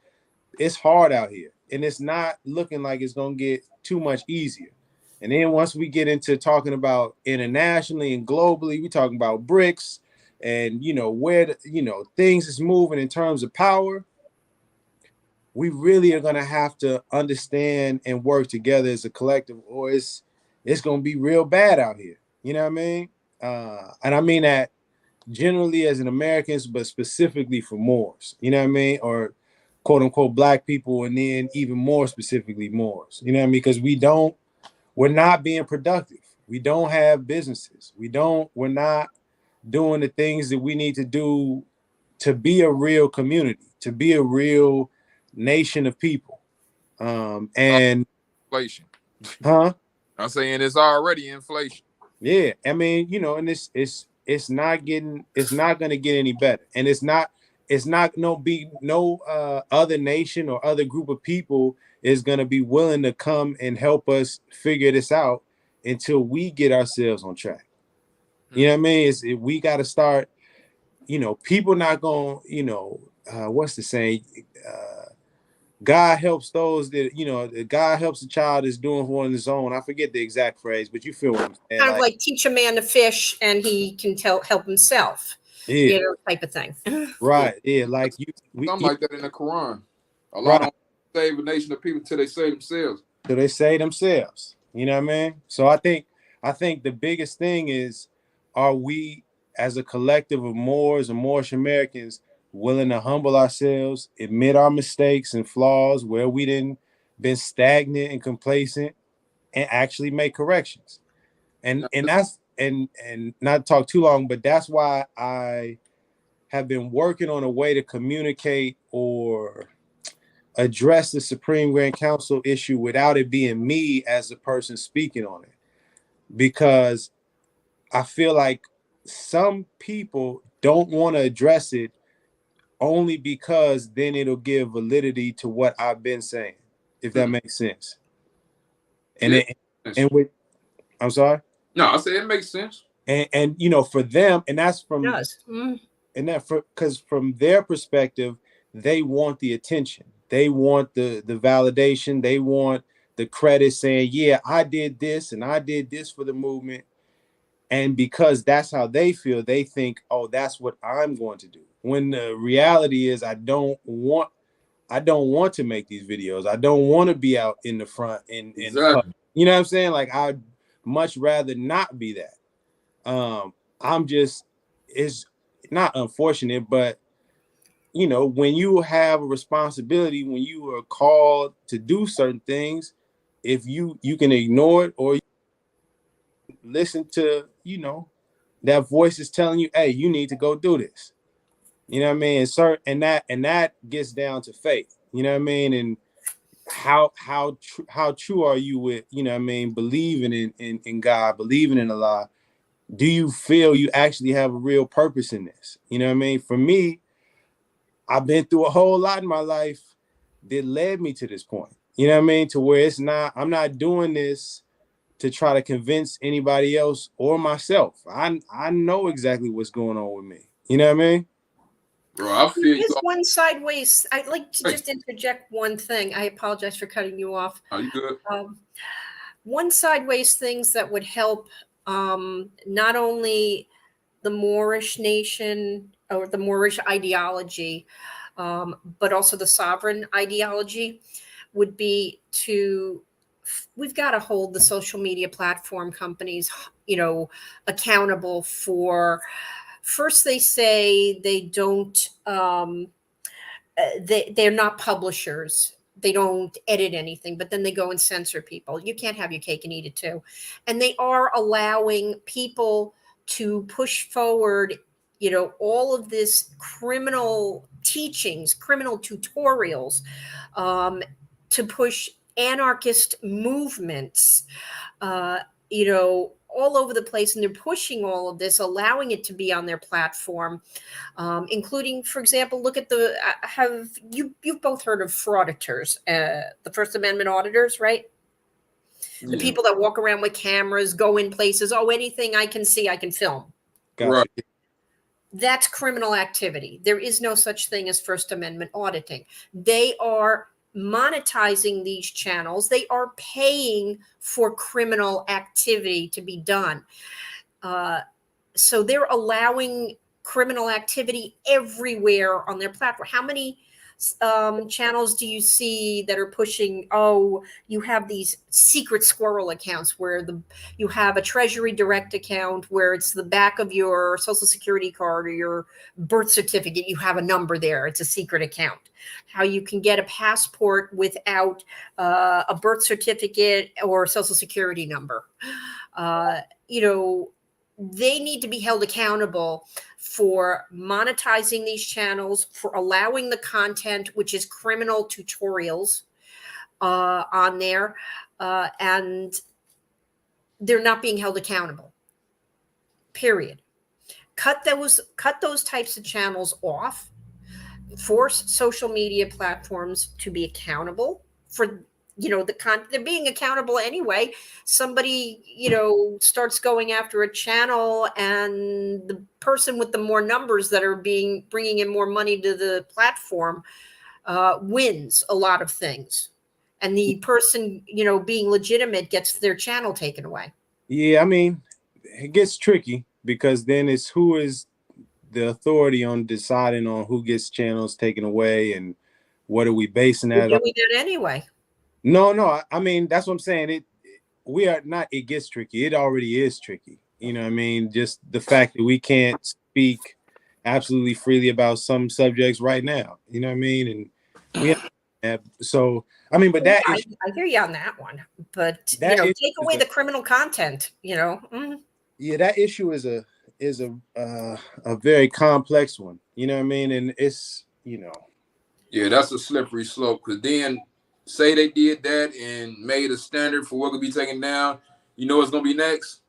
it's hard out here. And it's not looking like it's going to get too much easier. And then once we get into talking about internationally and globally, we talking about BRICS and, where, things is moving in terms of power. We really are going to have to understand and work together as a collective, or it's going to be real bad out here. You know what I mean? And I mean that generally as an Americans, but specifically for Moors, you know what I mean? Or quote unquote Black people, and then even more specifically Moors, you know what I mean? Because we're not being productive. We don't have businesses. We're not doing the things that we need to do to be a real community, to be a real nation of people. And Inflation. huh? I'm saying it's already inflation. Yeah, I mean, and it's not going to get any better, and it's not no other nation or other group of people is going to be willing to come and help us figure this out until we get ourselves on track. You know what I mean? We got to start. People not going. What's the saying? God helps those that God helps the child that's doing on his own. I forget the exact phrase, but you feel what I'm saying? Kind of like teach a man to fish and he can help himself. Yeah, Type of thing. right. Yeah, like Something like that in the Quran. Allah right. don't save a nation of people until they save themselves. So they say themselves. You know what I mean? So I think the biggest thing is, are we as a collective of Moors and Moorish Americans willing to humble ourselves, admit our mistakes and flaws where we didn't been stagnant and complacent, and actually make corrections? And that's and not talk too long, but that's why I have been working on a way to communicate or address the Supreme Grand Council issue without it being me as the person speaking on it. Because I feel like some people don't want to address it only because then it'll give validity to what I've been saying, if that makes sense. And I'm sorry? No, I say it makes sense. And for them, and that's from It does. and that because from their perspective, they want the attention, they want the validation, they want the credit, saying, yeah, I did this and I did this for the movement. And because that's how they feel, they think, oh, that's what I'm going to do, when the reality is I don't want to make these videos. I don't want to be out in the front in Exactly. you know what I'm saying? Like, I'd much rather not be that. It's not unfortunate, but when you have a responsibility, when you are called to do certain things, if you can ignore it, or listen to, that voice is telling you, hey, you need to go do this. You know what I mean? And that gets down to faith. You know what I mean? And how true are you with, you know what I mean, believing in God, believing in Allah? Do you feel you actually have a real purpose in this? You know what I mean? For me, I've been through a whole lot in my life that led me to this point. You know what I mean? To where I'm not doing this to try to convince anybody else or myself. I know exactly what's going on with me. You know what I mean? Bro, I feel you. Here's one sideways. I'd like to Hey, just interject one thing. I apologize for cutting you off. are you good? One sideways things that would help not only the Moorish nation or the Moorish ideology, but also the sovereign ideology would be we've got to hold the social media platform companies, accountable for. First, they say they don't. They're not publishers. They don't edit anything, but then they go and censor people. You can't have your cake and eat it too. And they are allowing people to push forward, all of this criminal teachings, criminal tutorials, to push anarchist movements, all over the place. And they're pushing all of this, allowing it to be on their platform, including, for example, look at you've both heard of frauditors, the First Amendment auditors, right? The people that walk around with cameras, go in places. Oh, anything I can see, I can film. Gotcha. Right. That's criminal activity. There is no such thing as First Amendment auditing. They are monetizing these channels. They are paying for criminal activity to be done. So they're allowing criminal activity everywhere on their platform. How many channels do you see that are pushing, you have these secret squirrel accounts where you have a Treasury Direct account where it's the back of your Social Security card or your birth certificate. You have a number there. It's a secret account. How you can get a passport without a birth certificate or Social Security number. They need to be held accountable for monetizing these channels, for allowing the content, which is criminal tutorials, on there, and they're not being held accountable. Period. Cut those types of channels off. Force social media platforms to be accountable for they're being accountable anyway. Somebody starts going after a channel, and the person with the more numbers that are bringing in more money to the platform wins a lot of things, and the person being legitimate gets their channel taken away. Yeah, I mean, it gets tricky because then it's who is the authority on deciding on who gets channels taken away, and what are we basing that on? We're doing that anyway. No. I mean, that's what I'm saying. It gets tricky. It already is tricky. You know what I mean? Just the fact that we can't speak absolutely freely about some subjects right now. You know what I mean? And I mean, but that I hear you on that one. But take away the criminal content. Yeah, that issue is a very complex one. You know what I mean? And it's Yeah, that's a slippery slope. Because then, say they did that and made a standard for what could be taken down. You know what's gonna be next?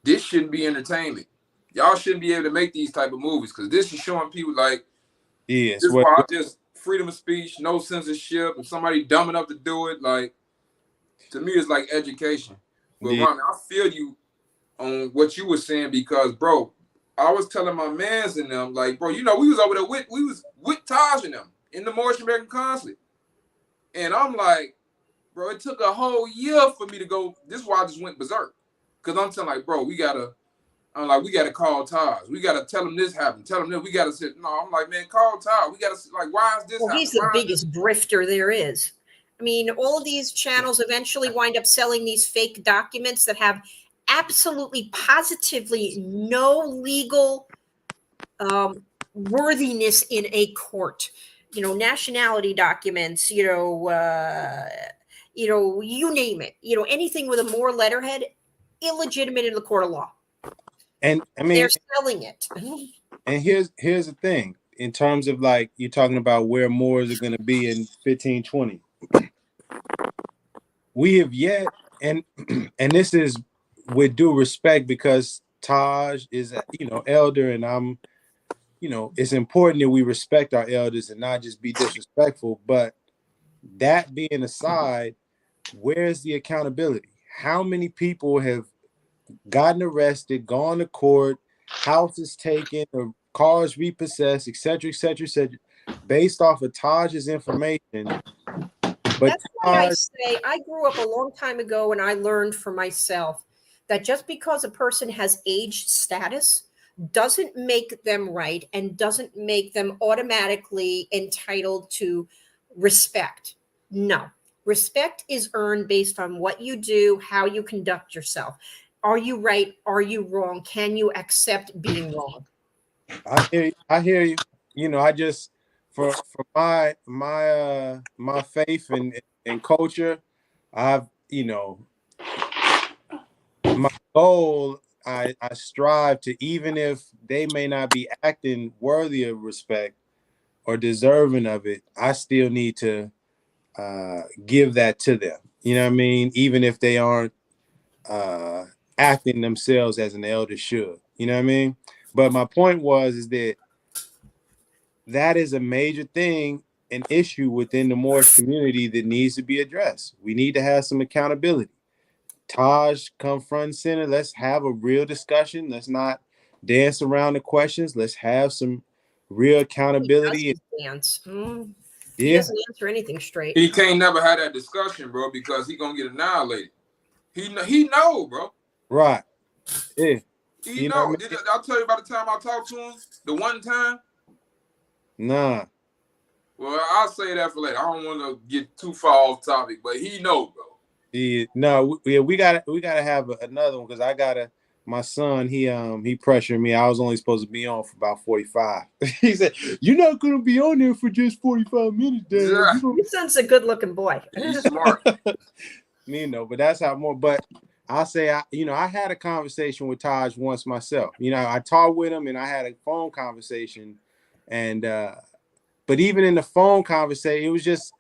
This shouldn't be entertainment. Y'all shouldn't be able to make these type of movies because this is showing people like, yes, this is why I just freedom of speech, no censorship. If somebody dumb enough to do it, like, to me, it's like education. But yeah. Ron, I feel you on what you were saying because, bro, I was telling my mans and them, like, bro, we was over there with Taj and them in the Moorish American consulate. And I'm like, bro, it took a whole year for me to go. This is why I just went berserk. Because I'm telling, like, bro, we got to call Taj. We got to tell him this happened. Tell him this. We got to sit. No, I'm like, man, call Taj. We got to, like, why is this happening? He's the biggest grifter there is. I mean, all of these channels eventually wind up selling these fake documents that have absolutely, positively no legal worthiness in a court. Nationality documents, you name it. Anything with a Moor letterhead, illegitimate in the court of law. And I mean, they're selling it. And here's the thing. in terms of like you're talking about where Moors are going to be in 1520. We have yet, and this is with due respect because Taj is elder, and I'm it's important that we respect our elders and not just be disrespectful. But that being aside, where's the accountability? How many people have gotten arrested, gone to court, houses taken, or cars repossessed, etc., based off of Taj's information? But That's why I Taj, say I grew up a long time ago and I learned for myself that just because a person has age status doesn't make them right and doesn't make them automatically entitled to respect. No. Respect is earned based on what you do, how you conduct yourself. Are you right? Are you wrong? Can you accept being wrong? I hear you. I just for my faith and culture, I've my goal. I strive to, even if they may not be acting worthy of respect or deserving of it, I still need to give that to them. You know what I mean? Even if they aren't acting themselves as an elder should. You know what I mean? But my point is that is a major thing, an issue within the Moorish community that needs to be addressed. We need to have some accountability. Taj, come front and center. Let's have a real discussion. Let's not dance around the questions. Let's have some real accountability. He does dance. He Yeah, doesn't answer anything straight. He can't never have that discussion, bro, because he gonna get annihilated. He know, bro. right. Yeah, He you know know. what I Did mean? I tell you about the time I talked to him? The one time? Nah. Well, I'll say that for later. I don't want to get too far off topic, but he know, bro. Yeah, no, we gotta have another one because I gotta. My son, he pressured me. I was only supposed to be on for about 45. He said, "You're not gonna be on there for just 45 minutes, Dad. Yeah. Your son's a good-looking boy. He's smart. But that's how more. But I'll say, I had a conversation with Taj once myself. I talked with him and I had a phone conversation, and but even in the phone conversation, it was just,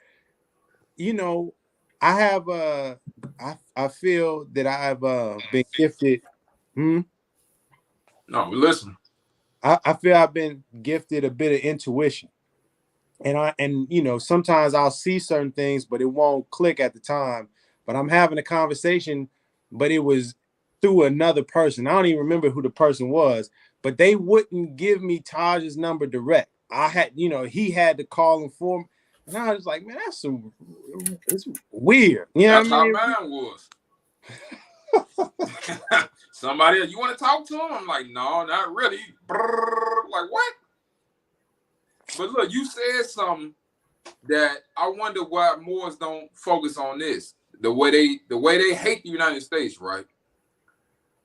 I have I feel that I've been gifted. No, listen. I feel I've been gifted a bit of intuition, and sometimes I'll see certain things, but it won't click at the time. But I'm having a conversation, but it was through another person. I don't even remember who the person was, but they wouldn't give me Taj's number direct. I had, he had to call him for me. And I was like, man, it's weird. You know That's what I how mean? mine was. Somebody else, you want to talk to him? I'm like, no, not really. Brrr, like, what? But look, you said something that I wonder why Moors don't focus on this. The way they hate the United States, right?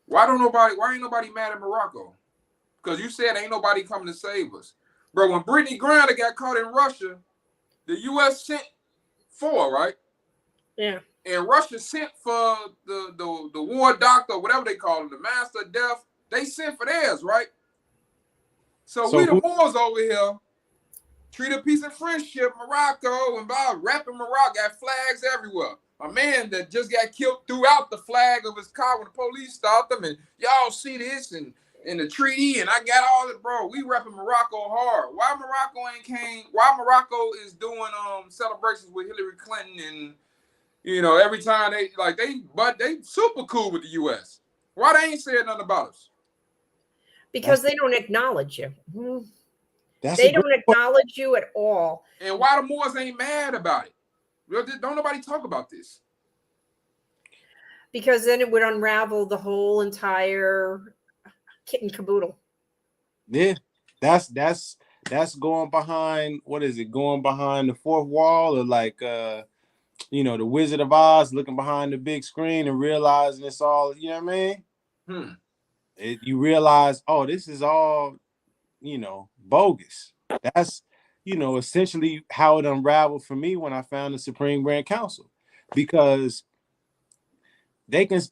Why ain't nobody mad at Morocco? Because you said ain't nobody coming to save us. Bro, when Brittany Griner got caught in Russia, the US sent for, right? Yeah. And Russia sent for the war doctor, whatever they call him, the master of death. They sent for theirs, right? So we the Moors over here treat a peace and friendship, Morocco, and by rapping Morocco, got flags everywhere. A man that just got killed threw out the flag of his car when the police stopped him, and y'all see this and the treaty, and I got all it, bro. We repping Morocco hard. Why Morocco ain't came? Why Morocco is doing celebrations with Hillary Clinton and every time they super cool with the US. Why they ain't said nothing about us? Because they don't acknowledge you. They don't acknowledge you at all. And why the Moors ain't mad about it? Don't nobody talk about this. Because then it would unravel the whole entire kit and caboodle. Yeah, that's going behind, what is it? Going behind the fourth wall, or like the Wizard of Oz, looking behind the big screen and realizing it's all, you know what I mean? You realize, oh, this is all, bogus. That's, essentially how it unraveled for me when I found the Supreme Grand Council, because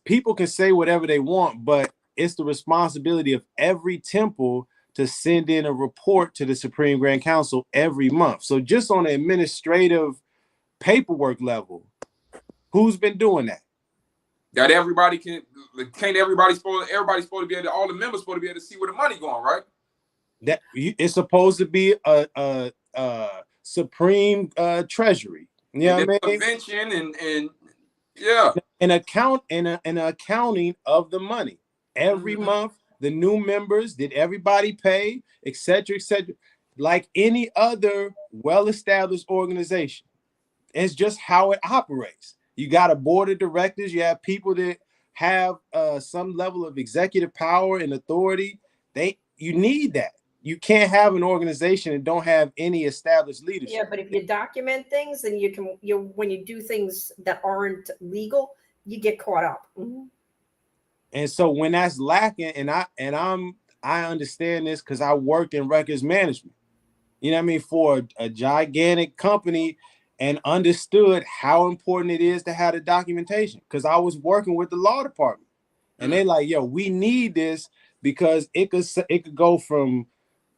people can say whatever they want, but it's the responsibility of every temple to send in a report to the Supreme Grand Council every month. So just on an administrative paperwork level, who's been doing that? That everybody can't everybody's supposed to be able to, all the members supposed to be able to see where the money going, right? That it's supposed to be a supreme treasury. You know what I mean? Convention and yeah. An accounting of the money. Every month, the new members, did everybody pay, etc., etc., like any other well-established organization. It's just how it operates. You got a board of directors, you have people that have some level of executive power and authority. You need that. You can't have an organization that don't have any established leadership. Yeah, but if you document things, then when you do things that aren't legal, you get caught up. Mm-hmm. And so when that's lacking, and I understand this because I worked in records management, you know what I mean, for a gigantic company, and understood how important it is to have the documentation, because I was working with the law department, and they like, yo, we need this because it could go from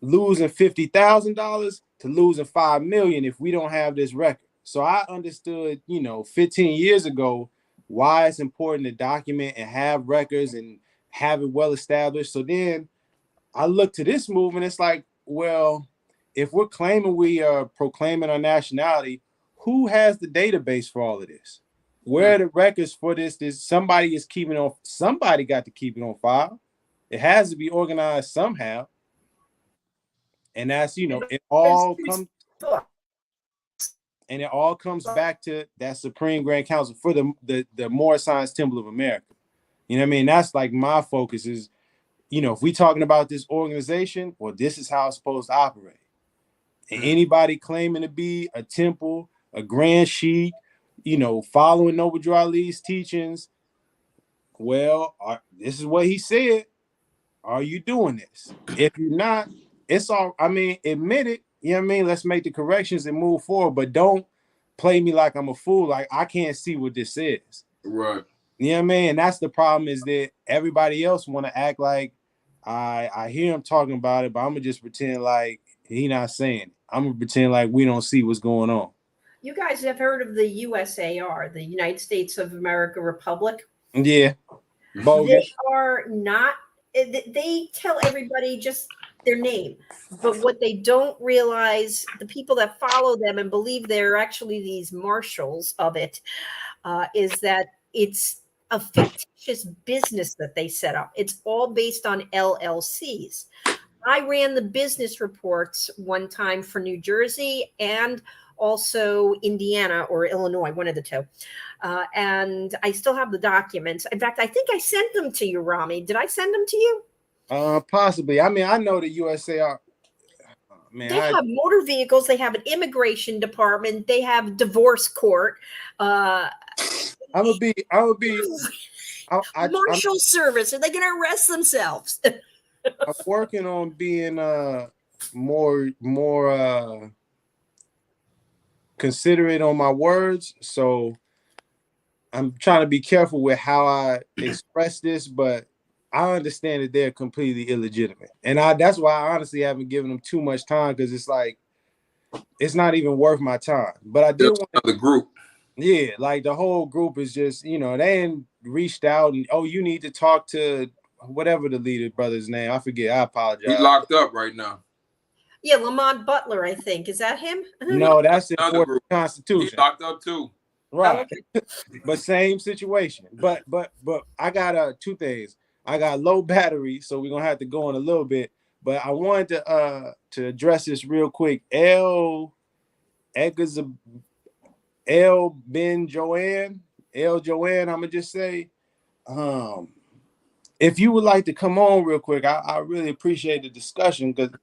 losing $50,000 to losing $5 million if we don't have this record. So I understood, 15 years ago, why it's important to document and have records and have it well established. So then I look to this movement. It's like, well, if we're claiming we are proclaiming our nationality, who has the database for all of this? Where are the records for this? Somebody is keeping on. Somebody got to keep it on file. It has to be organized somehow. And that's, it all comes back to that Supreme Grand Council for the Moorish Science Temple of America. You know what I mean? That's like my focus is, if we talking about this organization, well, this is how it's supposed to operate. And anybody claiming to be a temple, a grand sheik, following Noble Drew Ali's teachings, well, this is what he said. Are you doing this? If you're not, it's all, admit it. You know what I mean? Let's make the corrections and move forward, but don't play me like I'm a fool. Like, I can't see what this is. Right. You know what I mean? And that's the problem, is that everybody else want to act like I hear him talking about it, but I'm going to just pretend like he not saying it. I'm going to pretend like we don't see what's going on. You guys have heard of the USAR, the United States of America Republic? Yeah. Bogus. They are not, they tell everybody just their name. But what they don't realize, the people that follow them and believe they're actually these marshals of it, is that it's a fictitious business that they set up. It's all based on LLCs. I ran the business reports one time for New Jersey and also Indiana or Illinois, one of the two. And I still have the documents. In fact, I think I sent them to you, Rami. Did I send them to you? Possibly. I know the USAR. They have motor vehicles. They have an immigration department. They have divorce court. I would be. Marshal service. Are they going to arrest themselves? I'm working on being more considerate on my words, so I'm trying to be careful with how I express this, but I understand that they're completely illegitimate, and that's why I honestly haven't given them too much time, because it's like it's not even worth my time. But I did want the group. Yeah, like the whole group is just, they ain't reached out and, oh, you need to talk to whatever the leader brother's name. I forget. I apologize. He's locked up right now. Yeah, Lamont Butler, I think. Is that him? No, that's the Constitution. He's locked up too. Right. Oh, okay. But same situation. But I got two things. I got low battery, so we're gonna have to go in a little bit. But I wanted to address this real quick. El Ben Joanne, I'm gonna just say, if you would like to come on real quick, I really appreciate the discussion, because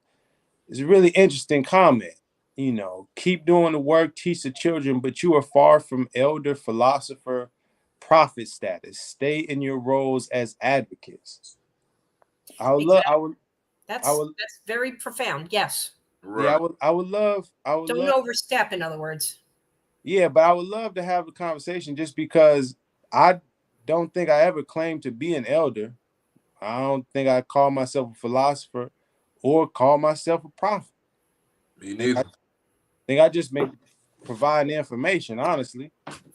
it's a really interesting comment. Keep doing the work, teach the children, but you are far from elder, philosopher, prophet status. Stay in your roles as advocates. That's very profound. Yes. Right. Yeah, I would love. Don't overstep, in other words. Yeah, but I would love to have a conversation, just because I don't think I ever claimed to be an elder. I don't think I call myself a philosopher or call myself a prophet. Me neither. I think I just make provide the information, honestly.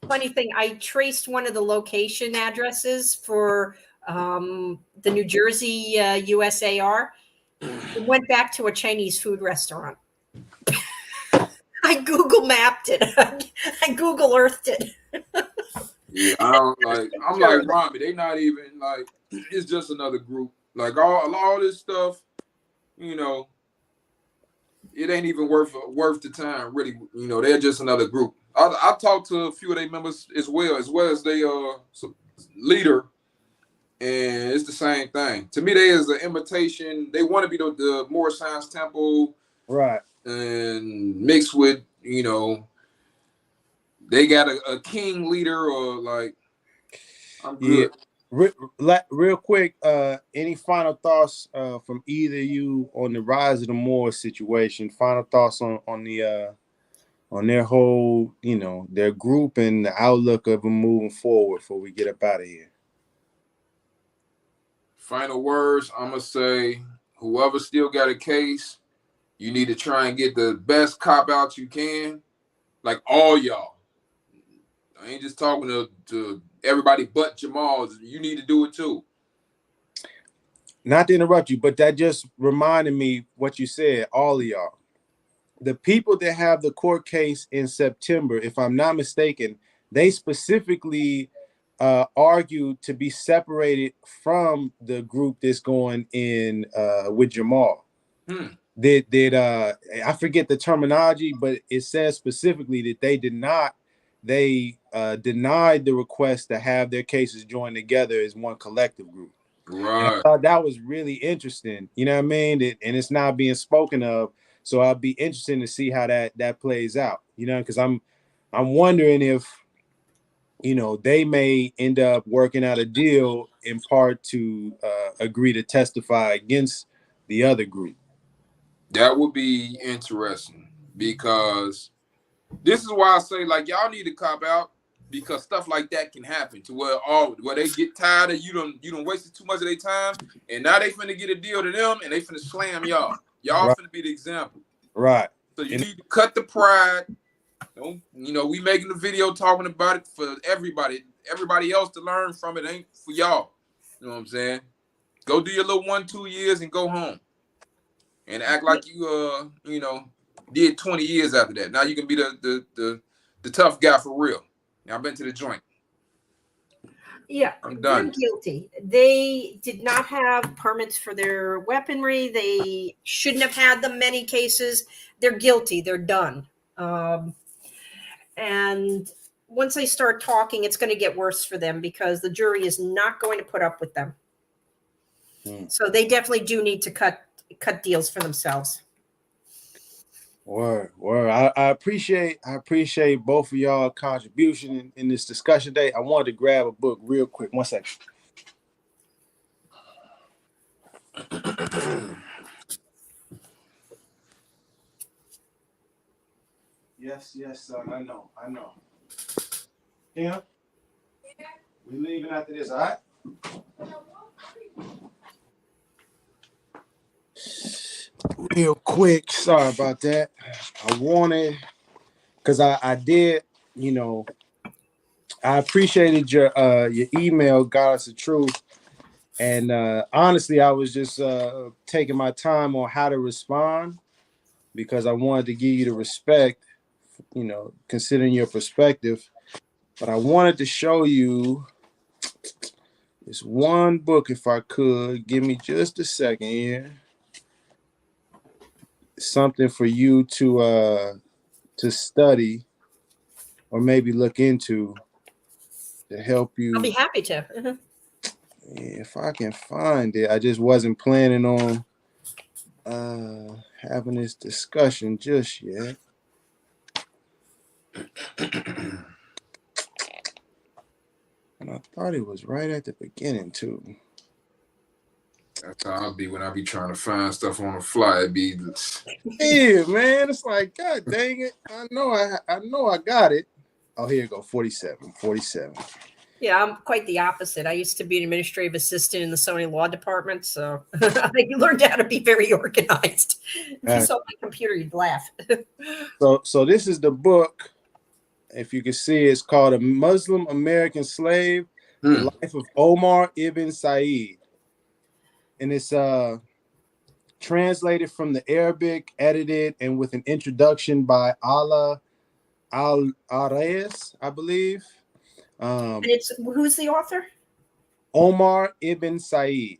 Funny thing, I traced one of the location addresses for the New Jersey USAR. It went back to a Chinese food restaurant. I Google mapped it. I Google Earthed it. Yeah, I don't like. I'm like Rami. They not even like. It's just another group. Like all this stuff, you know. It ain't even worth the time, really. You know, they're just another group. I talked to a few of their members as well as they leader, and it's the same thing. To me, they is an imitation. They want to be the Moorish Science Temple, Right? And mixed with, you know, they got a king leader or like. I'm good. Yeah. Real quick, any final thoughts from either of you on the rise of the Moor situation? Final thoughts on their whole, you know, their group and the outlook of them moving forward before we get up out of here. Final words, I'm gonna say, whoever still got a case, you need to try and get the best cop out you can. Like all y'all. I ain't just talking to everybody but Jamal. You need to do it too. Not to interrupt you, but that just reminded me what you said, all of y'all. The people that have the court case in September, if I'm not mistaken, they specifically argued to be separated from the group that's going in with Jamal. I forget the terminology, but it says specifically that they denied the request to have their cases joined together as one collective group. Right. And I thought that was really interesting. You know what I mean? And it's not being spoken of. So I'll be interested to see how that plays out. You know, because I'm wondering if, you know, they may end up working out a deal in part to agree to testify against the other group. That would be interesting because this is why I say, like, y'all need to cop out, because stuff like that can happen to where they get tired of you done wasted too much of their time, and now they finna get a deal to them and they finna slam y'all. Y'all Right. finna be the example. Right. So you need to cut the pride. Don't, you know, we making the video talking about it for everybody else to learn from it, ain't for y'all. You know what I'm saying? Go do your little 1-2 years and go home. And act like you you know, did 20 years after that. Now you can be the tough guy for real. Now I've been to the joint. Yeah, I'm done. they're guilty. They did not have permits for their weaponry. They shouldn't have had them many cases. They're guilty. They're done. And once they start talking, it's going to get worse for them because the jury is not going to put up with them. So they definitely do need to cut deals for themselves. Word. I appreciate both of y'all contribution in this discussion today. I wanted to grab a book real quick. 1 second. Yes, son. I know. Yeah. We leaving after this, all right? Real quick, sorry about that. I wanted, because I did, you know, I appreciated your email, Goddess of Truth. And honestly, I was just taking my time on how to respond because I wanted to give you the respect, you know, considering your perspective. But I wanted to show you this one book, if I could. Give me just a second here. Something for you to study or maybe look into to help you. I'll be happy to. Mm-hmm. If I can find it. I just wasn't planning on having this discussion just yet. And I thought it was right at the beginning too. That's how I'll be when I be trying to find stuff on the fly. It be Yeah, man. It's like, God dang it. I know I got it. Oh, here you go. 47. Yeah, I'm quite the opposite. I used to be an administrative assistant in the Sony Law Department, so I learned how to be very organized. If you saw my computer, you'd laugh. So this is the book. If you can see, it's called A Muslim American Slave: The Life of Omar Ibn Said, and it's translated from the Arabic, edited, and with an introduction by Ala Al-Arayes, I believe. And it's who's the author? Omar Ibn Said,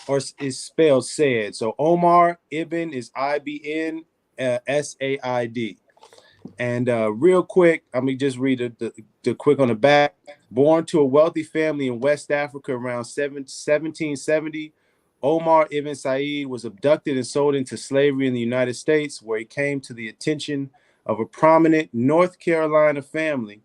or is spelled Said. So Omar Ibn is IBN SAID. And real quick, let me just read the quick on the back. Born to a wealthy family in West Africa around 1770, Omar Ibn Said was abducted and sold into slavery in the United States, where he came to the attention of a prominent North Carolina family.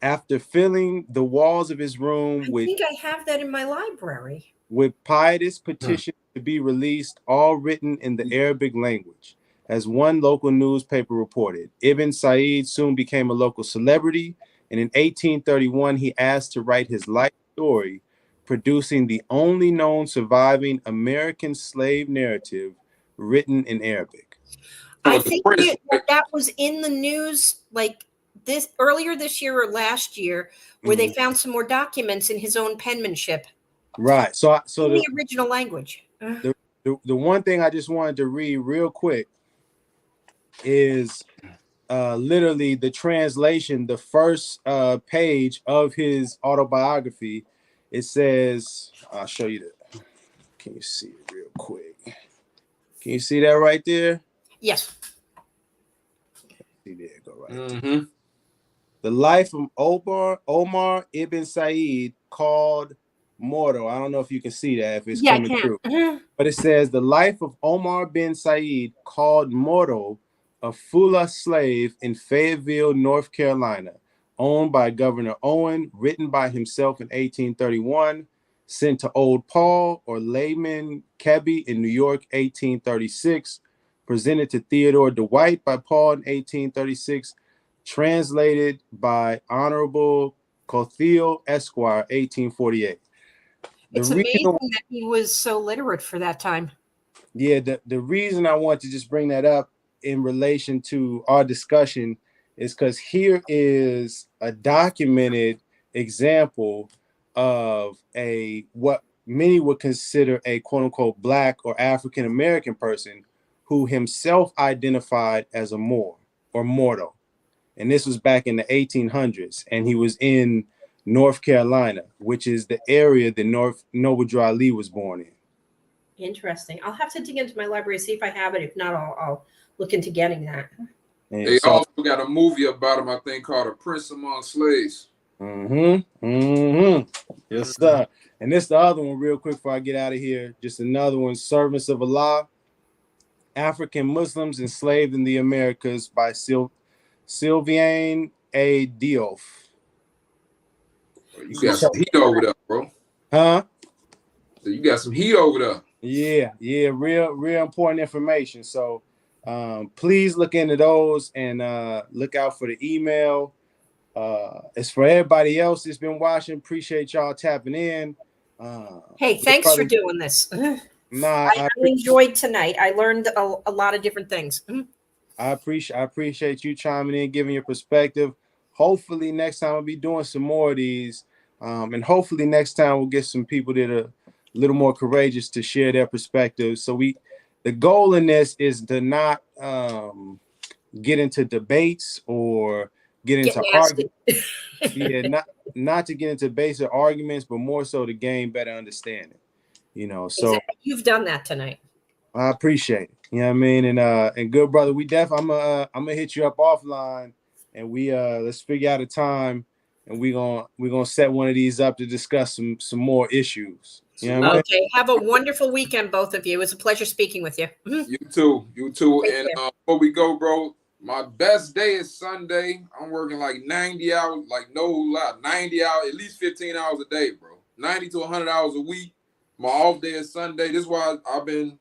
After filling the walls of his room I think I have that in my library. With pietous petitions to be released, all written in the Arabic language. As one local newspaper reported, Ibn Said soon became a local celebrity, and in 1831 he asked to write his life story, producing the only known surviving American slave narrative written in Arabic. I think that was in the news like this earlier this year or last year, where they found some more documents in his own penmanship. Right. So in the original language. The one thing I just wanted to read real quick is literally the translation, the first page of his autobiography. It says, I'll show you that. Can you see it real quick? Can you see that right there? Yes. See there, go right there. The life of Omar Ibn Said, called Mortal. I don't know if you can see that, if it's coming through. But it says, the life of Omar bin Said, called Mortal, a Fula slave in Fayetteville, North Carolina, owned by Governor Owen, written by himself in 1831, sent to Old Paul or Layman Kebby in New York, 1836, presented to Theodore Dwight by Paul in 1836, translated by Honorable Cothiel Esquire, 1848. It's amazing that he was so literate for that time. Yeah, the reason I want to just bring that up in relation to our discussion is because here is a documented example of what many would consider a quote-unquote Black or African American person who himself identified as a Moor or mortal. And this was back in the 1800s, and he was in North Carolina, which is the area that Noble Drew Ali was born in. Interesting. I'll have to dig into my library, see if I have it. If not, I'll look into getting that. And they also got a movie about him, I think, called A Prince Among Slaves. Yes, sir. And this the other one, real quick before I get out of here. Just another one, Servants of Allah, African Muslims Enslaved in the Americas by Sylvain A. Diouf. You got some heat over there, bro. Huh? So you got some heat over there. Yeah, real important information. So please look into those and look out for the email. As for everybody else that's been watching, appreciate y'all tapping in. Hey, thanks for doing this. I enjoyed tonight. I learned a lot of different things. I appreciate you chiming in, giving your perspective. Hopefully next time I'll be doing some more of these. And hopefully next time we'll get some people that are a little more courageous to share their perspectives. So the goal in this is to not get into debates or get into arguments. Yeah, not to get into basic arguments, but more so to gain better understanding. So exactly. You've done that tonight. I appreciate it. You know what I mean? And good brother, I'm gonna hit you up offline, and let's figure out a time, and we're gonna set one of these up to discuss some more issues. You know what I mean? Have a wonderful weekend, both of you. It was a pleasure speaking with you. You too. And before we go, bro, my best day is Sunday. I'm working like 90 hours, like no lie, 90 hours, at least 15 hours a day, bro. 90 to 100 hours a week. My off day is Sunday. This is why I've been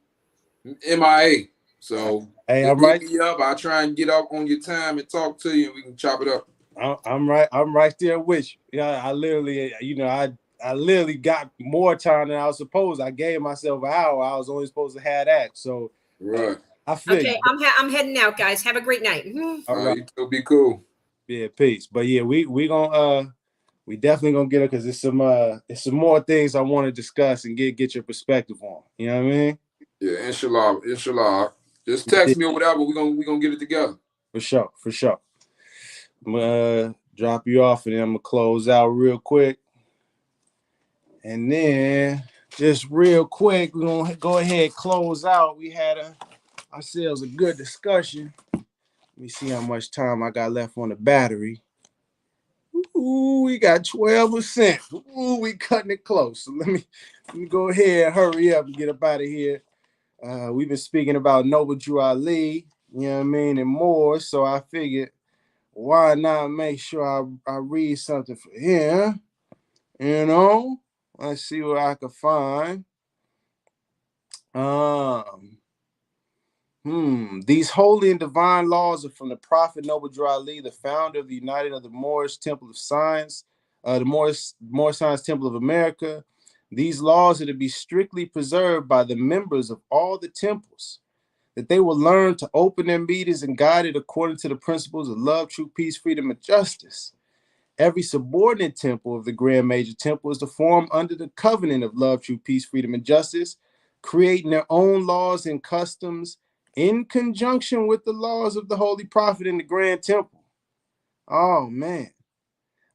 MIA. So hey, all right. Me up. I try and get up on your time and talk to you, and we can chop it up. I'm right there with you. Yeah, I literally, I literally got more time than I was supposed. I gave myself an hour. I was only supposed to have that. So Right. I feel Okay, you. I'm heading out, guys. Have a great night. All right. You two be cool. Yeah, peace. But yeah, we gonna we definitely gonna get it because it's some more things I want to discuss and get your perspective on. You know what I mean? Yeah, inshallah. Just text me or whatever. We gonna get it together. For sure, for sure. I'm gonna drop you off and then I'm gonna close out real quick. And then just real quick, we're gonna go ahead and close out. We had ourselves a good discussion. Let me see how much time I got left on the battery. Ooh, we got 12%. Ooh, we cutting it close. So let me go ahead and hurry up and get up out of here. We've been speaking about Noble Drew Ali, you know what I mean, and more. So I figured, why not make sure I read something for him? You know, let's see what I can find. These holy and divine laws are from the Prophet Noble Drew Ali, the founder of the United of the Moorish Temple of Science, the Moorish Science Temple of America. These laws are to be strictly preserved by the members of all the temples, that they will learn to open their meetings and guide it according to the principles of love, truth, peace, freedom, and justice. Every subordinate temple of the Grand Major Temple is to form under the covenant of love, truth, peace, freedom, and justice, creating their own laws and customs in conjunction with the laws of the Holy Prophet in the Grand Temple. Oh, man.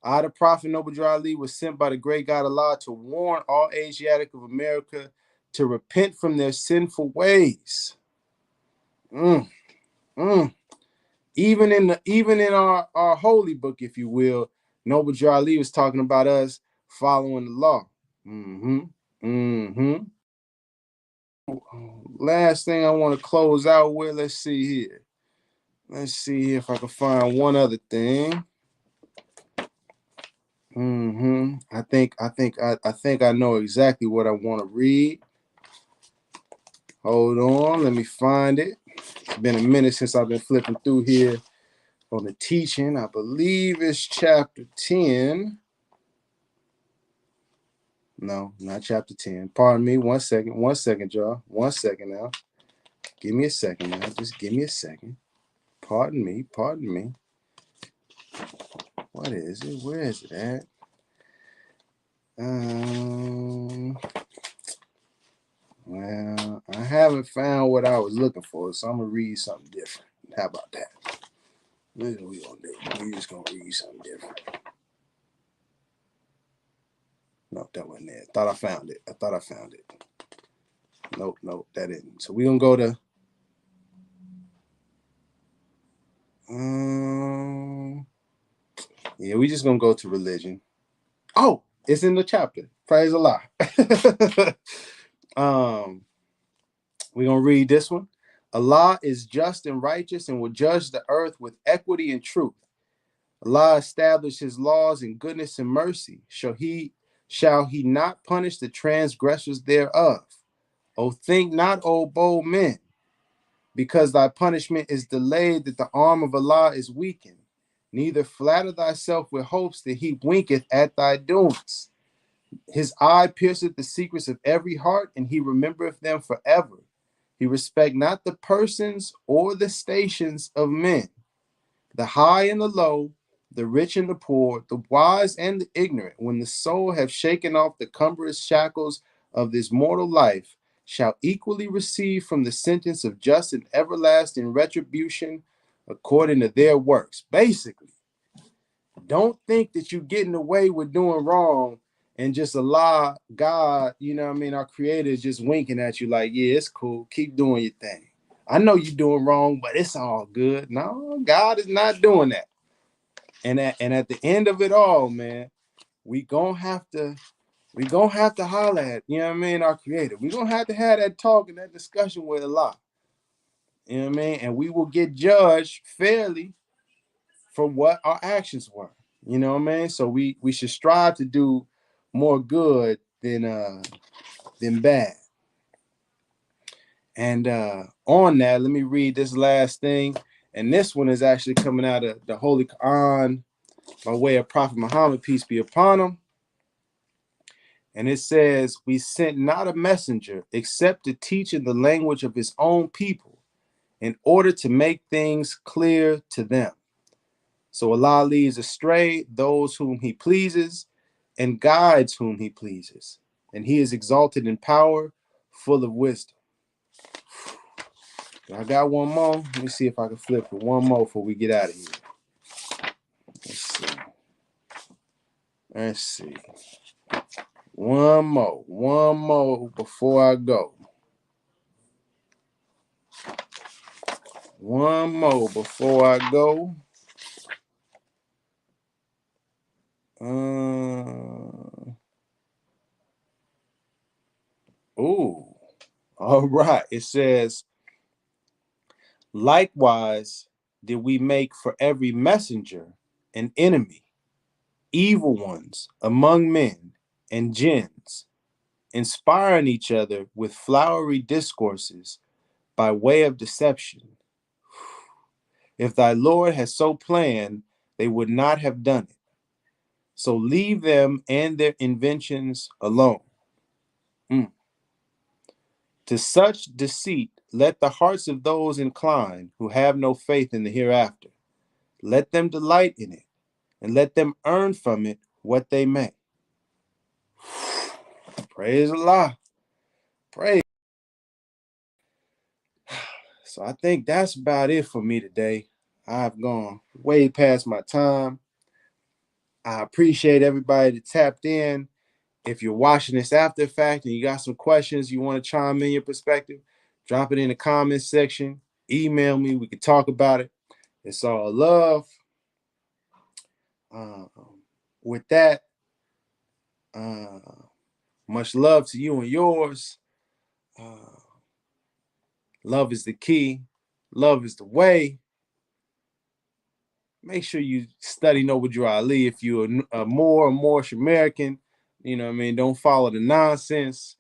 The Prophet Noble Drew Ali was sent by the great God Allah to warn all Asiatic of America to repent from their sinful ways. Even in our holy book, if you will, Noble Drew Ali was talking about us following the law. Last thing I want to close out with, let's see here. Let's see if I can find one other thing. I think I know exactly what I want to read. Hold on, let me find it. It's been a minute since I've been flipping through here on the teaching. I believe it's chapter 10. No, not chapter 10. Pardon me. 1 second. 1 second, y'all. 1 second now. Give me a second now. Just give me a second. Pardon me. Pardon me. What is it? Where is it at? Well, I haven't found what I was looking for, so I'm going to read something different. How about that? This is what we're going to do. We're just going to read something different. Nope, that wasn't it. I found it. Nope, that isn't. So we're going to go to... yeah, we're just going to go to religion. Oh, it's in the chapter. Praise Allah. We're going to read this one. Allah is just and righteous and will judge the earth with equity and truth. Allah established his laws in goodness and mercy. Shall he not punish the transgressors thereof? Oh, think not, O bold men, because thy punishment is delayed, that the arm of Allah is weakened. Neither flatter thyself with hopes that he winketh at thy doings. His eye pierceth the secrets of every heart, and he remembereth them forever. He respect not the persons or the stations of men, the high and the low, the rich and the poor, the wise and the ignorant. When the soul have shaken off the cumbrous shackles of this mortal life, shall equally receive from the sentence of just and everlasting retribution according to their works. Basically, don't think that you're getting away with doing wrong and just allow God, you know what I mean, our creator is just winking at you like, yeah, it's cool. Keep doing your thing. I know you're doing wrong, but it's all good. No, God is not doing that. And at the end of it all, man, we gonna have to holler at, you know what I mean, our creator. We're gonna have to have that talk and that discussion with Allah. You know what I mean? And we will get judged fairly for what our actions were. You know what I mean? So we should strive to do more good than bad. And on that, let me read this last thing. And this one is actually coming out of the Holy Quran. by way of Prophet Muhammad, peace be upon him. And it says, we sent not a messenger except to teach in the language of his own people in order to make things clear to them. So Allah leads astray those whom he pleases and guides whom he pleases. And he is exalted in power, full of wisdom. I got one more. Let me see if I can flip it. One more before we get out of here. Let's see. One more before I go. One more before I go. All right. It says, likewise did we make for every messenger an enemy, evil ones among men and jinns, inspiring each other with flowery discourses by way of deception. If thy Lord has so planned, they would not have done it. So leave them and their inventions alone. To such deceit, let the hearts of those incline who have no faith in the hereafter. Let them delight in it, and let them earn from it what they may. Praise Allah. Praise. So I think that's about it for me today. I've gone way past my time. I appreciate everybody that tapped in. If you're watching this after the fact and you got some questions, you want to chime in your perspective, drop it in the comments section. Email me. We can talk about it. It's all love. With that, much love to you and yours. Love is the key. Love is the way. Make sure you study Noble Drew Ali. If you're a Moorish American, you know what I mean, don't follow the nonsense.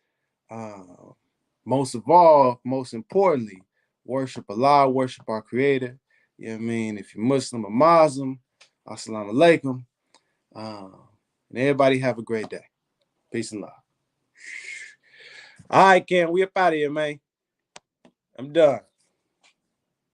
Most of all, most importantly, worship Allah, worship our Creator. You know what I mean? If you're Muslim or Muslim, assalamu alaikum. And everybody have a great day. Peace and love. All right, Ken, we up out of here, man. I'm done.